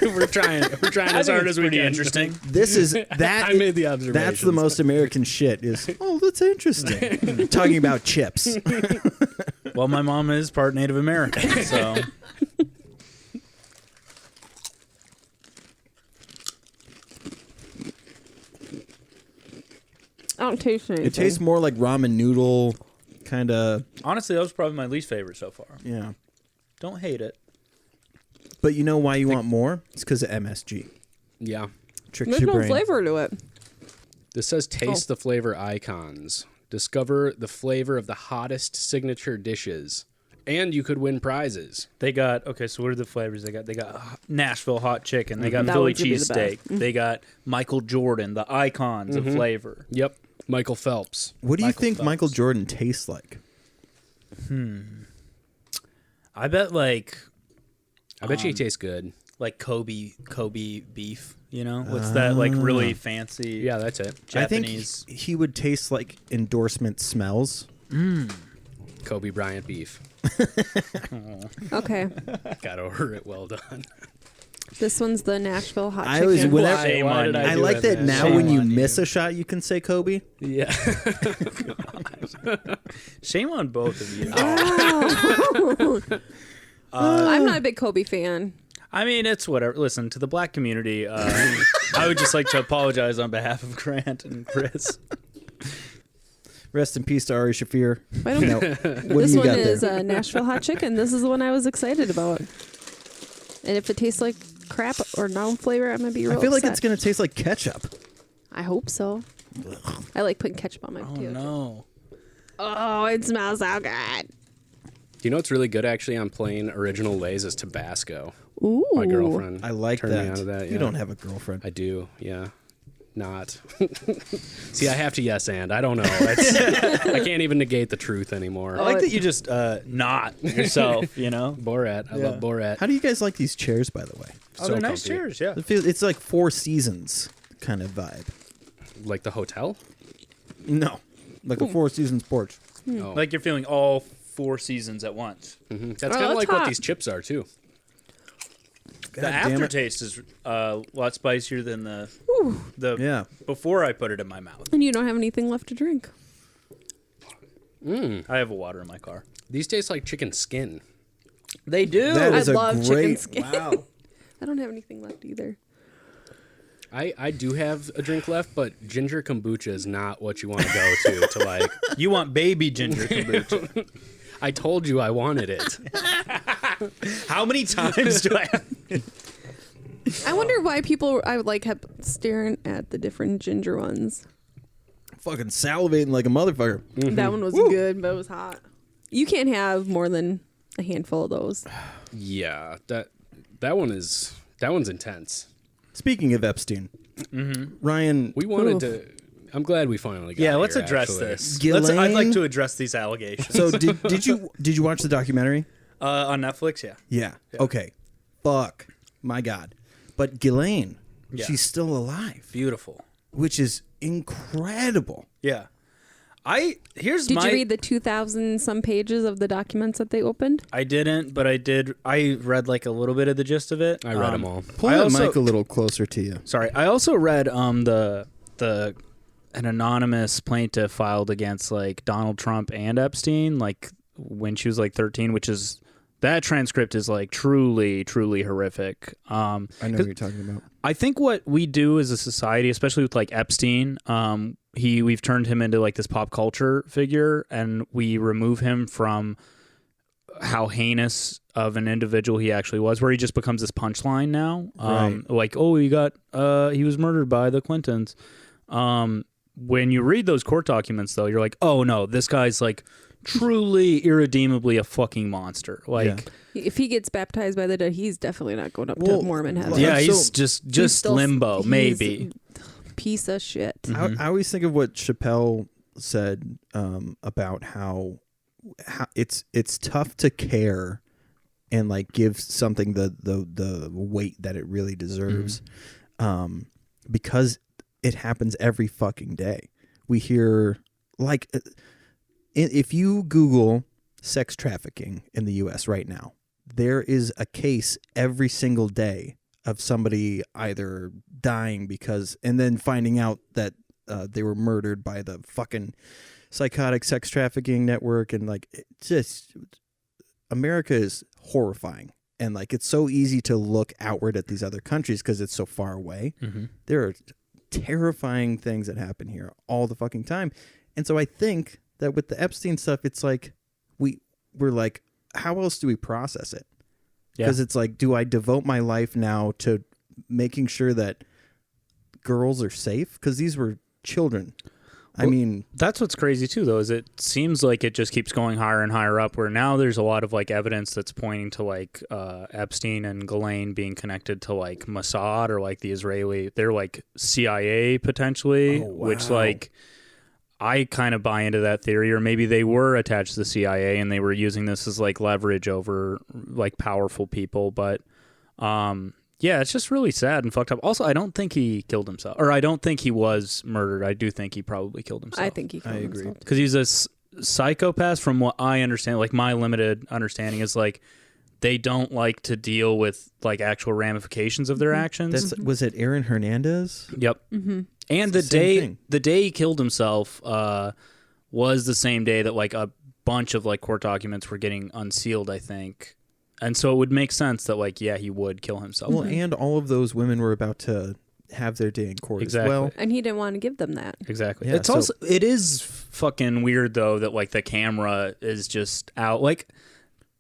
We're trying as hard as we pretty can. interesting. This is that. I made the observation. That's the most American shit. Is that's interesting. Talking about chips. Well, my mom is part Native American, so I don't taste anything. It tastes more like ramen noodle, kind of. honestly, that was probably my least favorite so far. Yeah. Don't hate it. But you know why you want more? It's because of MSG. Yeah. Tricks There's your no brain. flavor to it. This says taste the flavor icons. Discover the flavor of the hottest signature dishes. And you could win prizes. They got so. What are the flavors they got? They got Nashville hot chicken. They got That Philly one should be the cheesesteak. They got Michael Jordan, the icons of flavor. Yep. Michael Phelps. What do you Michael think Phelps. Michael Jordan tastes like? I bet like I bet you he tastes good. Kobe beef. You know, what's that like really fancy? Yeah, that's it. Japanese. I think he would taste like endorsement smells. Kobe Bryant beef. Okay. Got over it. Well done. This one's the Nashville hot I chicken. always whenever Shame Why on did you. I do like it, that man? now Shame when you on miss you. a shot, you can say Kobe. Yeah. Shame on both of you. I'm not a big Kobe fan. I mean, it's whatever. Listen, to the black community, I would just like to apologize on behalf of Grant and Chris. Rest in peace to Ari Shafir. I don't Now, what This do you one got is there? Nashville hot chicken. This is the one I was excited about. And if it tastes like crap or no flavor, I'm gonna be real I feel like upset. it's gonna taste like ketchup. I hope so. I like putting ketchup on my Oh potato. no! Oh, it smells so good. Do you know what's really good actually on plain original Lay's is Tabasco. Ooh. My girlfriend. I like turned that. me onto that. You yeah. don't have a girlfriend. I do. Yeah. Not. See, I have to yes and. I don't know. I can't even negate the truth anymore. I like that you just not yourself. You know, Borat. I Yeah. love Borat. How do you guys like these chairs, by the way? oh, So they're nice comfy. chairs. Yeah. It's like Four Seasons kind of vibe. Like the hotel? No, like a Four Seasons porch. Oh. Like you're feeling all 4 seasons at once. That's Oh, kind of that's like hot. what these chips are too. The damn it. aftertaste is a lot spicier than the Yeah. before I put it in my mouth. And you don't have anything left to drink. I have a water in my car. These taste like chicken skin. They do. That I is a love chicken great. skin. Wow. I don't have anything left either. I do have a drink left, but ginger kombucha is not what you want to go to like. You want baby ginger kombucha. I told you I wanted it. How many times do I have? I wonder why people I would like kept staring at the different ginger ones. Fucking salivating like a motherfucker. That one was good, but it was hot. You can't have more than a handful of those. Yeah, that one's intense. Speaking of Epstein, Ryan, We wanted to. I'm glad we finally got Yeah, here, let's address actually. this. Ghislaine? I'd like to address these allegations. so did you watch the documentary? On Netflix, yeah. Yeah. Okay. Fuck. My God. But Ghislaine, Yeah. she's still alive, Beautiful. which is incredible. Yeah. Did you read the 2,000 some pages of the documents that they opened? I didn't, but I did. I read like a little bit of the gist of it. I read them all. Pull I that also- mic a little closer to you. Sorry, I also read an anonymous plaintiff filed against like Donald Trump and Epstein, like when she was like 13, which is that transcript is like truly horrific. I know what you're talking about. I think what we do as a society, especially with like Epstein, we've turned him into like this pop culture figure, and we remove him from how heinous of an individual he actually was, where he just becomes this punchline now. Right. Like, oh, he was murdered by the Clintons. When you read those court documents, though, you're like, oh no, this guy's like truly irredeemably a fucking monster. Like, If he gets baptized by the dead, he's definitely not going up Well, to Mormon heaven. yeah, So- he's just still- limbo, he's maybe. Piece of shit. I always think of what Chappelle said about how it's tough to care and like give something the weight that it really deserves, because it happens every fucking day. We hear like if you Google sex trafficking in the U.S. right now, there is a case every single day of somebody either dying and then finding out that they were murdered by the fucking psychotic sex trafficking network. And like, America is horrifying. And like, it's so easy to look outward at these other countries because it's so far away. There are terrifying things that happen here all the fucking time. And so I think that with the Epstein stuff, it's like, we're like, how else do we process it? Because it's like, do I devote my life now to making sure that girls are safe? Because these were children. I mean, that's what's crazy too, though, is it seems like it just keeps going higher and higher up. Where now there's a lot of like evidence that's pointing to like Epstein and Ghislaine being connected to like Mossad or like the Israeli. They're like CIA potentially, which like I kind of buy into that theory. Or maybe they were attached to the CIA and they were using this as like leverage over like powerful people. But yeah, it's just really sad and fucked up. Also, I don't think he killed himself, or I don't think he was murdered. I do think he probably killed himself. I think he killed himself. Because he's a psychopath, from what I understand. Like, my limited understanding is like they don't like to deal with like actual ramifications of their actions. was it Aaron Hernandez? Yep. And the day he killed himself was the same day that like a bunch of like court documents were getting unsealed, I think. And so it would make sense that like, yeah, he would kill himself. Well, and all of those women were about to have their day in court as well. And he didn't want to give them that. Exactly. Yeah, It's also, it is fucking weird though that like the camera is just out. Like,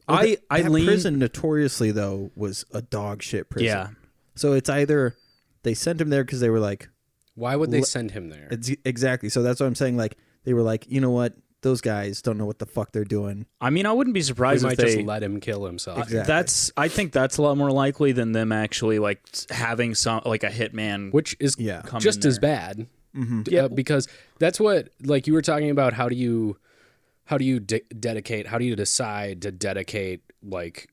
That lean. prison notoriously though was a dog shit prison. Yeah. So it's either they sent him there because they were like, Why would they send him there? Exactly. So that's what I'm saying. Like, they were like, you know what? Those guys don't know what the fuck they're doing. I mean, I wouldn't be They surprised if might they just let him kill himself. Exactly. I think that's a lot more likely than them actually like having some like a hitman, Which is come just in as there. bad. Yeah, because that's what, like you were talking about. How do you dedicate? How do you decide to dedicate like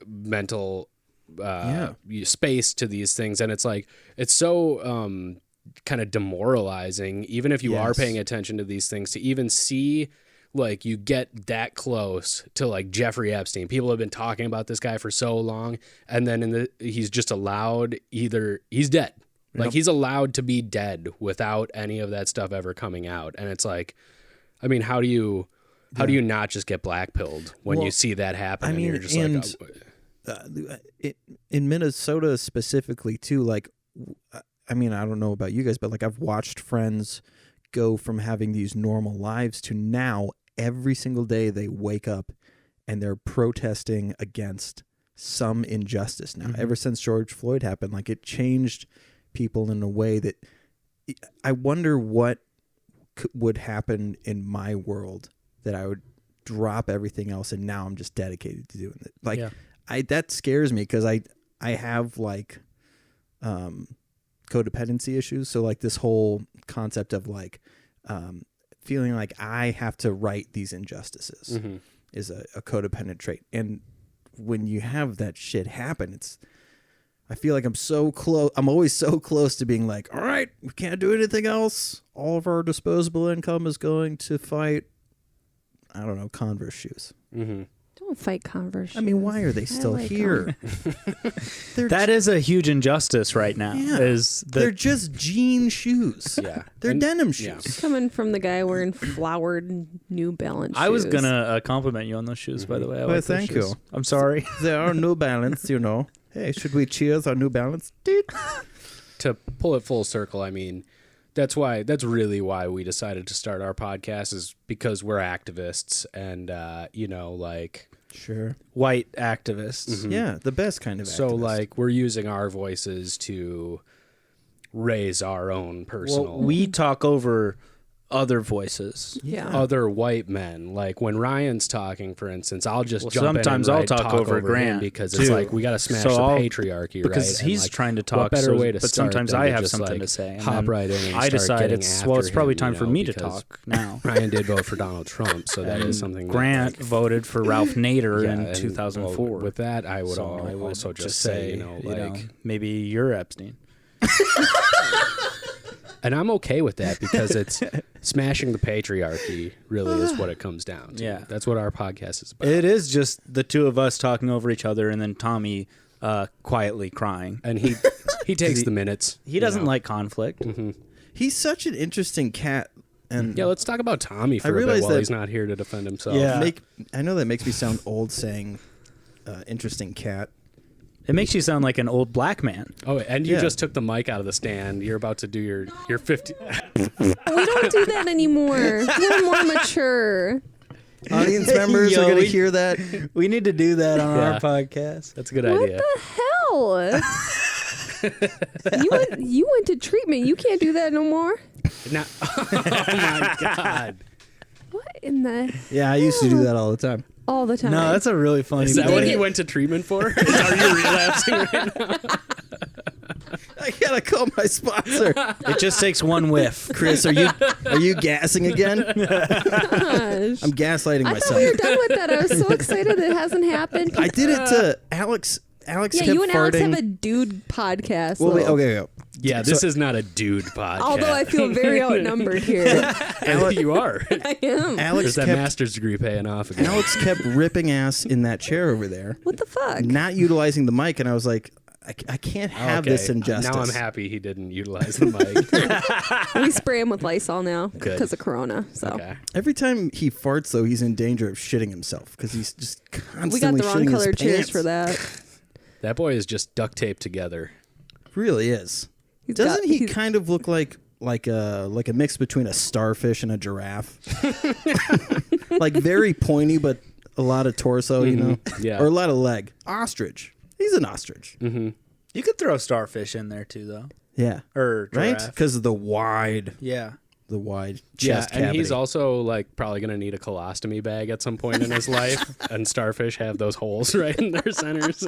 mental space to these things? And it's like it's so kind of demoralizing, even if you are paying attention to these things, to even see like you get that close to like Jeffrey Epstein. People have been talking about this guy for so long, and then he's just allowed, either he's dead. Like he's allowed to be dead without any of that stuff ever coming out. And it's like, I mean, how do you not just get blackpilled when you see that happen? I mean, and you're just in Minnesota specifically too, like, I mean, I don't know about you guys, but like I've watched friends go from having these normal lives to now every single day they wake up and they're protesting against some injustice now. Ever since George Floyd happened, like it changed people in a way that I wonder what would happen in my world that I would drop everything else and now I'm just dedicated to doing it. Like that scares me because I have like codependency issues. So like this whole concept of like feeling like I have to right these injustices is a codependent trait. And when you have that shit happen, I feel like I'm so close. I'm always so close to being like, all right, we can't do anything else. All of our disposable income is going to fight, I don't know, Converse shoes. Don't fight Converse. I mean, why are they still here? That is a huge injustice right now. Yeah. They're just jean shoes. Yeah. They're denim shoes. Coming from the guy wearing flowered New Balance shoes. I was going to compliment you on those shoes, by the way. I like thank those shoes. you. I'm sorry. They are New Balance, you know. Hey, should we cheers on New Balance? Dude. To pull it full circle, I mean, that's really why we decided to start our podcast, is because we're activists and, like... Sure. White activists. Yeah, the best kind of activist. So, like, we're using our voices to raise our own personal... Well, we talk over other voices. Yeah. Other white men. Like, when Ryan's talking, for instance, I'll just jump sometimes in and I'll talk over Grant him because it's too. like, we got to smash So the I'll- patriarchy, because right? he's And, like, trying to talk, what better way to but start sometimes than I to have just, something like, to say. And hop then right in and I start decide getting it's after probably him, time you for know, me to because talk now. Ryan did vote for Donald Trump, so that is something. Grant voted for Ralph Nader Yeah, in and, 2004. well, with that, I would, So I would also just say, like, maybe you're Epstein. and I'm okay with that because it's smashing the patriarchy. Really, is what it comes down to. Yeah. That's what our podcast is about. It is just the two of us talking over each other, and then Tommy quietly crying. And he takes the minutes. He doesn't like conflict. he's such an interesting cat. And Yeah, let's talk about Tommy for a bit realize while that- he's not here to defend himself. Yeah. I know that makes me sound old saying interesting cat. It makes you sound like an old black man. Oh, and you Yeah. just took the mic out of the stand. You're about to do your 50. We don't do that anymore. We're more mature. Audience members Yo, are going we- to hear that. We need to do that on Yeah. our podcast. That's a good What idea. the hell? You went to treatment. You can't do that no more. Now, oh my God. What in the Yeah, I used to do that all the time. all the time? No, that's a really funny. Is that did what he get- went to treatment for? Are you relapsing right now? I gotta call my sponsor. It just takes one whiff. Chris, are you gassing again? Gosh. I'm gaslighting I myself. thought we were done with that. I was so excited it hasn't happened. I did it to Alex. Alex Yeah, kept you and Alex farting. have a dude podcast. Well, wait, little- okay. Yeah, this is not a dude podcast. Although I feel very outnumbered here. You are. I am. Alex There's that kept master's degree paying off again. Alex kept ripping ass in that chair over there, What the fuck? not utilizing the mic, and I was like, I can't have this injustice. Now I'm happy he didn't utilize the mic. We spray him with Lysol now Good. because of Corona. So Okay. Every time he farts, though, he's in danger of shitting himself because he's just constantly we got the wrong shitting his colored chairs pants. for that. That boy is just duct taped together. Really is. He's Doesn't got- he he's- kind of look like a mix between a starfish and a giraffe? Like very pointy, but a lot of torso, you know, Yeah. or a lot of leg. Ostrich. He's an ostrich. Mm-hmm. You could throw starfish in there too, though. Yeah. Or Right? giraffe. Because of the wide Yeah. chest and cavity. he's also like probably gonna need a colostomy bag at some point in his life. And starfish have those holes right in their centers.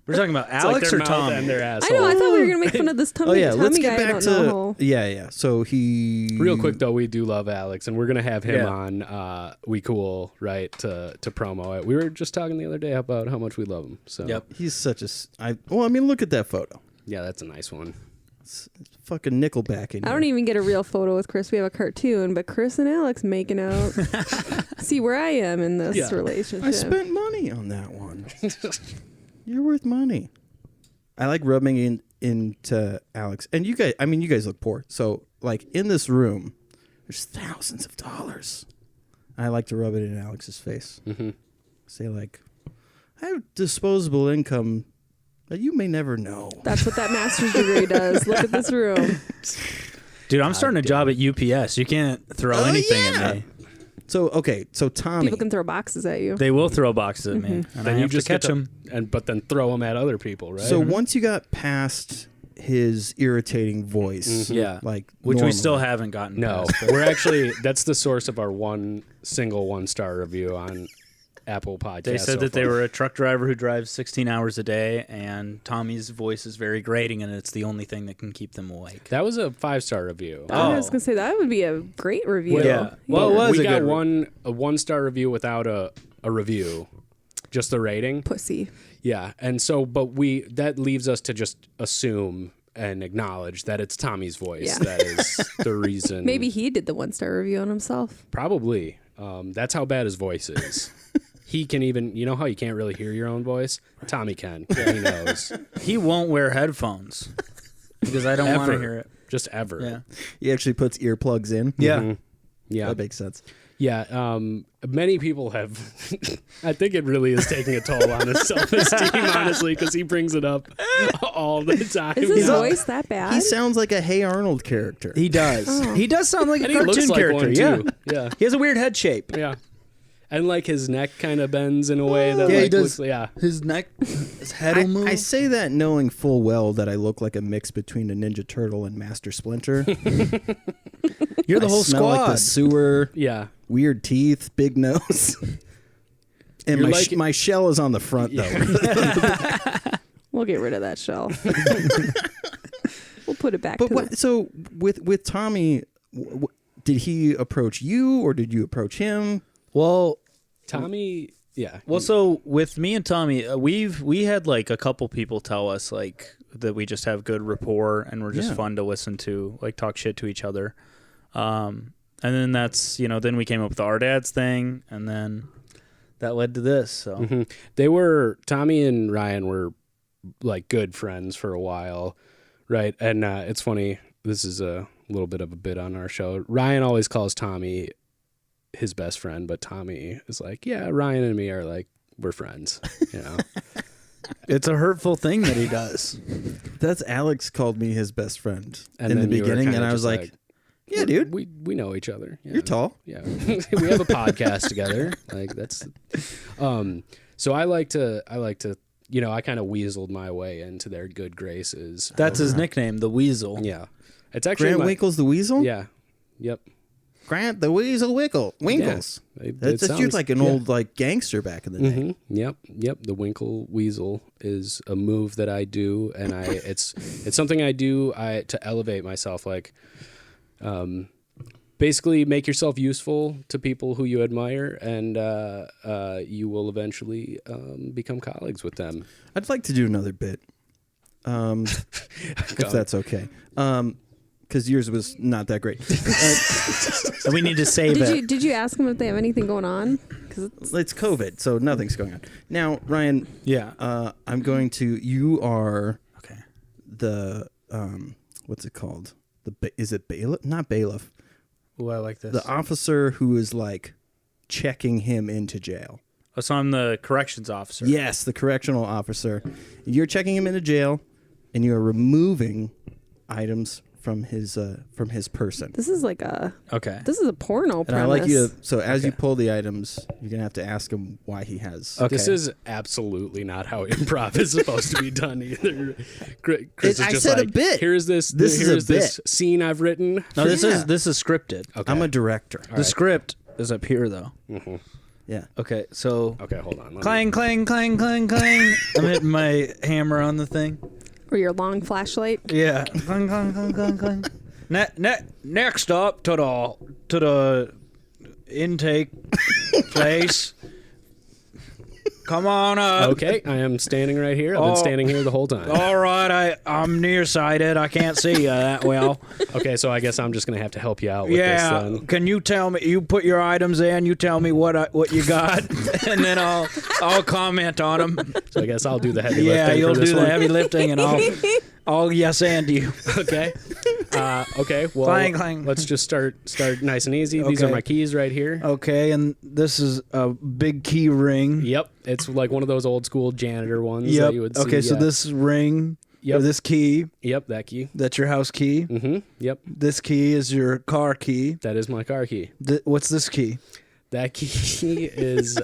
We're talking about It's like Alex their or mouth Tom? and their I asshole. know. I thought we were gonna make fun of this tummy. Oh yeah, tummy let's guy. get I back don't know. to yeah. So he Real quick though, we do love Alex, and we're gonna have him Yeah. on We Cool, right, to promo it. We were just talking the other day about how much we love him. So Yep. He's such a. Look at that photo. yeah, that's a nice one. It's fucking Nickelback in I here. don't even get a real photo with Chris. We have a cartoon, but Chris and Alex making out. See where I am in this relationship. I spent money on that one. You're worth money. I like rubbing into Alex. And you guys, I mean, you guys look poor. So, like, in this room, there's thousands of dollars. I like to rub it in Alex's face. Mm-hmm. Say, like, I have disposable income that you may never know. That's what that master's degree does. Look at this room. Dude, I'm starting a job at UPS. You can't throw anything at me. So, okay, so Tommy. People can throw boxes at you. They will throw boxes at me. And Then I you have just to catch them. but then throw them at other people, right? So once you got past his irritating voice, Yeah. like Which we normally- still haven't gotten no, past. we're actually that's the source of our single 1-star review on Apple Podcasts. They said so that they far. were a truck driver who drives 16 hours a day, and Tommy's voice is very grating, and it's the only thing that can keep them awake. That was a 5-star review. I was gonna say that would be a great review. Yeah. Well, it was we a got good a 1-star review without a review, just the rating. Pussy. Yeah, and so, but that leaves us to just assume and acknowledge that it's Tommy's voice Yeah. that is the reason. Maybe he did the 1-star review on himself. Probably. That's how bad his voice is. He can even, you know how you can't really hear your own voice? Tommy can. He knows. He won't wear headphones because I don't want to Ever. hear it. Just ever. Yeah. He actually puts earplugs in. Yeah. Mhm. Yeah. That makes sense. Yeah, many people have. I think it really is taking a toll on his self-esteem, honestly, because he brings it up all the time. Is his now. voice that bad? He sounds like a Hey Arnold character. He does. Oh. He does sound like a And he cartoon looks like character. one Yeah. too. Yeah, He has a weird head shape. yeah, and like his neck kind of bends in a way that Yeah, he like does. looks. Yeah, His neck, his head will move. I say that knowing full well that I look like a mix between a Ninja Turtle and Master Splinter. You're the I whole smell squad. like the sewer, yeah. weird teeth, big nose. And You're my, like- my shell is on the front, though. We'll get rid of that shell. We'll put it back But to what? So with Tommy, did he approach you or did you approach him? Well, Tommy. Yeah. well, so with me and Tommy, we had like a couple people tell us like that we just have good rapport and we're just Yeah. fun to listen to, like talk shit to each other. And then that's, then we came up with the Our Dads thing, and then that led to this. So Mhm. Tommy and Ryan were like good friends for a while, right? And it's funny. This is a little bit of a bit on our show. Ryan always calls Tommy his best friend, but Tommy is like, yeah, Ryan and me are like, we're friends, you know? it's a hurtful thing that he does. That's Alex called me his best friend And in the then you were beginning, kinda and I was just like, "Yeah, dude, we know each other. Yeah. you're tall." Yeah. We have a podcast together. Like that's so I like to I kind of weaseled my way into their good graces. That's his nickname, the Weasel. Yeah. It's actually Grant Winkles the Weasel. Yeah. Yep. Grant the Weasel Winkles. Yeah. That's just like an old like gangster back in the day. Yep. The Winkle Weasel is a move that I do, and it's something I do to elevate myself, like basically make yourself useful to people who you admire, and you will eventually become colleagues with them. I'd like to do another bit, if that's okay. Because yours was not that great. And we need to save it. Did you ask them if they have anything going on? Because It's COVID, so nothing's going on. Now, Ryan, Yeah. I'm going to. You are Okay. the what's it called? Is it bailiff? Not bailiff. Oh, I like this. The officer who is like checking him into jail. Oh, so I'm the corrections officer. Yes, the correctional officer. You're checking him into jail, and you are removing items from his person. this is like Okay. this is a porno And premise. I like you. So as you Okay. pull the items, you're gonna have to ask him why he has. Okay. This is absolutely not how improv is supposed to be done either. Chris is I just said a like, bit. Here's this. This is a here's this bit. scene I've written. No, this Yeah. is scripted. Okay. I'm a director. The script is up here though. Yeah. Okay, so Okay, hold on. Let me- clang, clang, clang, clang, clang. I'm hitting my hammer on the thing. or your long flashlight. Yeah. Clang, clang, clang, clang, clang. Next up to the intake place. Come on up. Okay, I am standing right here. I've been standing here the whole time. All right, I'm nearsighted. I can't see you that well. Okay, so I guess I'm just gonna have to help you out with this. Then. Can you tell me? You put your items in. You tell me what you got, and then I'll comment on them. So I guess I'll do the heavy lifting. Yeah, you'll for this do one. the heavy lifting, and I'll yes and you. Okay. Okay. Well, Clang, clang. let's just start nice and easy. These are Okay. my keys right here. Okay, and this is a big key ring. Yep, it's like one of those old school janitor ones Yep. that you would see. Okay, so this ring. Yep. Or this key. Yep, that key. That's your house key. Mm-hmm. Yep, This key is your car key. that is my car key. What's this key? That key is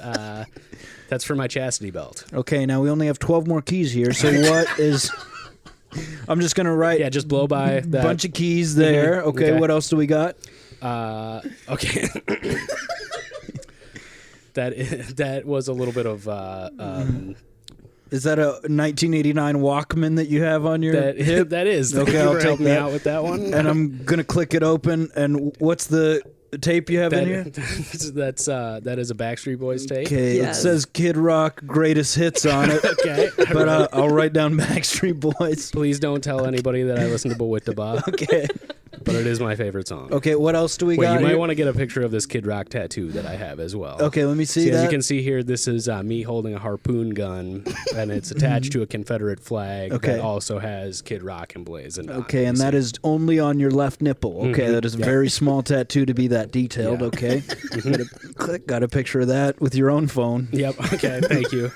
that's for my chastity belt. Okay, now we only have 12 more keys here. So what is? I'm just gonna write. Yeah, just blow by that. Bunch of keys there. Okay, Okay. what else do we got? Okay. that was a little bit of Is that a 1989 Walkman that you have on your hip? that is. Okay, Thank you I'll for take helping me that. out with that one. And I'm gonna click it open. And what's the tape you have in here? that is a Backstreet Boys tape. Okay, Yes. it says Kid Rock Greatest Hits on it. Okay. But I'll write down Backstreet Boys. Please don't tell anybody that I listen to Bawitdaba, Okay. but it is my favorite song. Okay, what else do we Wait, got? you might here? want to get a picture of this Kid Rock tattoo that I have as well. Okay, let me see As that. you can see here, this is me holding a harpoon gun, and it's attached to a Confederate flag Okay. that also has Kid Rock emblazoned on it. Okay, and You that see? is only on your left nipple. Okay, that is a Yeah. very small tattoo to be that detailed. Yeah. Okay, got a picture of that with your own phone. Yep. Okay. Thank you.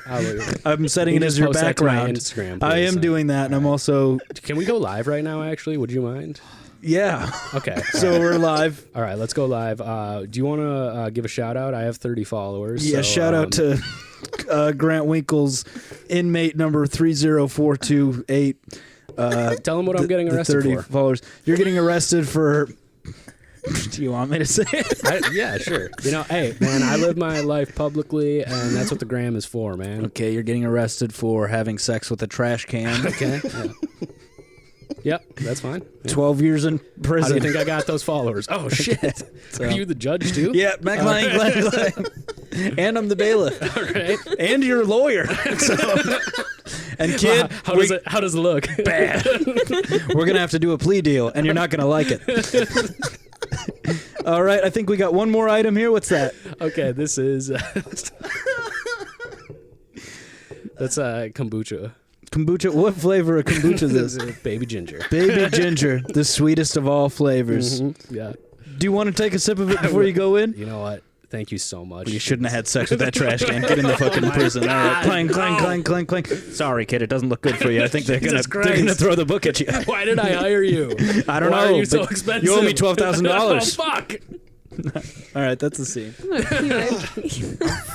I'm setting You it can as just your post that to my background. Instagram, I please. am doing that, and I'm also Can we go live right now? Actually, would you mind? yeah. Okay. So we're live. All right, let's go live. Do you want to give a shout out? I have 30 followers. Yeah, so, shout out to Grant Winkles, inmate number 30428. Tell them what I'm getting arrested 30 for. followers. You're getting arrested for. Do you want me to say it? Yeah, sure. You know, hey, man, I live my life publicly, and that's what the gram is for, man. Okay, you're getting arrested for having sex with a trash can. Okay. Yeah. Yep, that's fine. Yeah. 12 years in How do prison. you think I got those followers? Oh, shit. Are you the judge, too? Yeah, clang. And I'm the bailiff. All right. And you're a lawyer. So, and kid, How does it look? bad. We're going to have to do a plea deal, and you're not going to like it. All right, I think we got one more item here. What's that? Okay, this is... that's kombucha. Kombucha. What flavor of kombucha is This this? is baby ginger. Baby ginger, the sweetest of all flavors. Yeah. Do you want to take a sip of it before you go in? You know what? Thank you so much. You shouldn't have had sex with that trash can. Get in the fucking prison. All right. Clang, clang, clang, clang, clang. Sorry, kid. It doesn't look good for you. I think they're Jesus gonna Christ. throw the book at you. Why did I hire you? I don't Why know. are you so but expensive? You owe me $12,000. Oh, fuck. All right, that's the scene.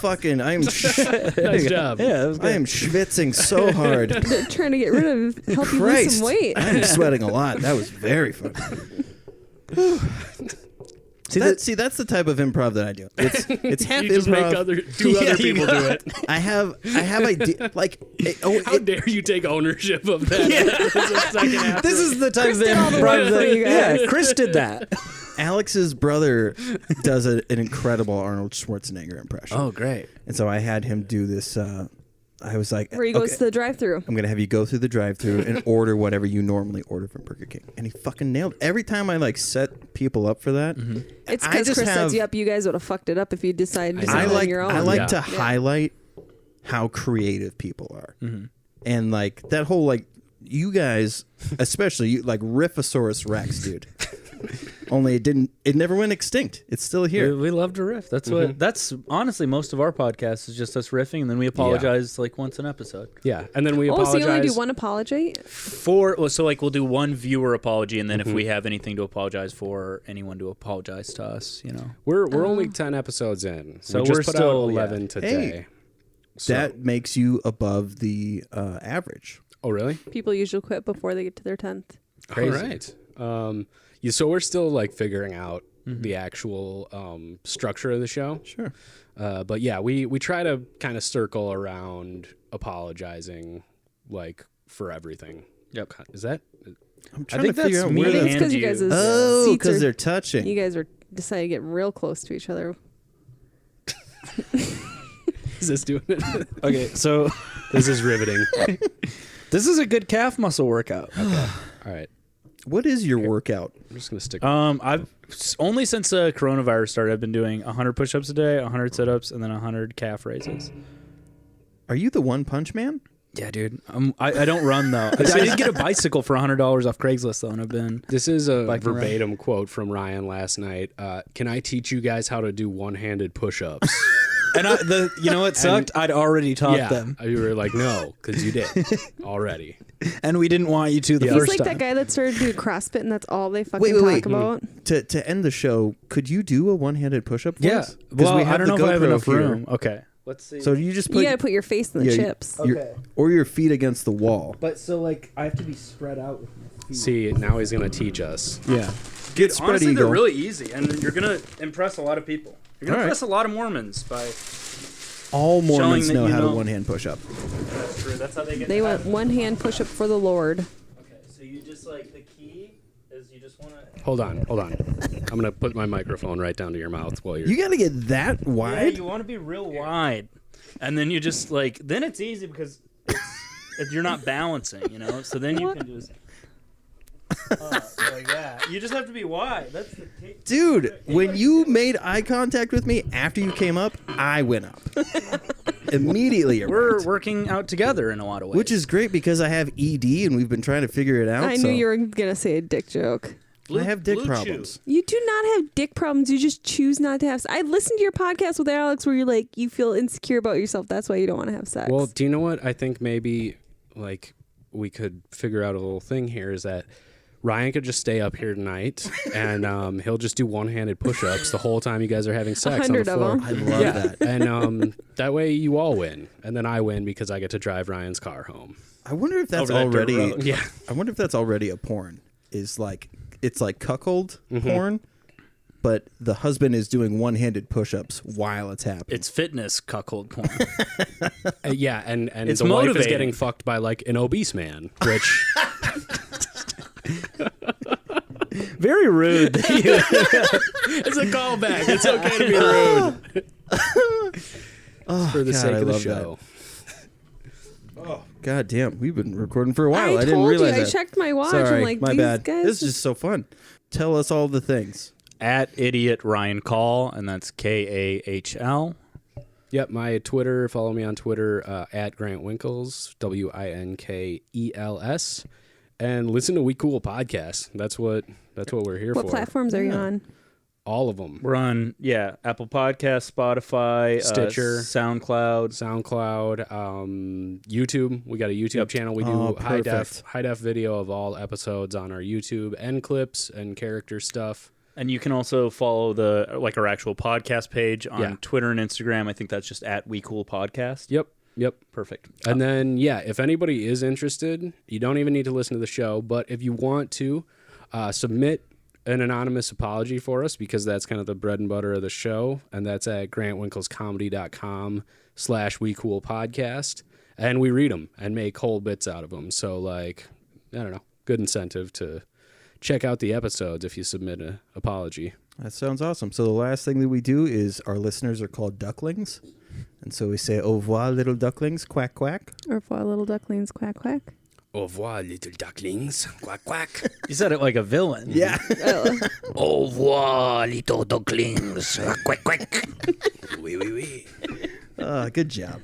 Fucking, I am Nice job. Yeah, that was I good. am schwitzing so hard. They're trying to get rid of, help you lose Christ, some weight. I am sweating a lot. That was very fun. See, that's the type of improv that I do. It's half You just improv. make two other people do it. I have idea like How dare you take ownership of that? This is the type of did all the improv work for that. you Yeah, guys. Chris did that. Alex's brother does an incredible Arnold Schwarzenegger impression. Great. And so I had him do this. I was like, Where he goes okay, to the drive-through. I'm going to have you go through the drive-through and order whatever you normally order from Burger King. And he fucking nailed it. Every time I like set people up for that, It's I because just Chris have- sets you up. You guys would have fucked it up if you decided to do I it on like your own. I like Yeah. to highlight how creative people are. And like that whole like you guys, especially you like Riffosaurus Rex, dude. Only it never went extinct. It's still here. We love to riff. That's what. That's honestly most of our podcasts is just us riffing, and then we apologize like once an episode. Yeah, and then we Oh, apologize. so you only do one apology? So like we'll do one viewer apology, and then if we have anything to apologize for, anyone to apologize to us, you know. We're only 10 episodes in, So we just we're put still- out yeah. 11 today. So- That makes you above the average. oh really? People usually quit before they get to their 10th. All right. Yeah, so we're still like figuring out the actual structure of the show. Sure. But yeah, we try to kind of circle around apologizing like for everything. Yep. Is that? I'm trying think to figure that's out me I where think the it's because you you. guys' Oh, seats because are, they're touching. you guys are deciding to get real close to each other. Is this doing it? Okay, so This is riveting. this is a good calf muscle workout. All right. What is your workout? I'm just gonna stick. I've only since coronavirus started, I've been doing 100 push-ups a day, 100 sit-ups, and then 100 calf raises. Are you the One Punch Man? Yeah, dude. I don't run though. I did get a bicycle for $100 off Craigslist though, and I've been. This is a Biking around. verbatim quote from Ryan last night. Can I teach you guys how to do one-handed push-ups? And you know what sucked? I'd already taught them. You were like, no, because you did already. And we didn't want you to the He's first like time. that guy that started doing CrossFit and that's all they fucking talk about. To end the show, could you do a one-handed push-up for Yeah. us? 'Cause Well, we have I don't the know if I have GoPro enough here. room. Okay. Let's see. So you just You put gotta put your face in the chips. or your feet against the wall. But so like I have to be spread out with my feet. See, now he's gonna teach us. Yeah. Get spread Honestly, eagle. they're really easy, and you're gonna impress a lot of people. You're gonna All right. impress a lot of Mormons by. All Mormons that know you how to know- one-hand push-up. That's true. That's how they get. They want one hand push up for the Lord. Okay, so you just like the key is you just want to. Hold on. I'm gonna put my microphone right down to your mouth while you're. You got to get that Yeah, wide? you want to be real wide, and then you just like then it's easy because you're not balancing, you know. So then you can just like that. You just have to be wide. That's the key. Dude, when you made eye contact with me after you came up, I went up. Immediately. We're erect. working out together in a lot of ways. Which is great because I have ED and we've been trying to figure it out. I so knew you were gonna say a dick joke. I have dick Blue Chew. problems. You do not have dick problems. You just choose not to have. I listened to your podcast with Alex where you're like you feel insecure about yourself. That's why you don't want to have sex. Well, do you know what? I think maybe like we could figure out a little thing here is that Ryan could just stay up here tonight and he'll just do one-handed push-ups the whole time you guys are having sex on the 100 of floor. them. I love Yeah, that. and that way you all win, and then I win because I get to drive Ryan's car home. I wonder if that's Over that dirt already road. Yeah, I wonder if that's already a porn. Is like it's like cuckold Mm-hmm. porn, but the husband is doing one-handed push-ups while it's happening. It's fitness cuckold porn. yeah, and It's the wife is motivating. getting fucked by like an obese man, which Very rude. it's a callback. It's okay to be rude. For the God, sake I of the love show. God damn, we've been recording for a while. I, I didn't told realize you. I that. checked my watch. Sorry, I'm like, my these bad. guys. This is just so fun. Tell us all the things. At idiot Ryan Kahl, and that's Kahl. Yep, my Twitter. Follow me on Twitter at Grant Winkles, Winkels, and listen to We Cool podcast. That's what we're here What for. platforms are you on? All of them. We're on Apple Podcasts, Spotify, Stitcher. SoundCloud. SoundCloud, YouTube. We got a YouTube channel. We do Oh, high perfect. def video of all episodes on our YouTube and clips and character stuff. And you can also follow our actual podcast page on Yeah. Twitter and Instagram. I think that's just at We Cool Podcast. Yep. Perfect. And then if anybody is interested, you don't even need to listen to the show, but if you want to submit an anonymous apology for us, because that's kind of the bread and butter of the show, and that's at grantwinklescomedy.com/WeCoolPodcast, and we read them and make whole bits out of them. So I don't know, good incentive to check out the episodes if you submit an apology. That sounds awesome. So the last thing that we do is our listeners are called ducklings. And so we say, au revoir, little ducklings, quack, quack. Or for little ducklings, quack quack. Au revoir, little ducklings. Quack, quack. You said it like a villain. Yeah. Au revoir, little ducklings. Quack, quack. Oui, oui, oui. Good job.